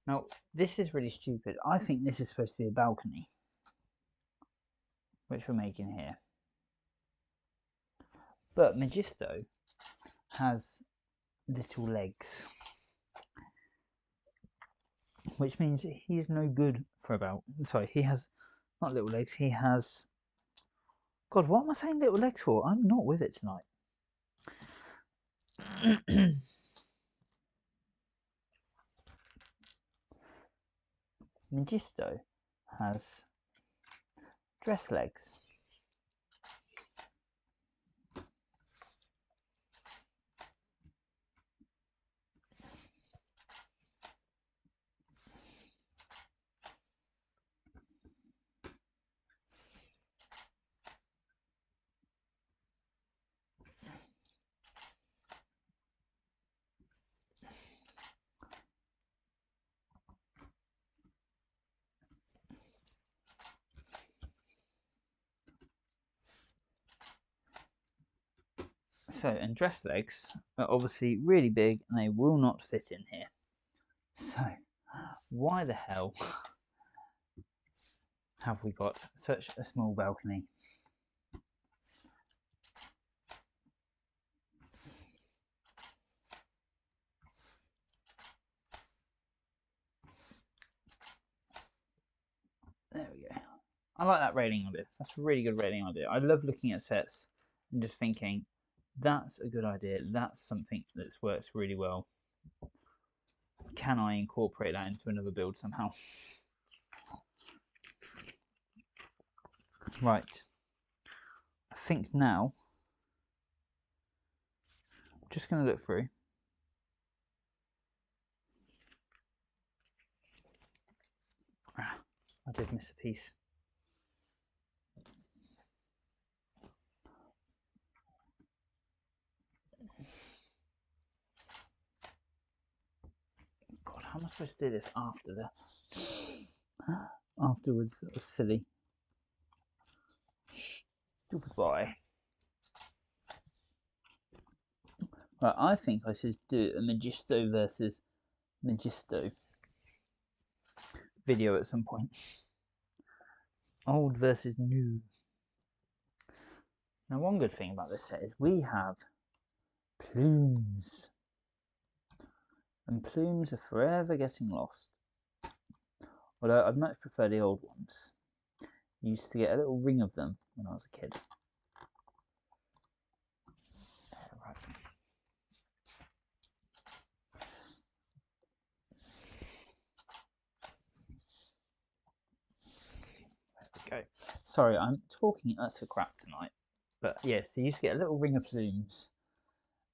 A: Now, this is really stupid. I think this is supposed to be a balcony, which we're making here. But Majisto has little legs, which means he's no good for a balcony. Sorry, he has not little legs. He has. God, what am I saying little legs for? I'm not with it tonight. Majisto has dress legs. So, and dress legs are obviously really big and they will not fit in here. So, why the hell have we got such a small balcony? There we go. I like that rating idea. That's a really good rating idea. I love looking at sets and just thinking, that's a good idea. That's something that works really well. Can I incorporate that into another build somehow? Right. I think now, I'm just going to look through. I did miss a piece. God, how am I supposed to do this after afterwards? That was silly. Stupid boy. Right, I think I should do a Majisto versus Majisto video at some point. Old versus new. Now, one good thing about this set is we have plumes. And plumes are forever getting lost. Although I'd much prefer the old ones. I used to get a little ring of them when I was a kid. Right. There we go. Sorry, I'm talking utter crap tonight. But yeah, so you used to get a little ring of plumes.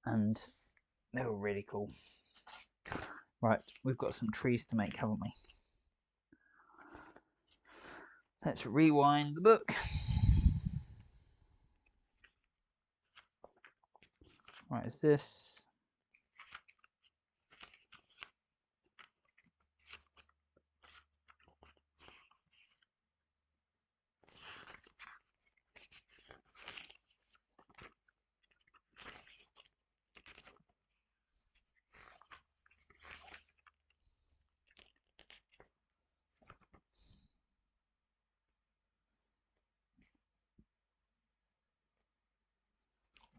A: And they were really cool. Right, we've got some trees to make, haven't we? Let's rewind the book. Right, is this?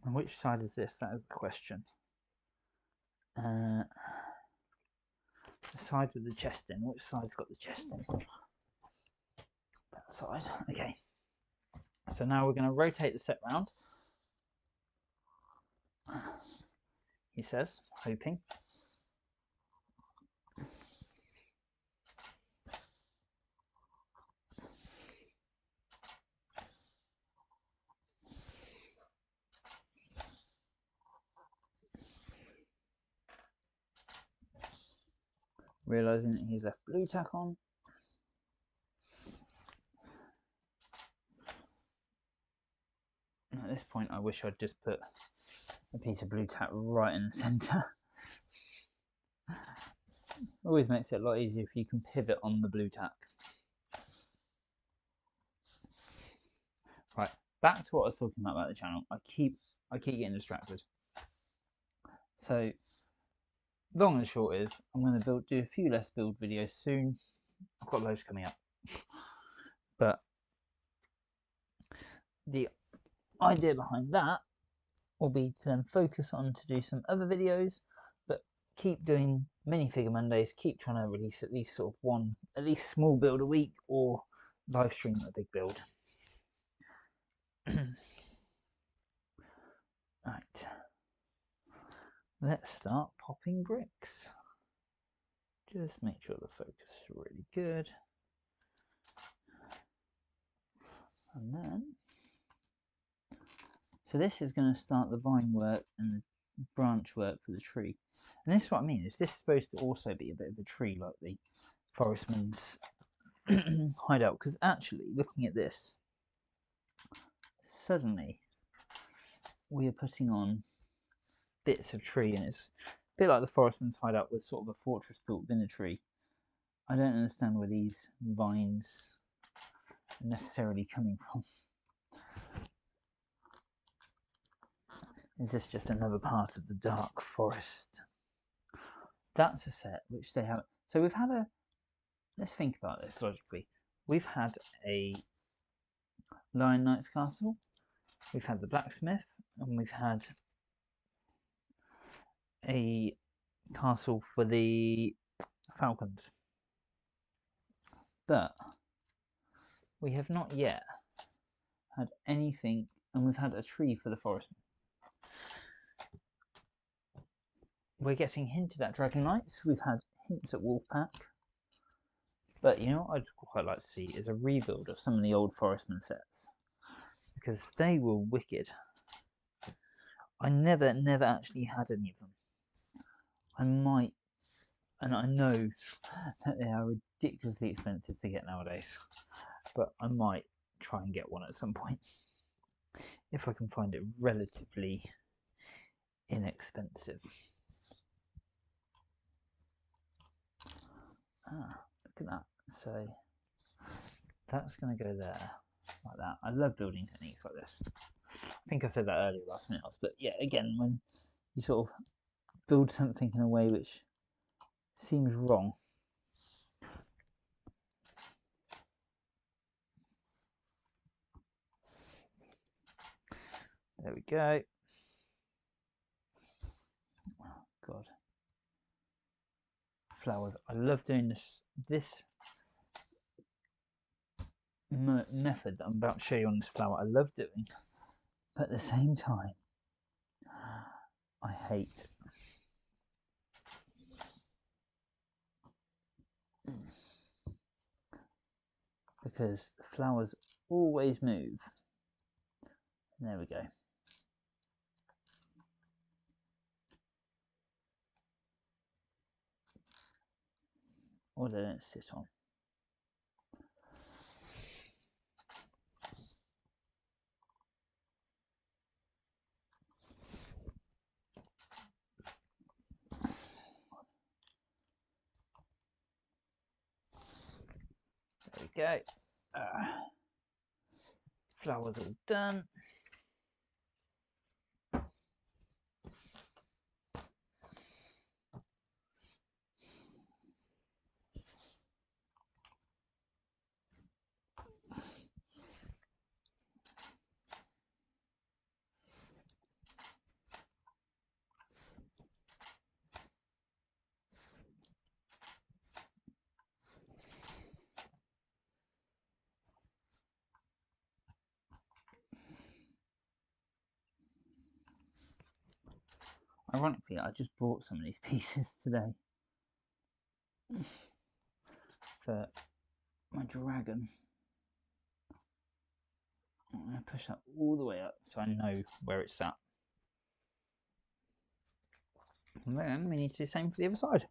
A: And which side is this? That is the question. The side with the chest in. Which side's got the chest in? That side. Okay. So now we're going to rotate the set round. He says, hoping. Realising that he's left blue tack on. And at this point, I wish I'd just put a piece of blue tack right in the centre. Always makes it a lot easier if you can pivot on the blue tack. Right, back to what I was talking about the channel. I keep getting distracted. So, long and short is, I'm going to do a few less build videos soon. I've got loads coming up. But the idea behind that will be to then focus on to do some other videos, but keep doing minifigure Mondays, keep trying to release at least sort of one, at least small build a week, or live stream a big build. Right, let's start popping bricks. Just make sure the focus is really good. And then, so this is going to start the vine work and the branch work for the tree. And this is what I mean, is this supposed to also be a bit of a tree like the forestman's hideout? Because actually, looking at this, suddenly we are putting on bits of tree, and it's a bit like the forestman's hideout with sort of a fortress built within a tree. I don't understand where these vines are necessarily coming from. Is this just another part of the dark forest? That's a set which they have. So we've had a, let's think about this logically. We've had a Lion Knight's castle, we've had the blacksmith, and we've had a castle for the falcons. But we have not yet had anything, and we've had a tree for the forest. We're getting hinted at dragon knights. We've had hints at wolfpack. But you know what I'd quite like to see is a rebuild of some of the old forestman sets, because they were wicked. I never actually had any of them. I might, and I know that they are ridiculously expensive to get nowadays, but I might try and get one at some point if I can find it relatively inexpensive. Look at that. So that's going to go there like that. I love building techniques like this. I think I said that earlier last minute, but yeah, again, when you sort of build something in a way which seems wrong, there we go. Oh God, flowers. I love doing this method that I'm about to show you on this flower. I love doing, but at the same time, I hate. Because flowers always move. There we go. Or they don't sit on. There we go. Flowers all done. Ironically, I just bought some of these pieces today for my dragon. I'm going to push that all the way up so I know where it's at. And then we need to do the same for the other side.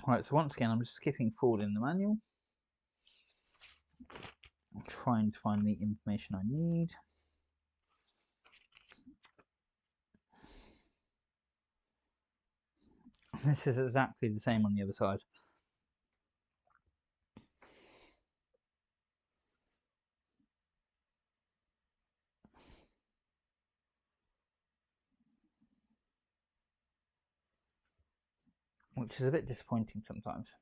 A: Right, so once again, I'm just skipping forward in the manual. I'm trying to find the information I need. This is exactly the same on the other side. Which is a bit disappointing sometimes.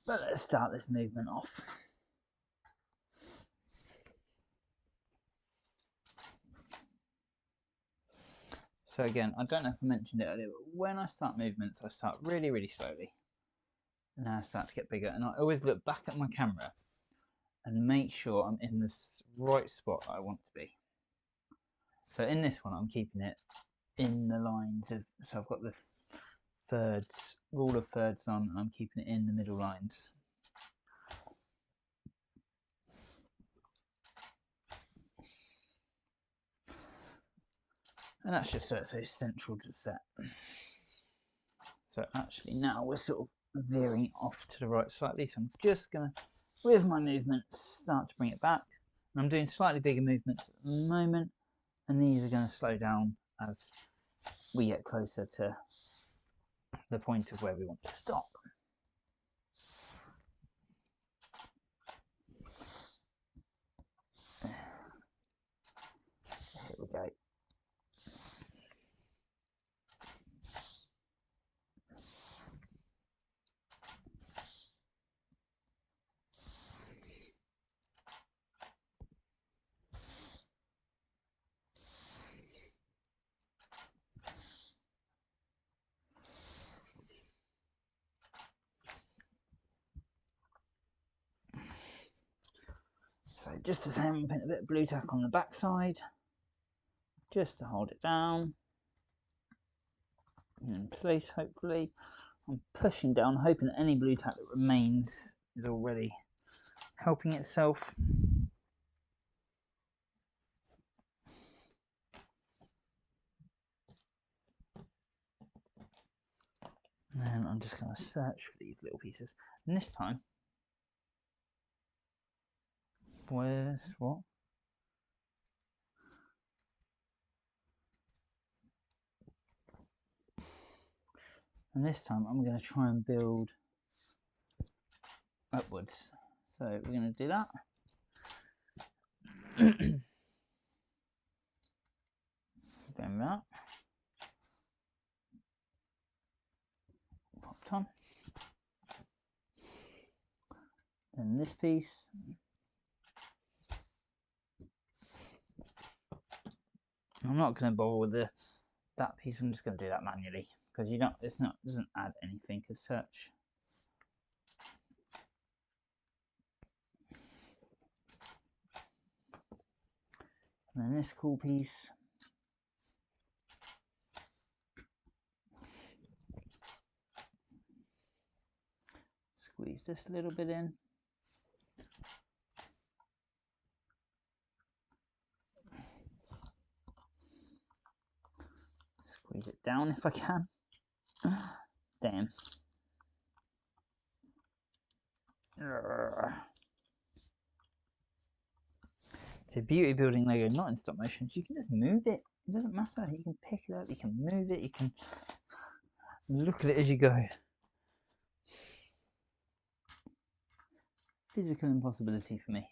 A: But let's start this movement off. So again, I don't know if I mentioned it earlier, but when I start movements, I start really slowly. And then I start to get bigger. And I always look back at my camera and make sure I'm in the right spot I want to be. So in this one, I'm keeping it in the lines of, so I've got the thirds, rule of thirds on, and I'm keeping it in the middle lines. And that's just so it's so central to the set. So actually now we're sort of veering off to the right slightly. So I'm just going to, with my movements, start to bring it back. And I'm doing slightly bigger movements at the moment. And these are going to slow down as we get closer to the point of where we want to stop. Here we go. So just the same, put a bit of blue tack on the back side, just to hold it down and in place. Hopefully, I'm pushing down, hoping that any blue tack that remains is already helping itself. And then I'm just going to search for these little pieces. And this time, where's what? And this time I'm going to try and build upwards. So we're going to do that. Going that. Popped on. Then this piece. I'm not going to bother with that piece. I'm just going to do that manually because doesn't add anything as such. And then this cool piece. Squeeze this a little bit in. Squeeze it down if I can. Damn. So beauty building Lego, not in stop motion. So you can just move it. It doesn't matter. You can pick it up. You can move it. You can look at it as you go. Physical impossibility for me.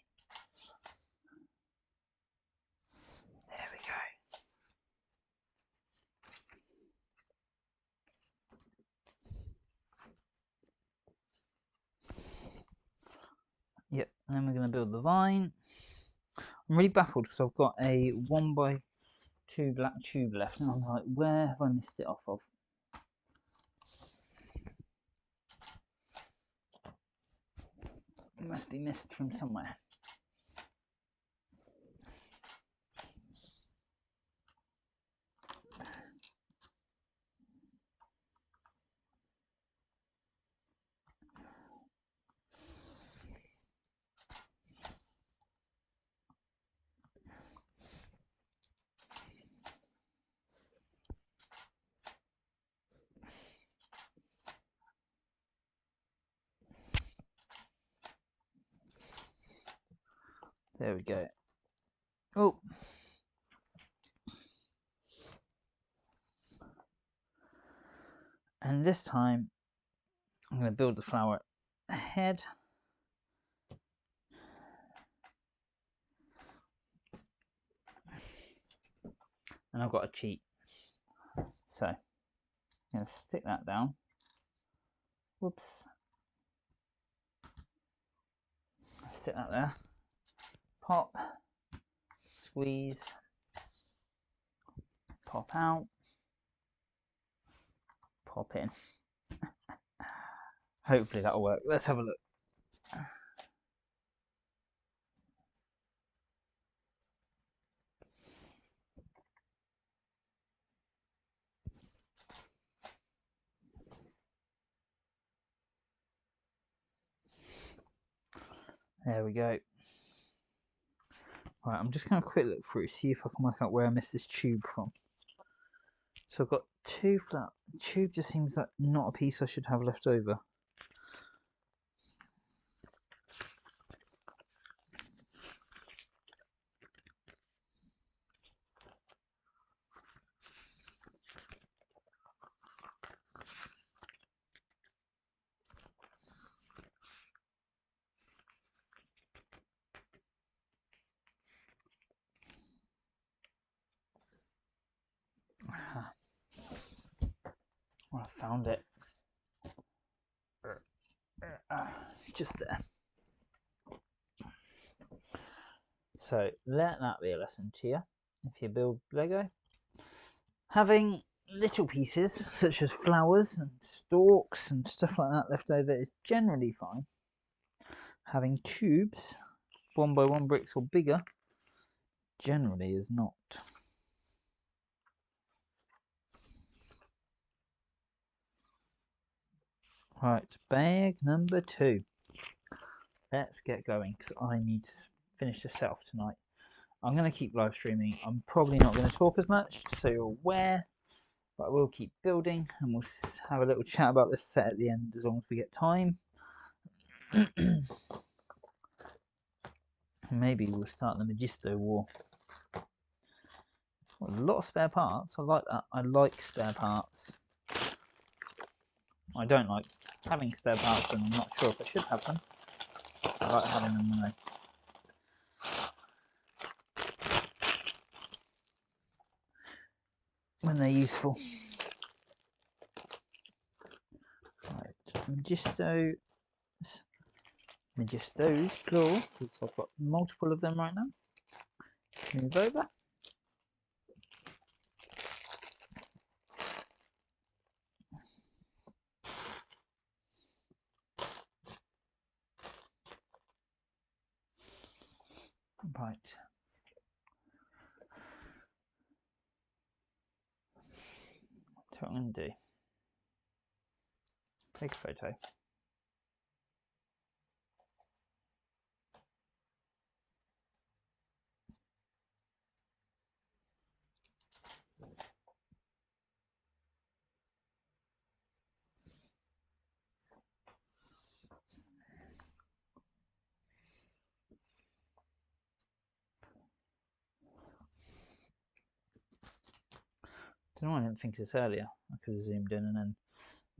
A: There we go. Yep, and then we're going to build the vine. I'm really baffled because I've got a 1x2 black tube left, and I'm like, where have I missed it off of? It must be missed from somewhere. There we go. Oh. And this time, I'm going to build the flower ahead. And I've got a cheat. So, I'm going to stick that down. Whoops. Stick that there. Pop. Squeeze. Pop out. Pop in. Hopefully that'll work. Let's have a look. There we go. Right, I'm just going to quick look through, see if I can work out where I missed this tube from. So I've got two flat. The tube just seems like not a piece I should have left over. Well, I found it. It's just there. So let that be a lesson to you if you build Lego. Having little pieces such as flowers and stalks and stuff like that left over is generally fine. Having tubes 1x1 bricks or bigger generally is not. Right, bag number 2. Let's get going because I need to finish this set off tonight. I'm going to keep live streaming. I'm probably not going to talk as much, just so you're aware, but I will keep building and we'll have a little chat about this set at the end as long as we get time. Maybe we'll start the Majisto war. Well, a lot of spare parts. I like that. I like spare parts. I don't like having spare parts and I'm not sure if I should have them. I like having them when they're useful. Right, Majistos, plural, because I've got multiple of them right now. Move over. Right. So what I'm going to do, take a photo. I don't know why I didn't think of this earlier. I could have zoomed in and then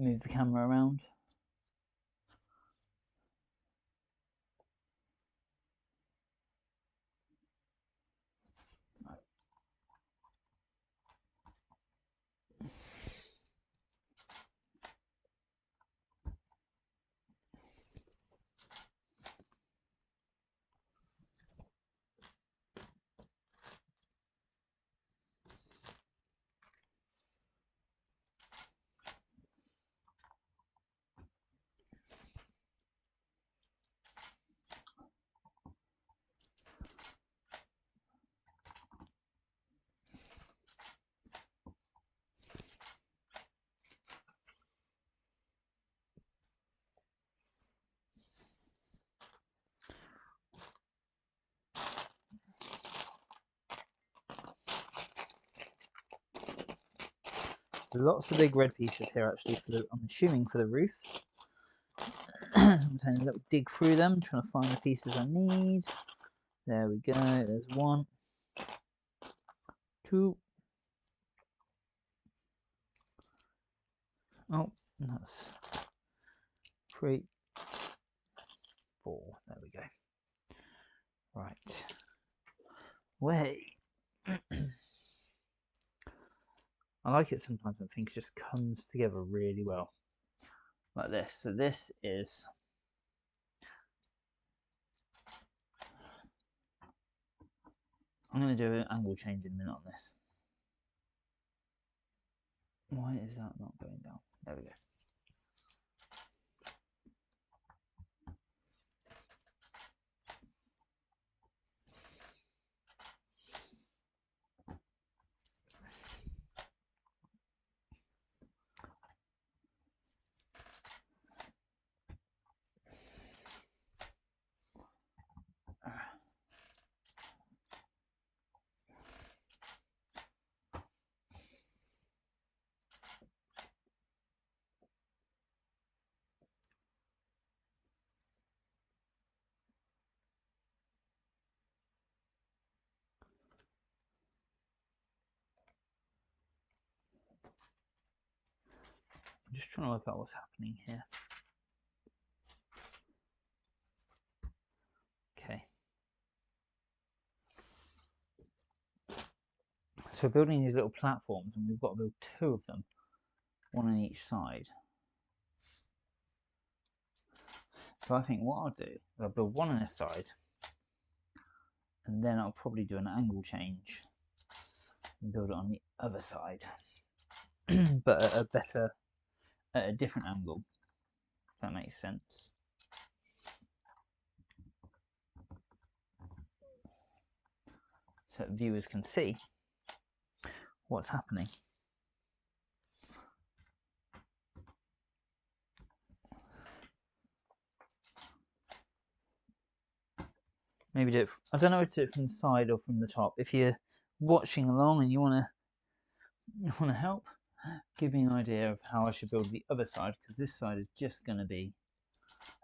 A: moved the camera around. Lots of big red pieces here actually for the, I'm assuming for the roof. So I'm taking a little dig through them, trying to find the pieces I need. There we go, there's 1, 2. Oh, that's 3, 4. There we go. Right. Wait. I like it sometimes when things just comes together really well. Like this. So this is I'm going to do an angle change in a minute on this. Why is that not going down? There we go. I'm just trying to work out what's happening here. Okay. So we're building these little platforms and we've got to build 2 of them, 1 on each side. So I think what I'll do is I'll build 1 on this side and then I'll probably do an angle change and build it on the other side. But at a different angle, if that makes sense. so that viewers can see what's happening. Maybe do it, I don't know whether to do it from the side or from the top. If you're watching along and you want to help, give me an idea of how I should build the other side, because this side is just going to be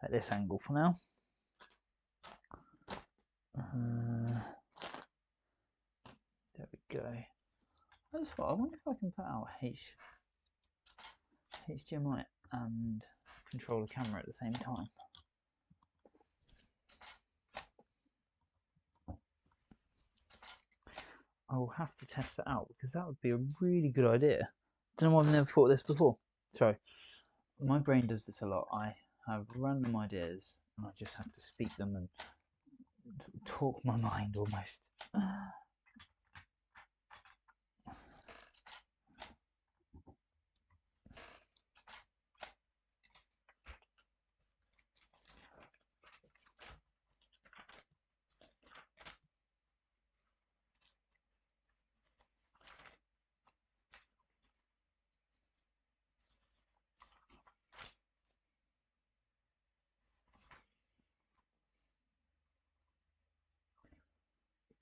A: at this angle for now. There we go. That's what I wonder if I can put out HDMI and control the camera at the same time. I will have to test that out, because that would be a really good idea. Don't know why I've never thought of this before. Sorry, my brain does this a lot. I have random ideas and I just have to speak them and talk my mind almost.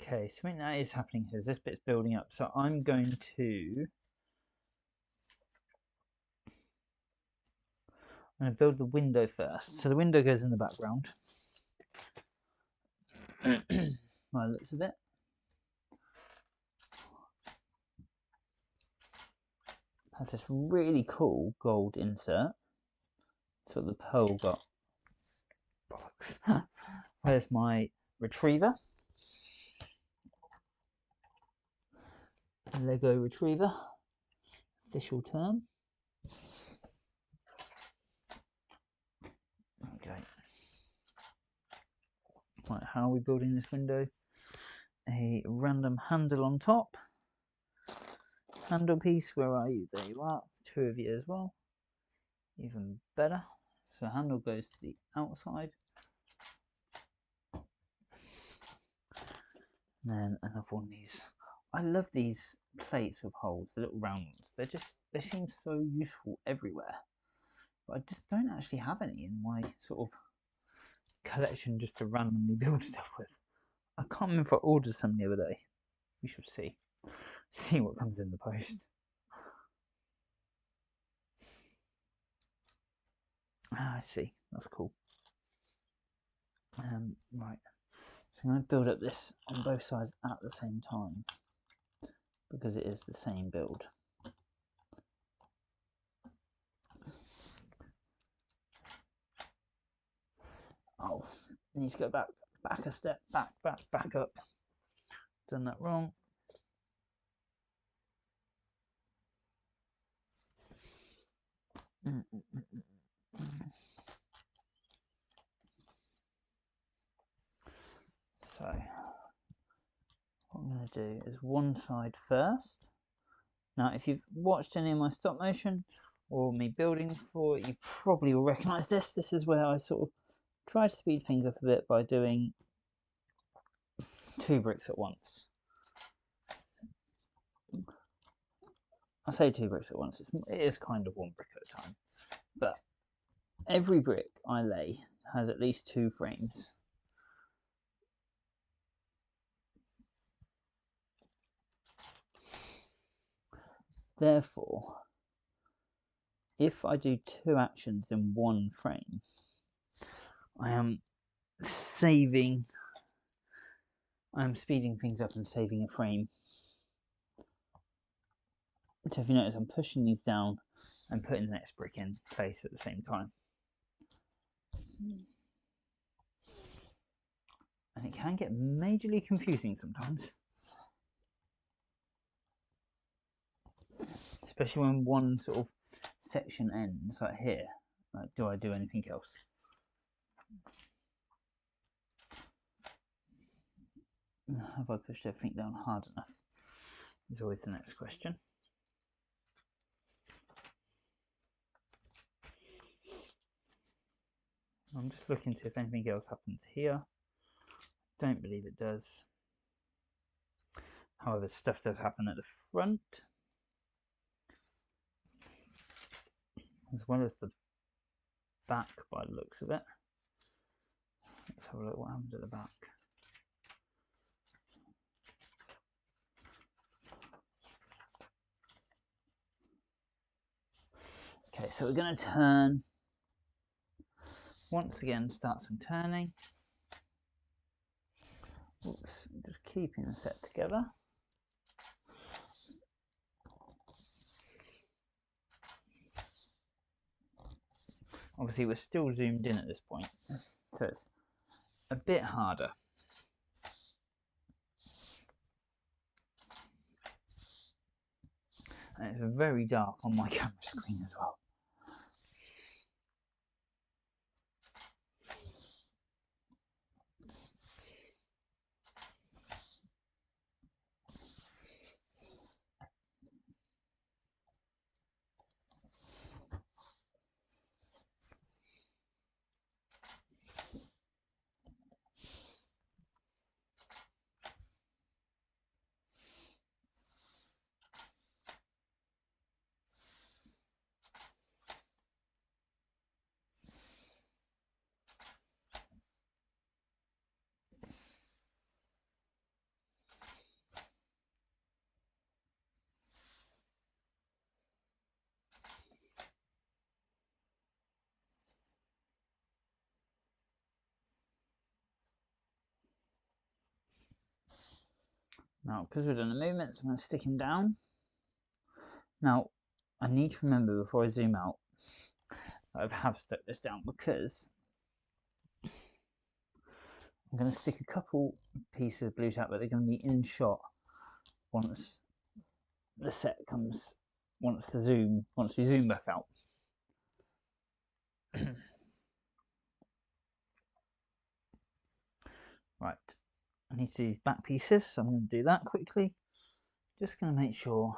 A: Okay, something that is happening here is this bit's building up. So I'm going to build the window first. So the window goes in the background. By the looks of it. Has this really cool gold insert. So the pearl got bollocks. Where's my retriever? Lego retriever, official term. Okay. Right, how are we building this window? A random handle on top. Handle piece, where are you? There you are. 2 of you as well. Even better. So handle goes to the outside. And then another one of these. I love these plates with holes, the little round ones. They seem so useful everywhere. But I just don't actually have any in my sort of collection just to randomly build stuff with. I can't remember if I ordered some the other day. We shall see. See what comes in the post. Ah, I see. That's cool. Right. So I'm going to build up this on both sides at the same time, because it is the same build. Oh, needs to go back a step, back up. Done that wrong. So what I'm going to do is one side first. Now, if you've watched any of my stop motion or me building before, you probably will recognise this. This is where I sort of try to speed things up a bit by doing 2 bricks at once. I say 2 bricks at once, it is kind of 1 brick at a time. But every brick I lay has at least 2 frames. Therefore, if I do 2 actions in 1 frame, I am speeding things up and saving a frame. So if you notice, I'm pushing these down and putting the next brick in place at the same time. And it can get majorly confusing sometimes. Especially when one sort of section ends, like here. Like, do I do anything else? Have I pushed everything down hard enough? Is always the next question. I'm just looking to see if anything else happens here. Don't believe it does. However, stuff does happen at the front, as well as the back by the looks of it. Let's have a look what happens at the back. Okay, so we're going to turn, once again start some turning. Oops, just keeping the set together. Obviously we're still zoomed in at this point, so it's a bit harder. And it's very dark on my camera screen as well. Now, because we've done the movements, I'm going to stick him down. Now, I need to remember before I zoom out, I have stuck this down because I'm going to stick a couple pieces of blue tack, but they're going to be in shot once the set comes, once we zoom back out. Right, I need to do back pieces, so I'm going to do that quickly. Just going to make sure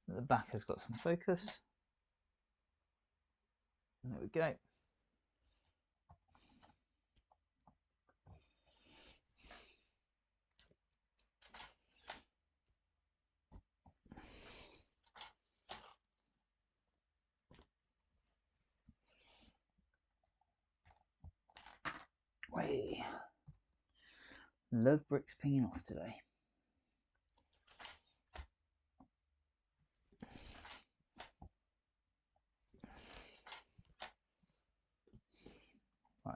A: that the back has got some focus. There we go. Way. Love bricks pinging off today. Right.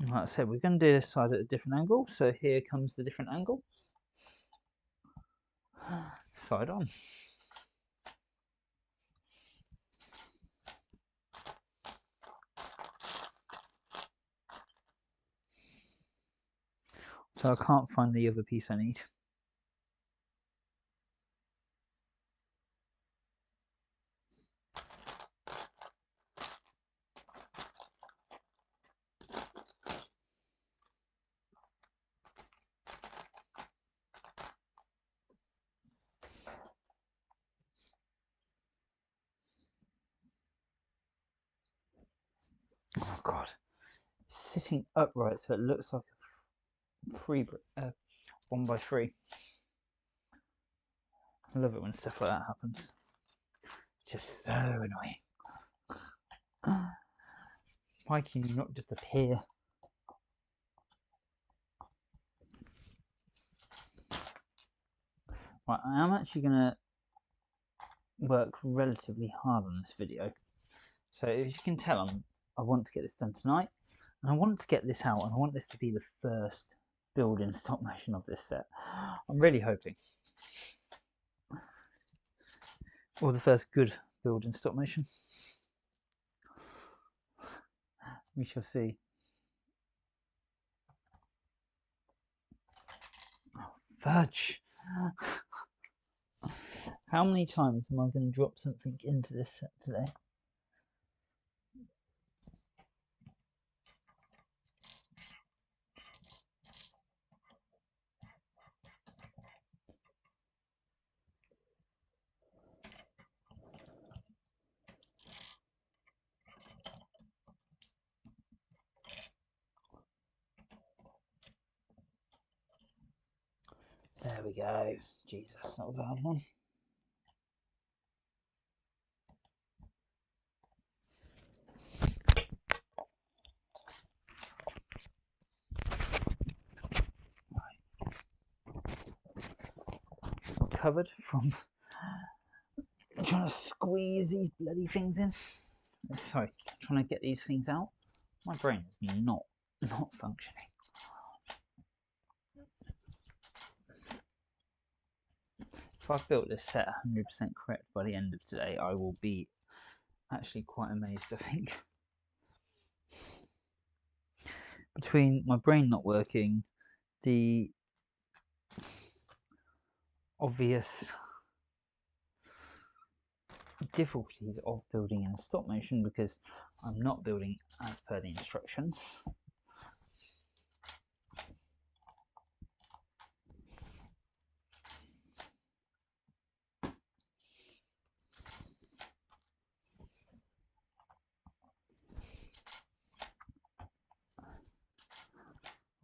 A: Like I said, we're going to do this side at a different angle. So here comes the different angle. Side on. So I can't find the other piece I need. Oh God, it's sitting upright so it looks like a 1x3. I love it when stuff like that happens. Just so annoying. Why can you not just appear? Right, I am actually going to work relatively hard on this video. So as you can tell, I want to get this done tonight. And I want to get this out, and I want this to be the first build in stop motion of this set. I'm really hoping. Or the first good build in stop motion. We shall see. Oh, fudge! How many times am I going to drop something into this set today? There we go. Jesus, that was a hard one. Recovered from trying to squeeze these bloody things in. Sorry, trying to get these things out. My brain is not functioning. If I've built this set 100% correct by the end of today, I will be actually quite amazed, I think. Between my brain not working, the obvious difficulties of building in stop motion because I'm not building as per the instructions.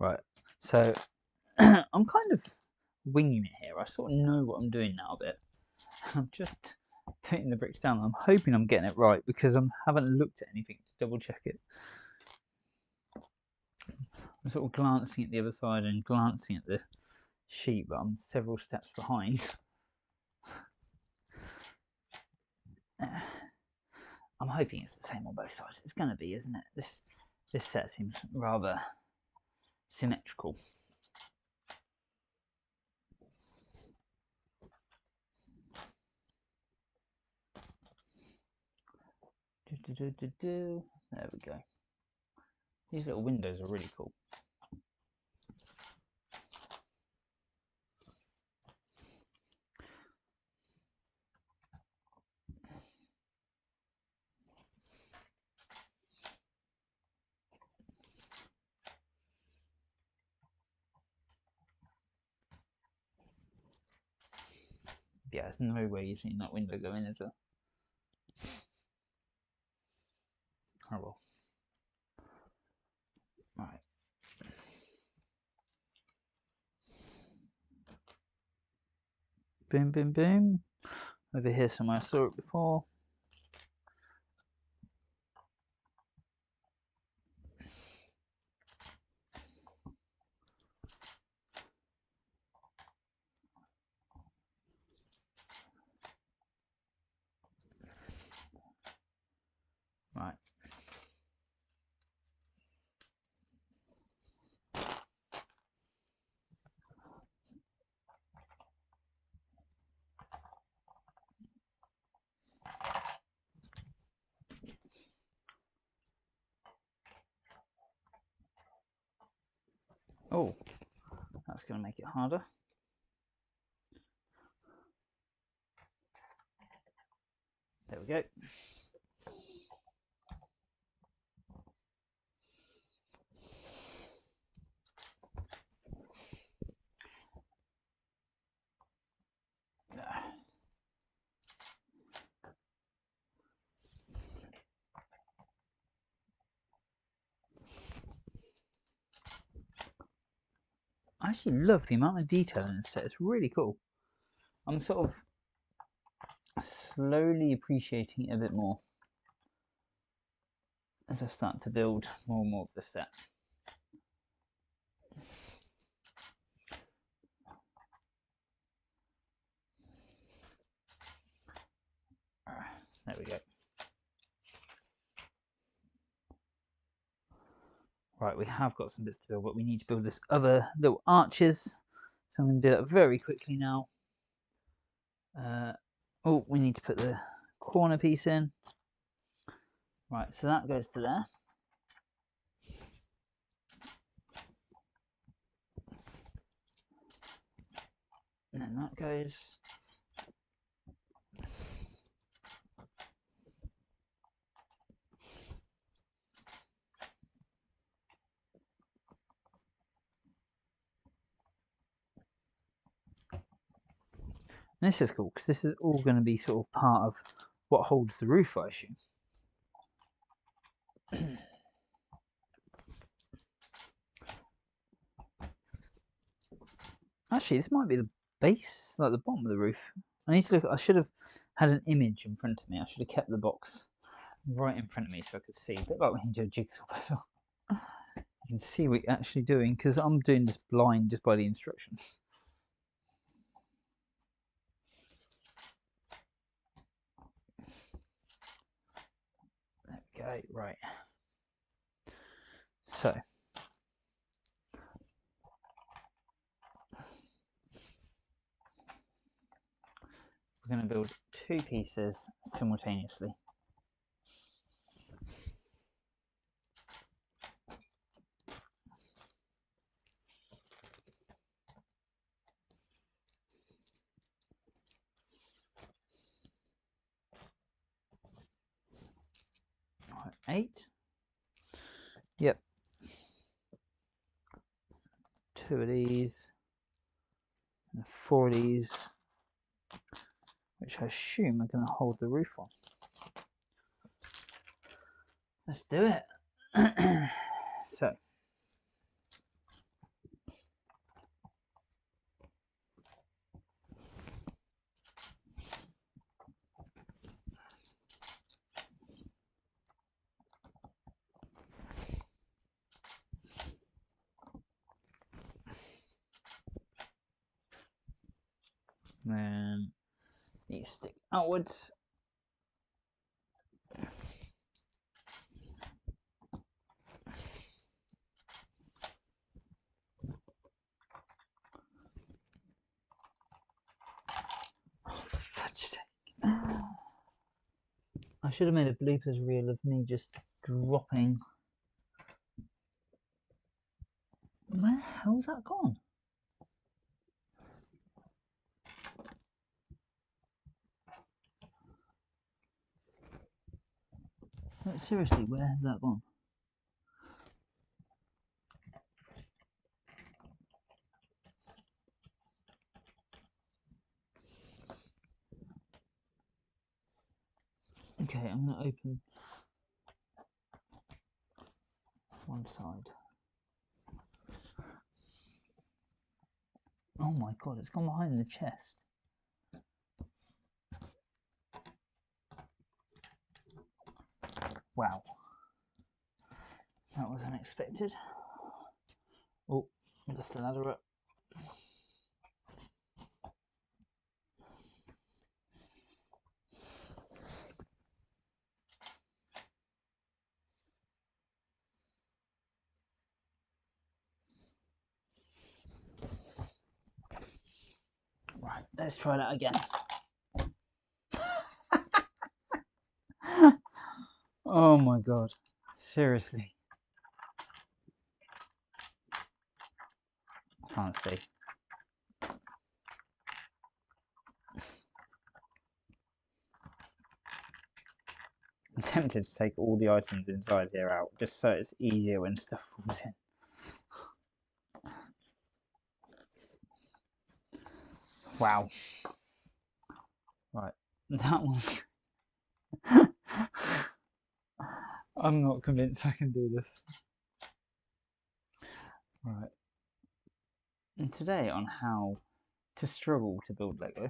A: Right, so I'm kind of winging it here. I sort of know what I'm doing now a bit. I'm just putting the bricks down. I'm hoping I'm getting it right because I haven't looked at anything to double check it. I'm sort of glancing at the other side and glancing at the sheet, but I'm several steps behind. I'm hoping it's the same on both sides. It's going to be, isn't it? This set seems rather symmetrical. There we go. These little windows are really cool. Yeah, there's no way you've seen that window go in, is there? Horrible. Right. Boom, boom, boom. Over here somewhere, I saw it before. Right. Oh, that's going to make it harder. There we go. I actually love the amount of detail in this set. It's really cool. I'm sort of slowly appreciating it a bit more as I start to build more and more of the set. There we go. Right, we have got some bits to build, but we need to build this other little arches. So I'm going to do that very quickly now. Oh, we need to put the corner piece in. Right, so that goes to there. And then that goes. And this is cool because this is all going to be sort of part of what holds the roof, I assume. Actually, this might be the base, like the bottom of the roof. I need to look. I should have had an image in front of me. I should have kept the box right in front of me so I could see. A bit like when you do a jigsaw puzzle. You can see what you're actually doing, because I'm doing this blind just by the instructions. There we go. Right. So we're going to build two pieces simultaneously. Right, 8. Yep. 2 of these and 4 of these, which I assume are going to hold the roof on. Let's do it. So then these stick outwards. I should have made a bloopers reel of me just dropping. Where the hell's that gone? Like, seriously, where has that gone? Okay, I'm going to open one side. Oh my god, it's gone behind the chest. Wow. That was unexpected. Oh, lift the ladder up. Right, let's try that again. Oh my god, seriously. I can't see. I'm tempted to take all the items inside here out, just so it's easier when stuff falls in. Wow. Right, that one's... I'm not convinced I can do this. Right. And today on how to struggle to build Lego.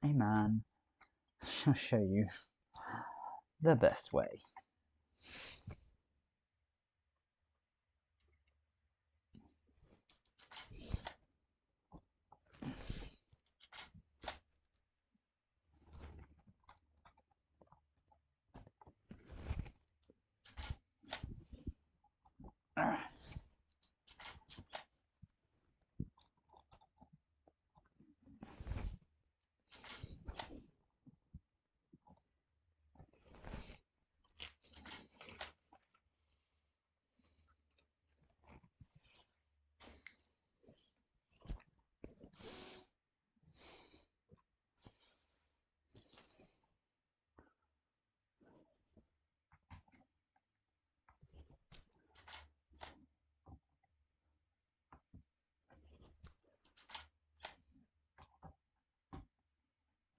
A: Hey man, I'll show you the best way.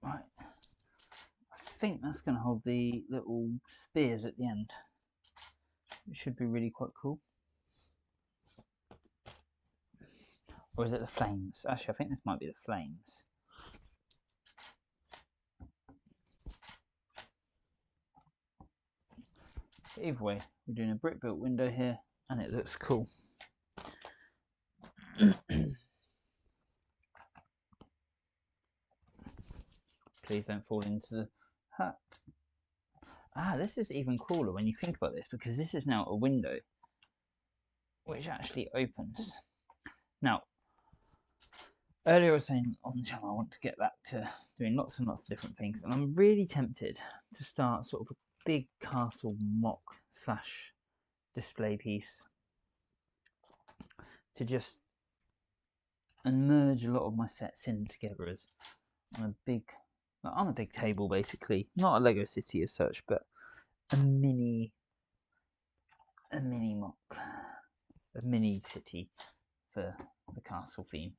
A: Right, I think that's going to hold the little spears at the end. It should be really quite cool. Or is it the flames? Actually, I think this might be the flames. But either way, we're doing a brick built window here and it looks cool. Please don't fall into the hut. Ah, this is even cooler when you think about this, because this is now a window which actually opens. Now, earlier I was saying on the channel I want to get back to doing lots and lots of different things, and I'm really tempted to start sort of a big castle mock slash display piece to just merge a lot of my sets in together as on a big table, basically. Not a Lego city as such, but a mini mock, a mini city for the castle theme.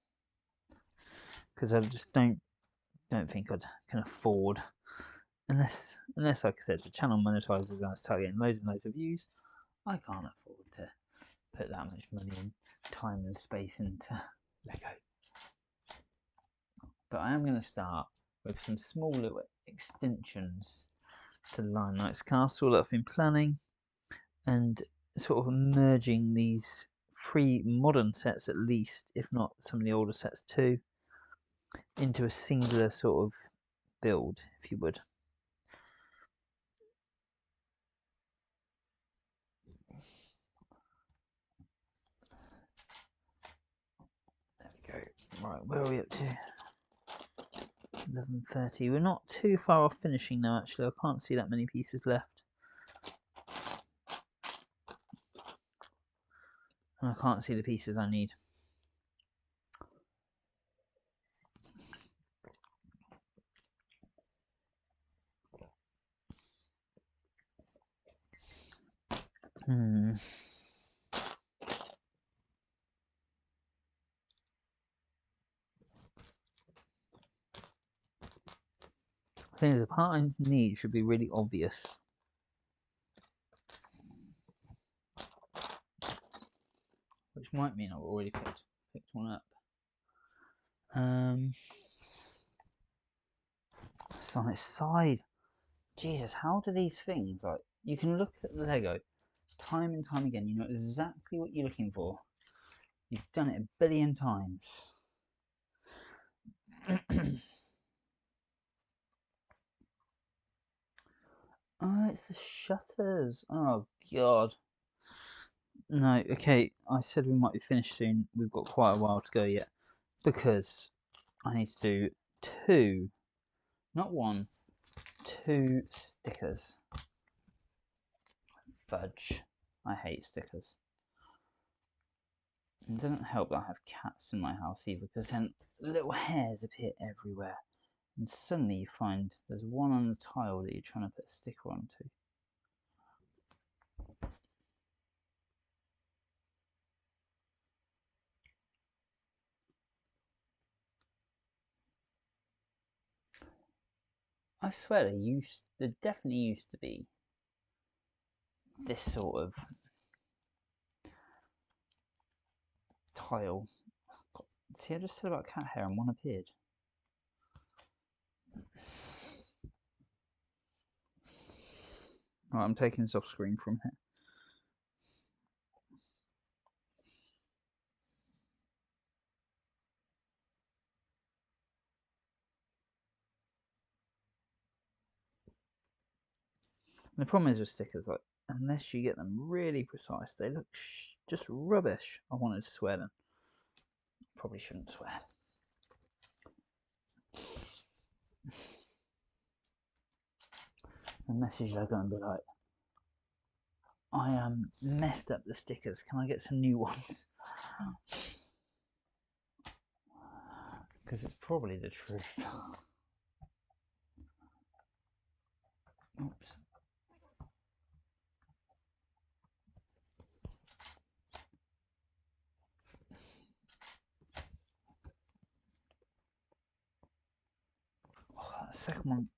A: Because I just don't think I can afford, unless like I said, the channel monetizes and I start getting loads and loads of views. I can't afford to put that much money and time and space into Lego. But I am going to start with some small little extensions to Lion Knight's castle that I've been planning, and sort of merging these 3 modern sets at least, if not some of the older sets too, into a singular sort of build, if you would. There we go. Right, where are we up to? 11:30. We're not too far off finishing now, actually. I can't see that many pieces left. And I can't see the pieces I need. I think the part I need should be really obvious. Which might mean I've already picked one up. It's on its side. Jesus, how do these things, like, you can look at the Lego time and time again, you know exactly what you're looking for. You've done it a billion times. Oh, it's the shutters. Oh, God. No, okay, I said we might be finished soon. We've got quite a while to go yet. Because I need to do 2, not 1, 2 stickers. Fudge. I hate stickers. It doesn't help that I have cats in my house either, because then little hairs appear everywhere. And suddenly you find there's one on the tile that you're trying to put a sticker onto. I swear there definitely used to be this sort of tile. God, see, I just said about cat hair and one appeared. Right, I'm taking this off screen from here. And the problem is with stickers, like, unless you get them really precise, they look just rubbish. I wanted to swear them. Probably shouldn't swear. The message Lego and be like, I messed up the stickers. Can I get some new ones? Because it's probably the truth. Oops. Oh, that second one.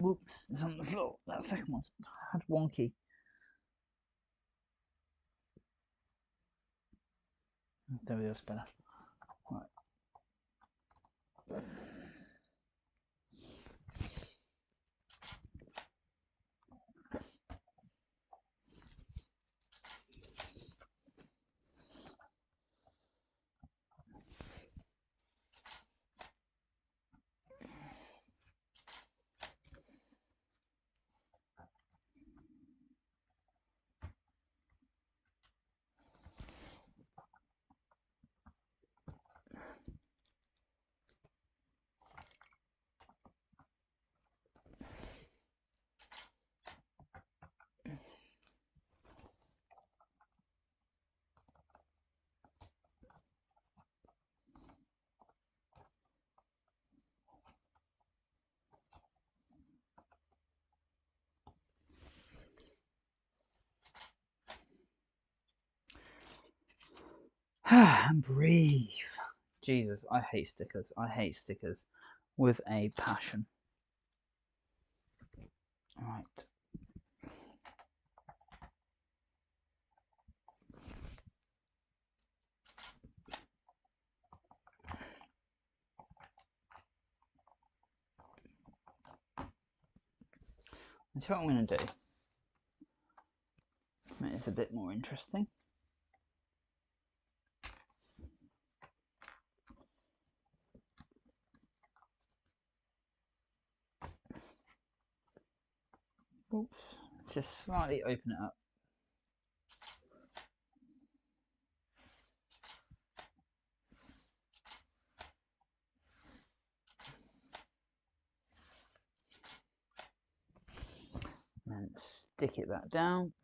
A: Whoops, it's on the floor. That second one had wonky. There we go, it's better. Right. And breathe. Jesus, I hate stickers. I hate stickers with a passion. Right. That's what I'm going to do. Make this a bit more interesting. Oops. Just slightly open it up. And stick it back down.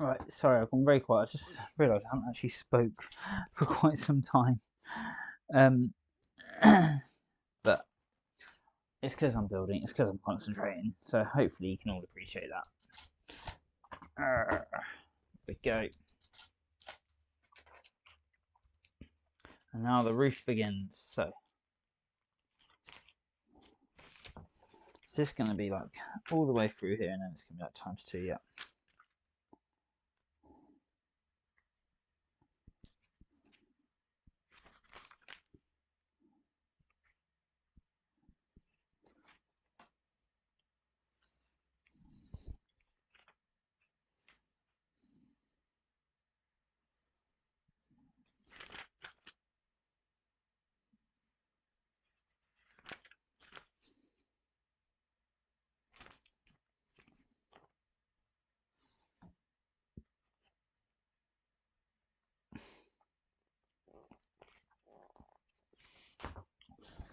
A: Alright, sorry, I've gone very quiet. I just realised I haven't actually spoke for quite some time. But it's because I'm building, it's because I'm concentrating. So hopefully you can all appreciate that. There we go. And now the roof begins. So it's just going to be like all the way through here, and then it's going to be like ×2, yeah.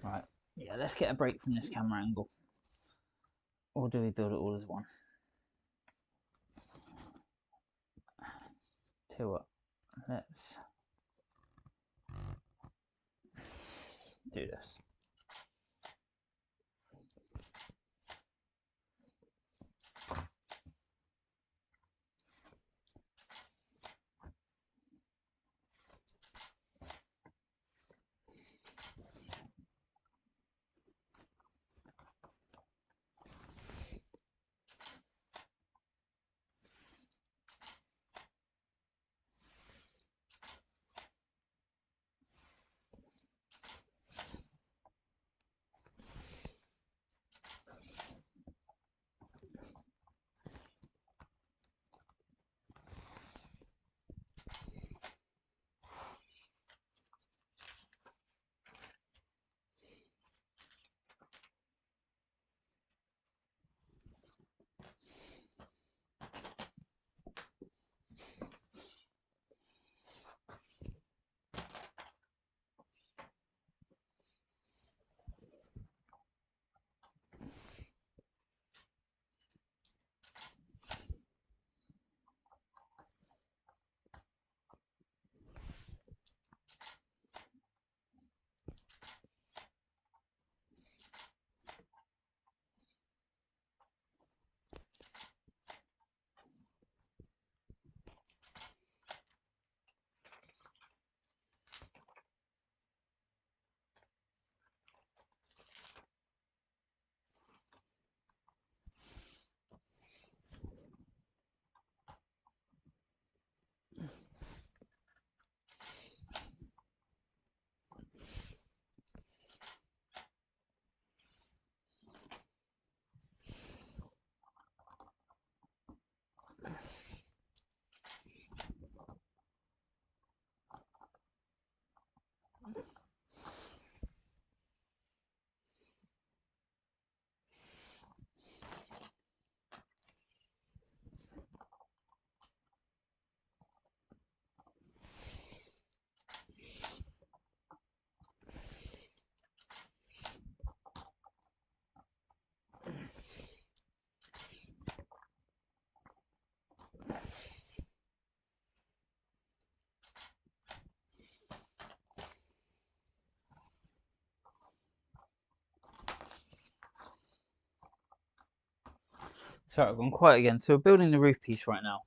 A: Right, yeah, let's get a break from this camera angle. Or do we build it all as one? Tell you what, let's do this. Sorry, I've gone quiet again. So we're building the roof piece right now.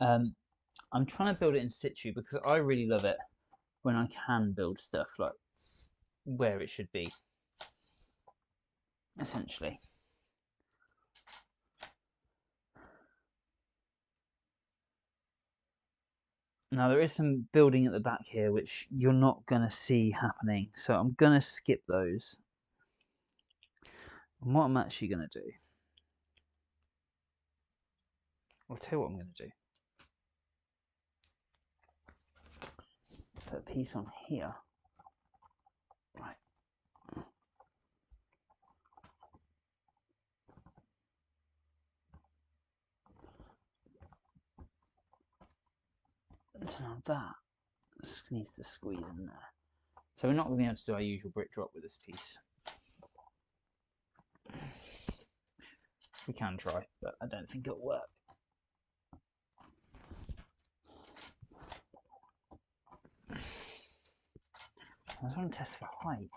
A: I'm trying to build it in situ because I really love it when I can build stuff like where it should be, essentially. Now there is some building at the back here which you're not going to see happening, so I'm going to skip those. And what I'm actually going to do, I'll tell you what I'm going to do. Put a piece on here. Right. So now that needs to squeeze in there. So we're not going to be able to do our usual brick drop with this piece. We can try, but I don't think it'll work. I just want to test for height.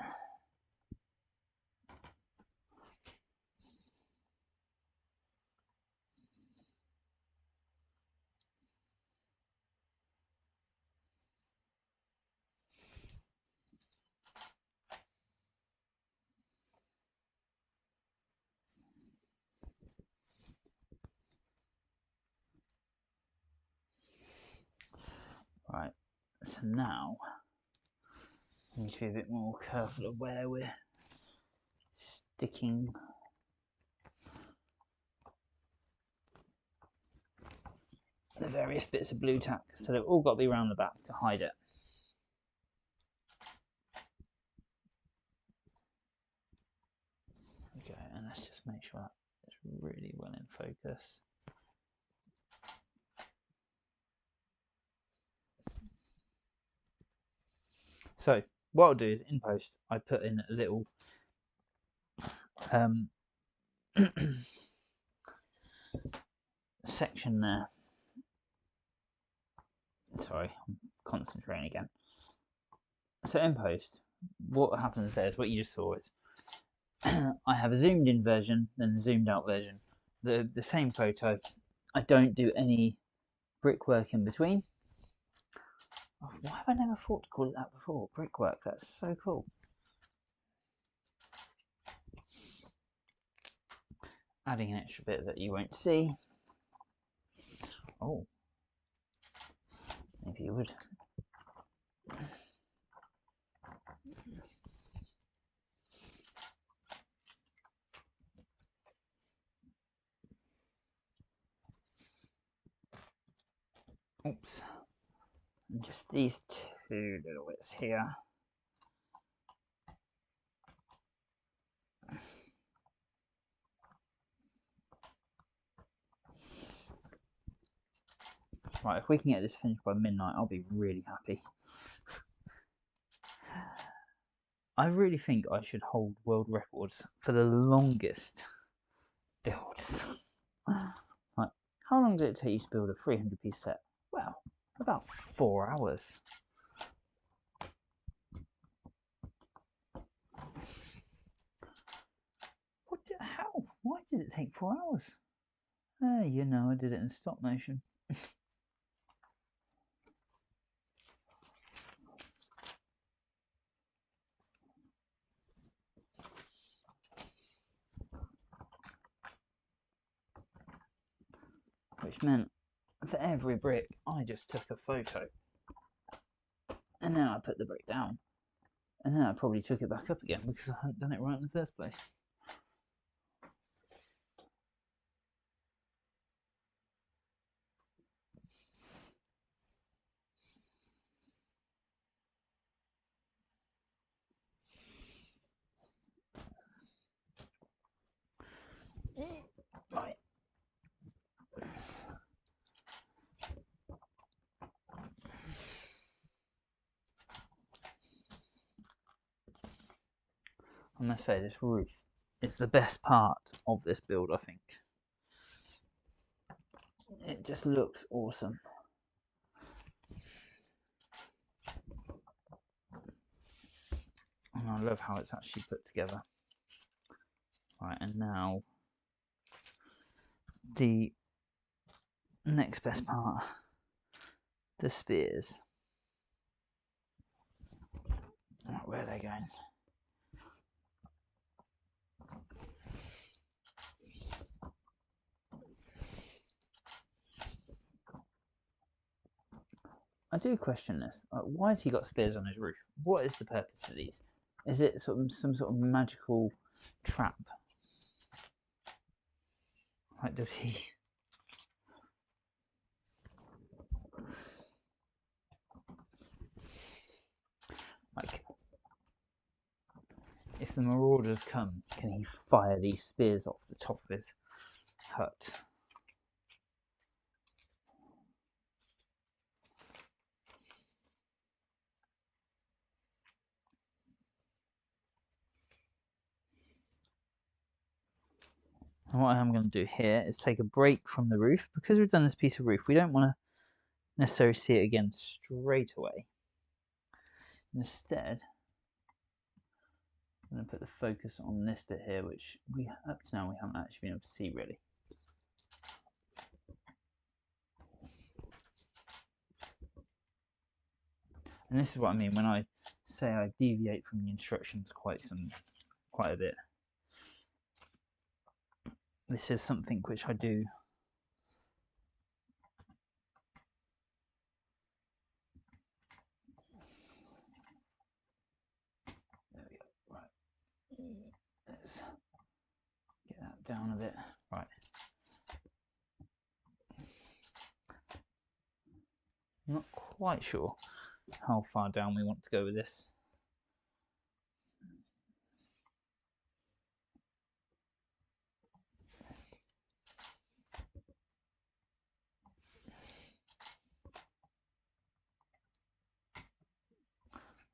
A: Right, so now we need to be a bit more careful of where we're sticking the various bits of blue tack, so they've all got to be around the back to hide it. Okay, and let's just make sure that's really well in focus. So what I'll do is in post I put in a little section there. Sorry, I'm concentrating again. So in post, what happens there is what you just saw is I have a zoomed in version, then a zoomed out version. The same photo. I don't do any brickwork in between. Oh, why have I never thought to call it that before? Brickwork, that's so cool. Adding an extra bit that you won't see. Oh, maybe you would. Oops. And just these two little bits here. Right, if we can get this finished by midnight, I'll be really happy. I really think I should hold world records for the longest builds. Like, how long did it take you to build a 300-piece set? Well, about 4 hours. How? Why did it take 4 hours? You know, I did it in stop motion. Which meant for every brick, I just took a photo. And then I put the brick down. And then I probably took it back up again because I hadn't done it right in the first place. Right. I must say, this roof is the best part of this build, I think. It just looks awesome. And I love how it's actually put together. Right, and now the next best part, the spears. Right, where are they going? I do question this. Why has he got spears on his roof? What is the purpose of these? Is it some sort of magical trap? Like, does he... Like, if the marauders come, can he fire these spears off the top of his hut? And what I'm going to do here is take a break from the roof. Because we've done this piece of roof, we don't want to necessarily see it again straight away. Instead, I'm going to put the focus on this bit here, which up to now we haven't actually been able to see really. And this is what I mean when I say I deviate from the instructions quite a bit. This is something which I do. There we go. Right. Let's get that down a bit. Right. I'm not quite sure how far down we want to go with this.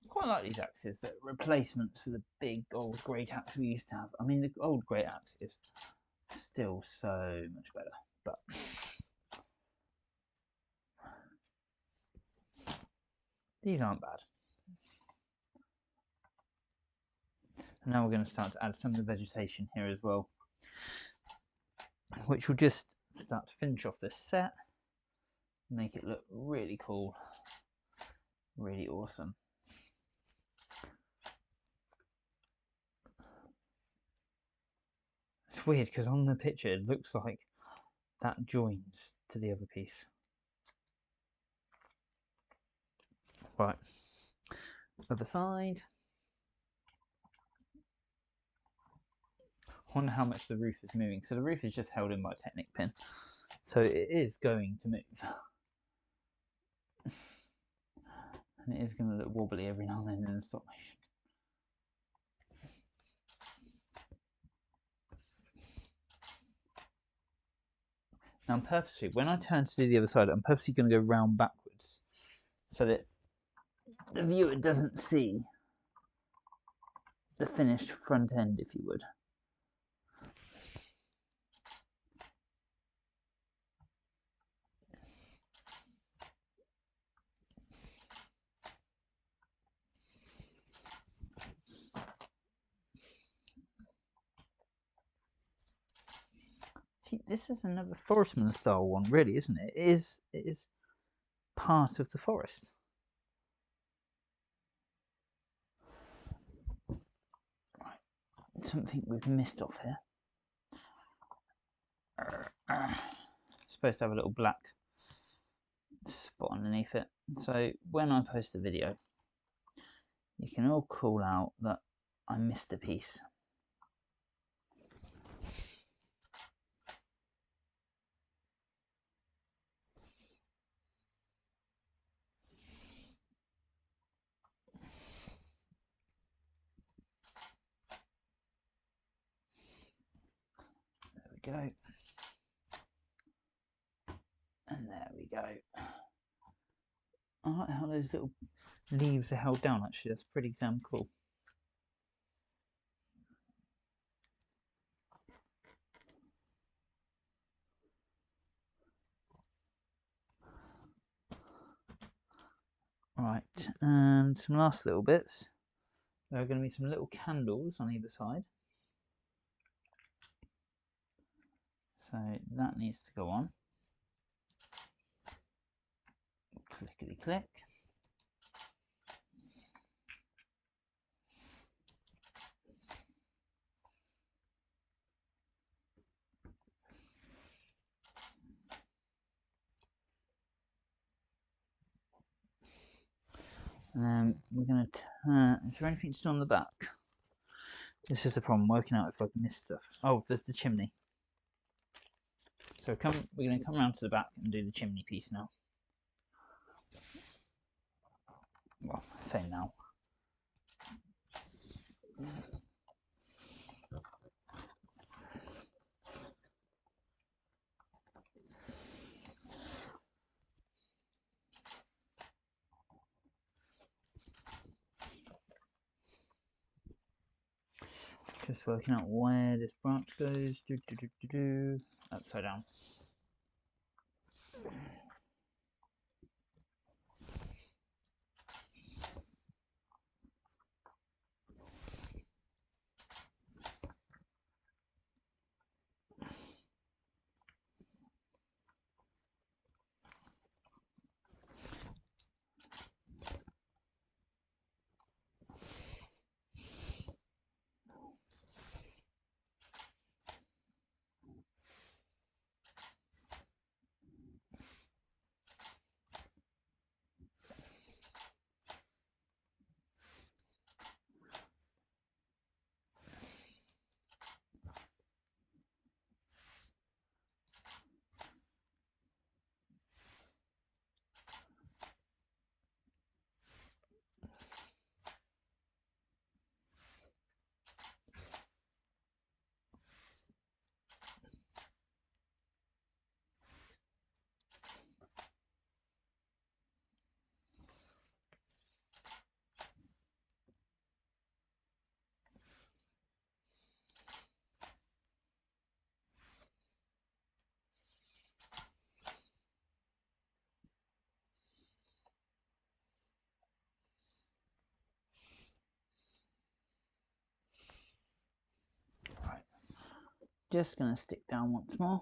A: Quite like these axes. They're replacements for the big old great axe we used to have. I mean, the old great axe is still so much better, but these aren't bad. And now we're going to start to add some of the vegetation here as well, which will just start to finish off this set, make it look really cool, really awesome. It's weird because on the picture it looks like that joins to the other piece. Right, other side. I wonder how much the roof is moving. So the roof is just held in by a Technic pin, so it is going to move. And it is going to look wobbly every now and then in the stop motion. Now I'm purposely, when I turn to do the other side, I'm purposely going to go round backwards so that the viewer doesn't see the finished front end, if you would. See, this is another Forestman style one, really, isn't it? It is part of the forest. Right, something we've missed off here. Supposed to have a little black spot underneath it. So when I post a video, you can all call out that I missed a piece. There we go. And there we go. I like how those little leaves are held down, actually. That's pretty damn cool. Right, and some last little bits. There are going to be some little candles on either side. So that needs to go on. Clickety click. And then we're going to turn. Is there anything still on the back? This is the problem, working out if I've missed stuff. Oh, there's the chimney. So we're going to come around to the back and do the chimney piece now. Well, I say now. Just working out where this branch goes. Upside down. just going to stick down once more.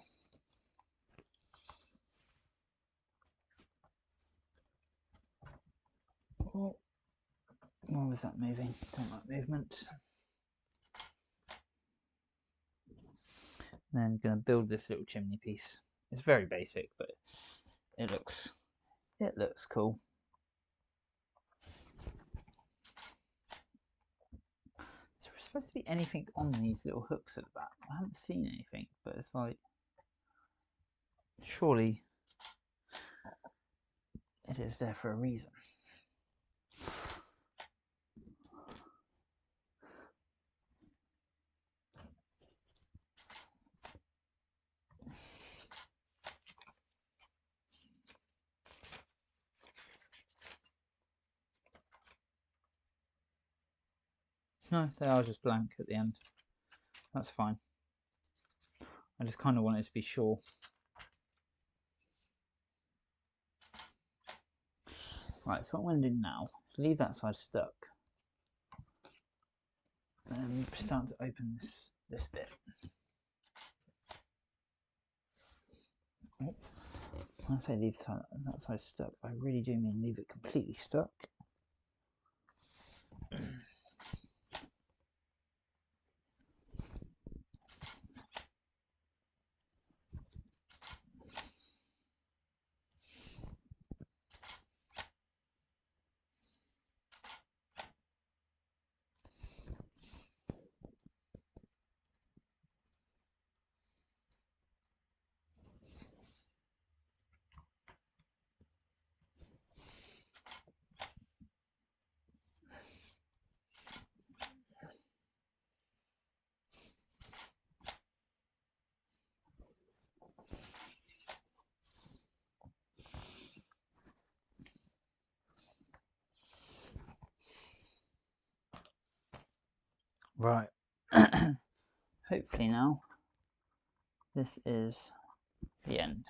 A: Oh, why was that moving? Don't like movements. Then going to build this little chimney piece. It's very basic, but it looks cool. Is there supposed to be anything on these little hooks at the back? I haven't seen anything, but it's like, surely it is there for a reason. No, they are just blank at the end. That's fine. I just kind of wanted to be sure. Right, so what I'm going to do now is leave that side stuck. And start to open this bit. Oh, when I say leave that side stuck, I really do mean leave it completely stuck. Right. Hopefully now this is the end.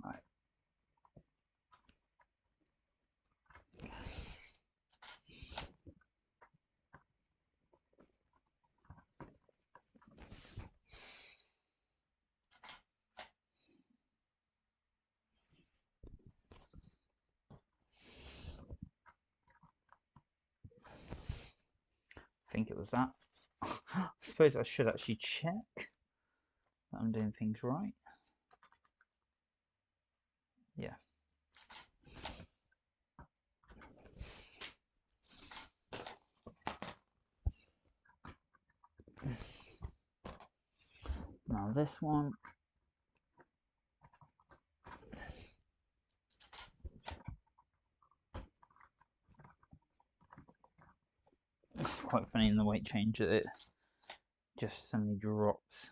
A: Right. I think it was that. I suppose I should actually check that I'm doing things right. Yeah. Now this one. It's quite funny in the weight change that it just suddenly drops.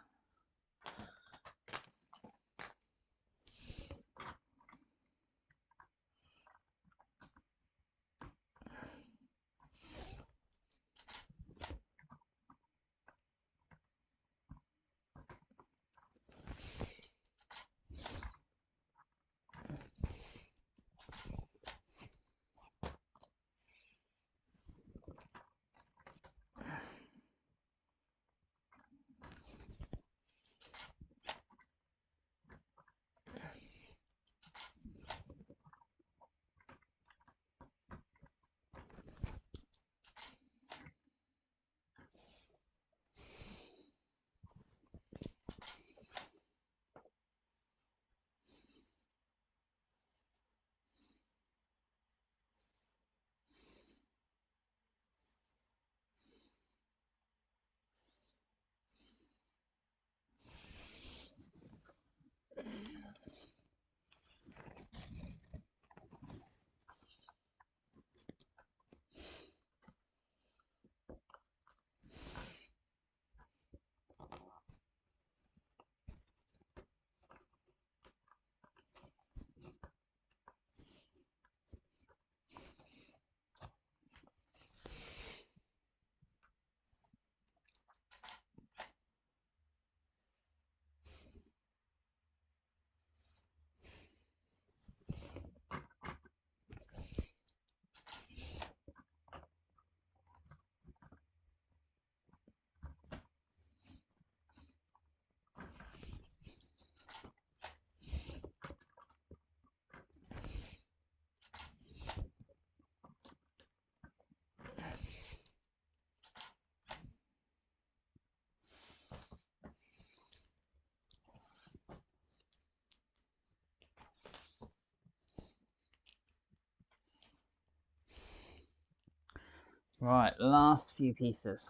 A: Right, last few pieces.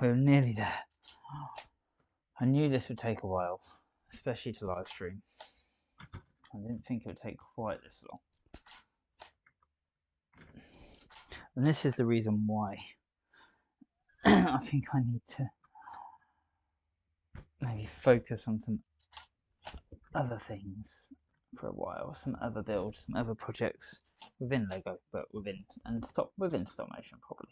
A: We're nearly there. I knew this would take a while, especially to live stream. I didn't think it would take quite this long. And this is the reason why I think I need to maybe focus on some other things for a while, some other builds, some other projects within Lego, but within stop motion probably.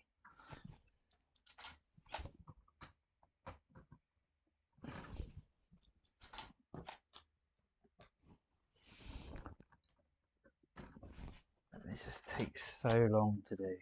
A: This just takes so long to do.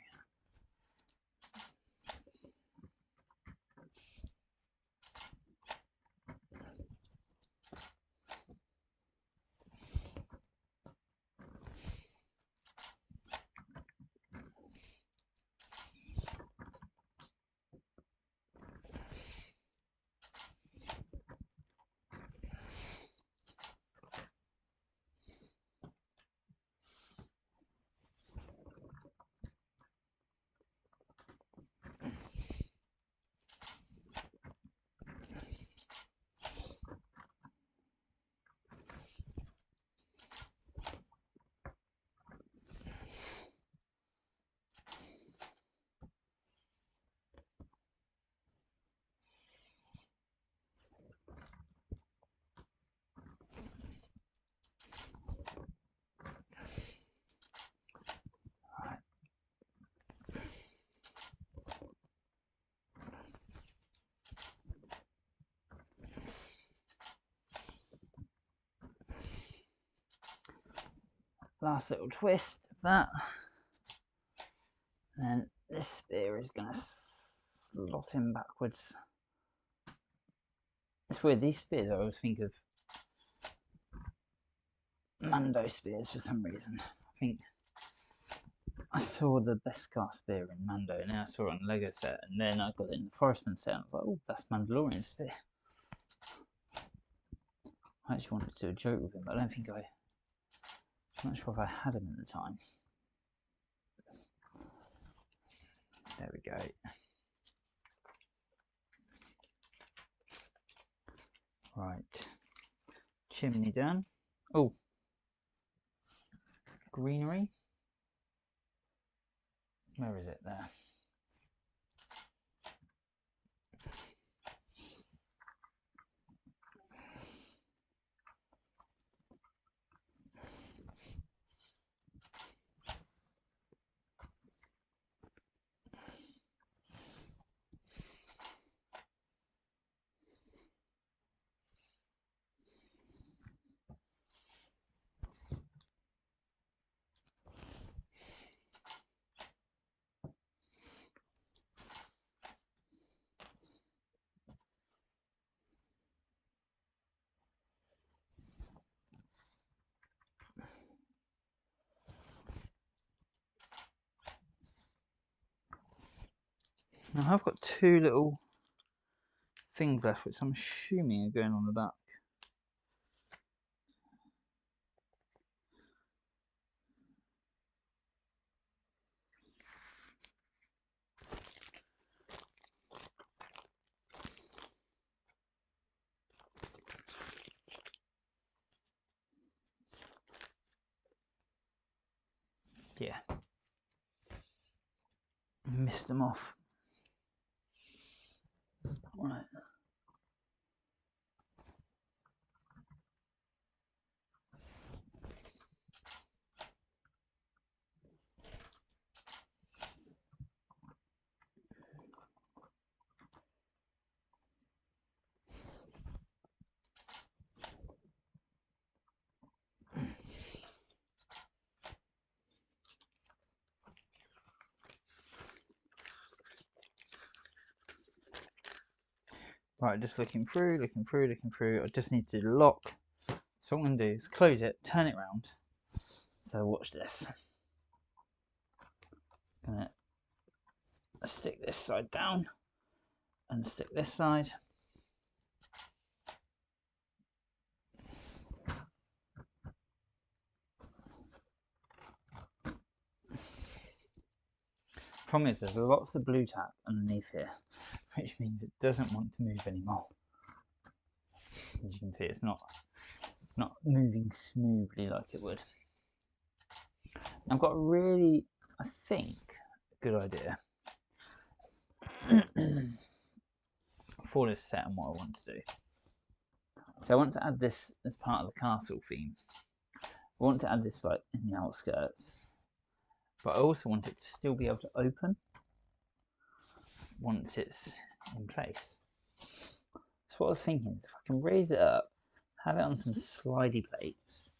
A: Last little twist of that, and then this spear is going to slot in backwards. It's weird, these spears I always think of Mando spears for some reason. I think I saw the Beskar spear in Mando, and then I saw it on the Lego set, and then I got it in the Forestman set, and I was like, oh, that's Mandalorian spear. I actually wanted to do a joke with him, but I don't think I'm not sure if I had him at the time. There we go. Right. Chimney done. Oh. Greenery. Where is it? There. Now I've got two little things left, which I'm assuming are going on the back. Yeah. Missed them off. Right. Right, just looking through. I just need to lock. So what I'm going to do is close it, turn it around. So watch this. I'm going to stick this side down and stick this side. Problem is, there's lots of blue tack underneath here, which means it doesn't want to move anymore. As you can see, it's not moving smoothly like it would. I've got a really, I think, good idea for this set and what I want to do. So I want to add this as part of the castle theme. I want to add this like in the outskirts, but I also want it to still be able to open once it's in place. So what I was thinking is if I can raise it up, have it on some slidey plates,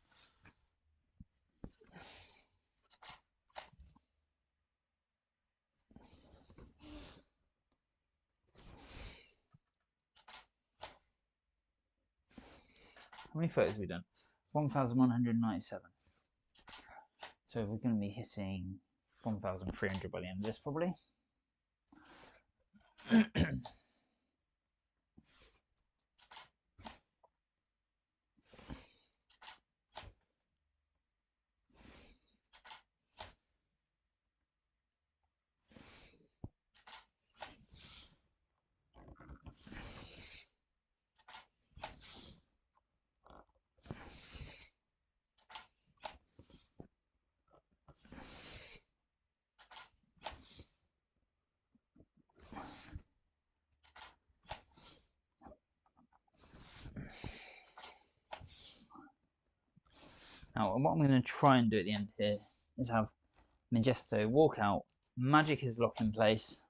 A: how many photos have we done? 1,197. So we're going to be hitting 1,300 by the end of this probably. Now, what I'm going to try and do at the end here is have Majisto walk out, magic his lock in place,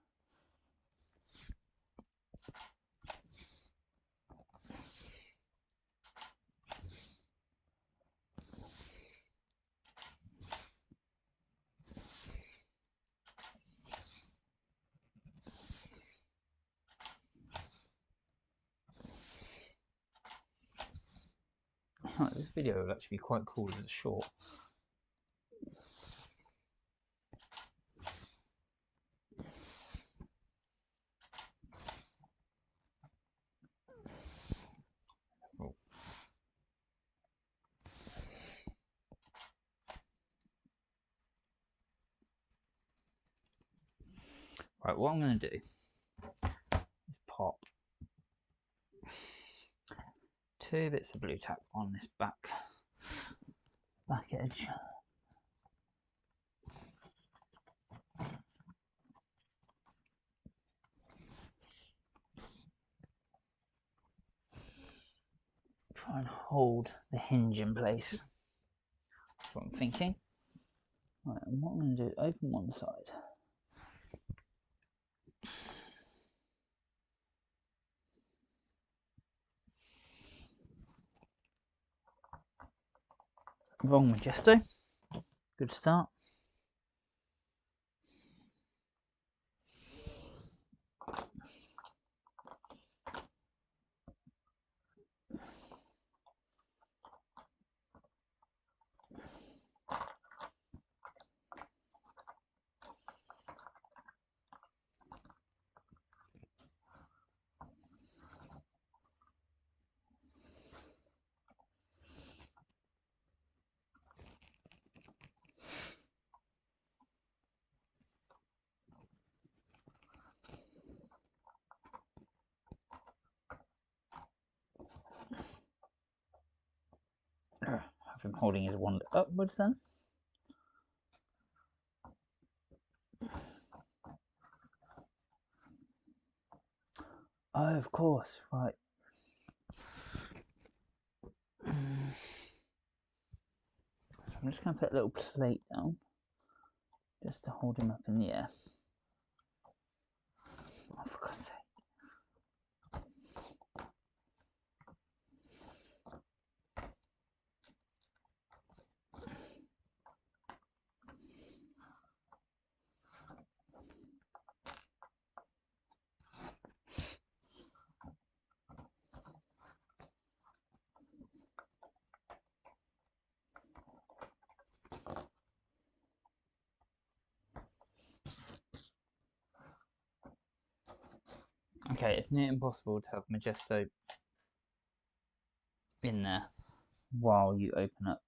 A: this video will actually be quite cool as a short. Right, what I'm going to do is pop 2 bits of blue tack on this back edge. Try and hold the hinge in place. That's what I'm thinking. Right, and what I'm going to do is open one side. Wrong Majisto. Good start. Have him holding his wand upwards then. Oh, of course, right. So I'm just going to put a little plate down just to hold him up in the air. Oh, for God's sake. Okay, it's near impossible to have Majisto in there while you open up.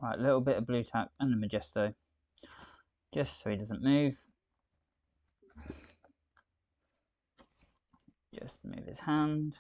A: Right, a little bit of blue tack and the Majisto, just so he doesn't move. Just move his hand.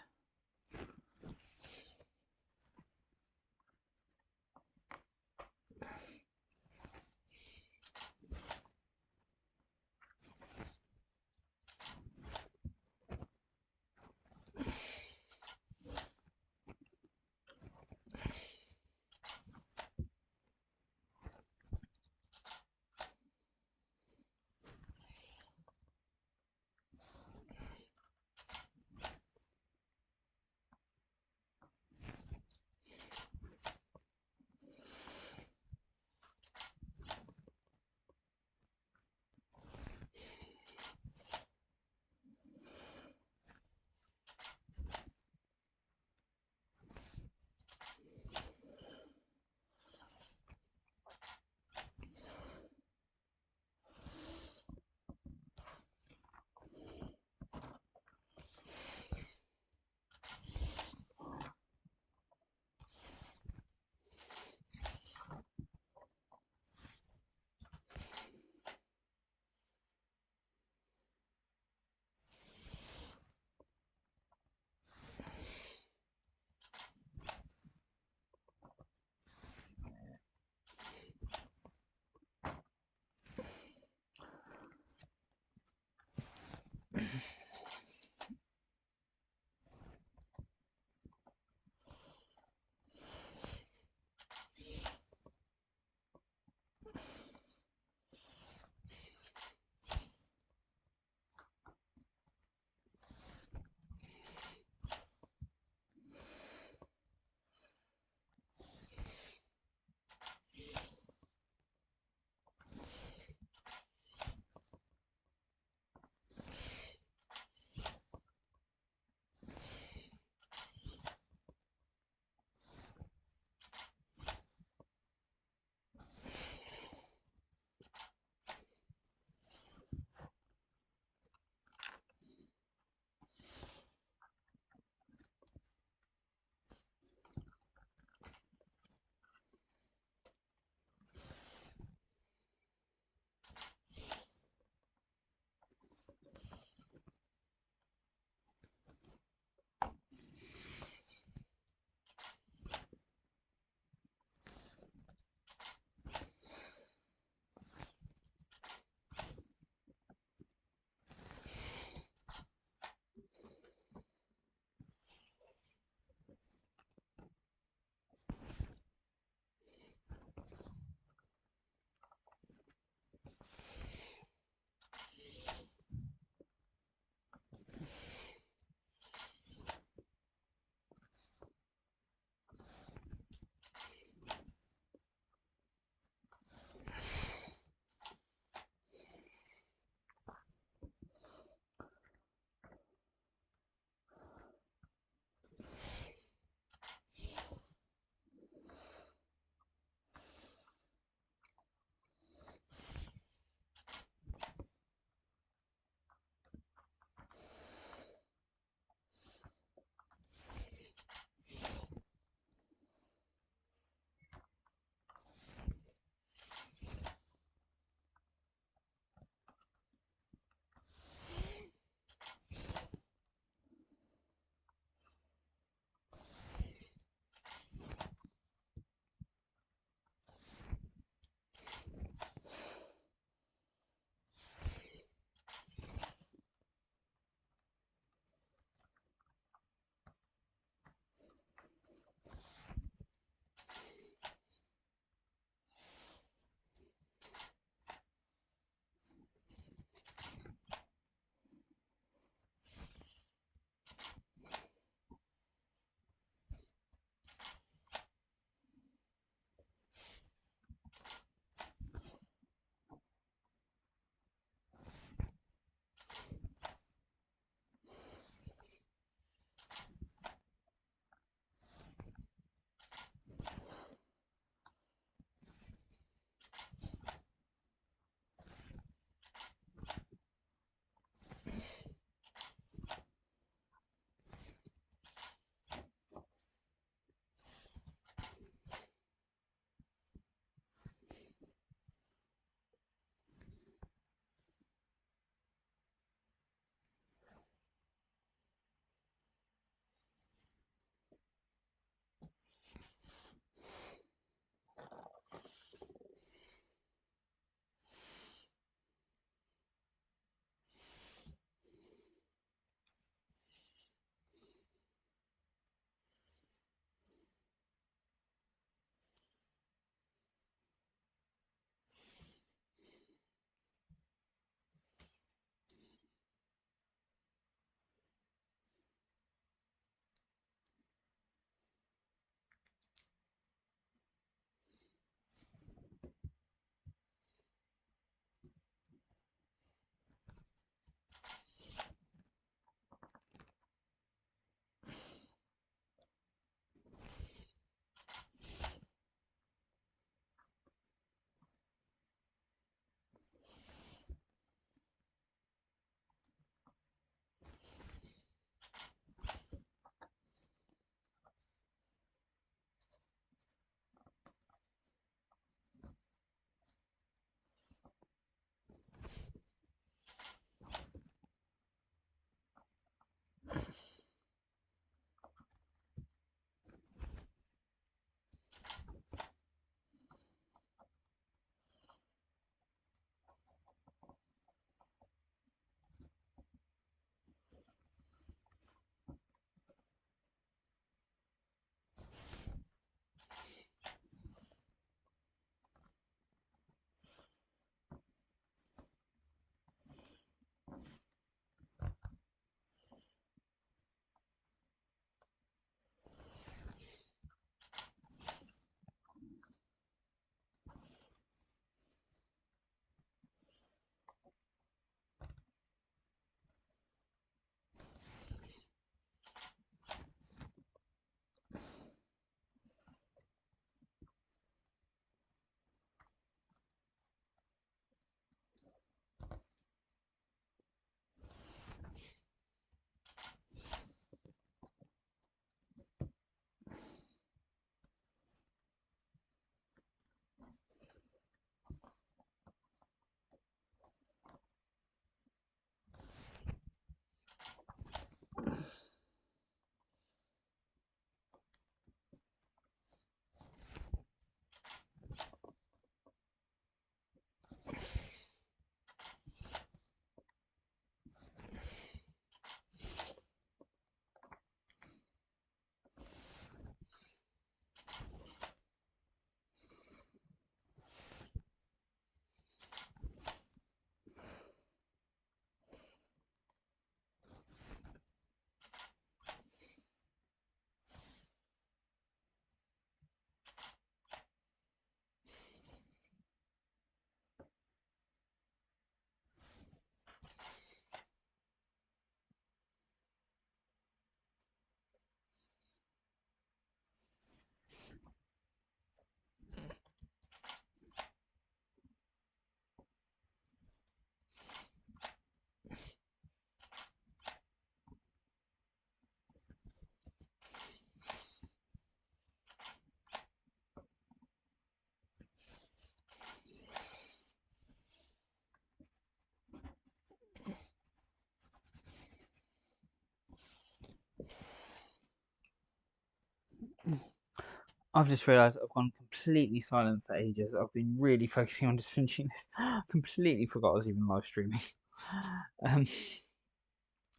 A: I've just realised I've gone completely silent for ages. I've been really focusing on just finishing this. Completely forgot I was even live streaming.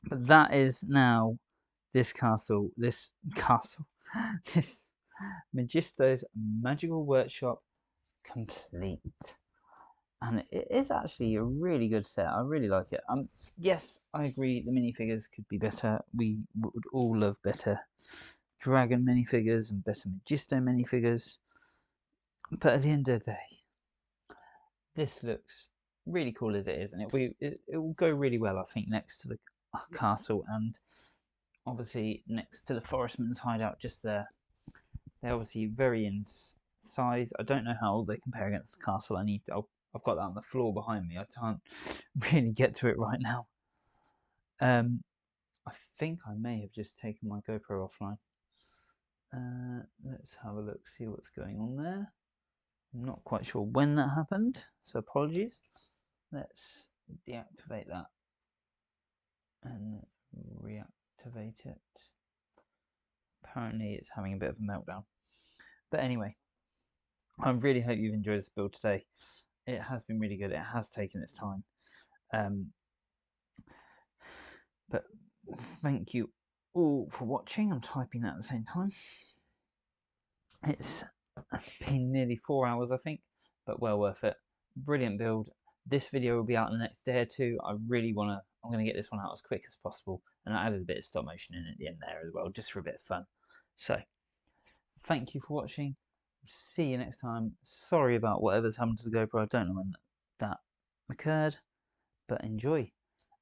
A: But that is now this Majisto's Magical Workshop complete. And it is actually a really good set. I really like it. Yes, I agree the minifigures could be better. We would all love better Dragon minifigures and better Majisto minifigures. But at the end of the day, this looks really cool as it is, and it will go really well, I think, next to the castle and obviously next to the Forestman's hideout just there. They're obviously very in size. I don't know how they compare against the castle. I've got that on the floor behind me. I can't really get to it right now. I think I may have just taken my GoPro offline. Let's have a look, see what's going on there. I'm not quite sure when that happened, so apologies. Let's deactivate that and reactivate it. Apparently it's having a bit of a meltdown. But anyway, I really hope you've enjoyed this build today. It has been really good. It has taken its time. But thank you all for watching. I'm typing that at the same time. It's been nearly 4 hours, I think, but well worth it. Brilliant build. This video will be out in the next day or two. I'm going to get this one out as quick as possible, and I added a bit of stop motion in at the end there as well, just for a bit of fun. So, thank you for watching. See you next time. Sorry about whatever's happened to the GoPro. I don't know when that occurred, but enjoy.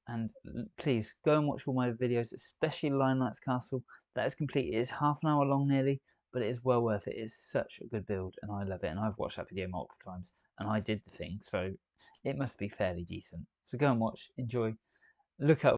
A: And please go and watch all my videos, especially Lion Knight's Castle. That is complete. It is half an hour long nearly, but it is well worth it. It is such a good build, and I love it. And I've watched that video multiple times, and I did the thing, so it must be fairly decent. So go and watch, enjoy, look up.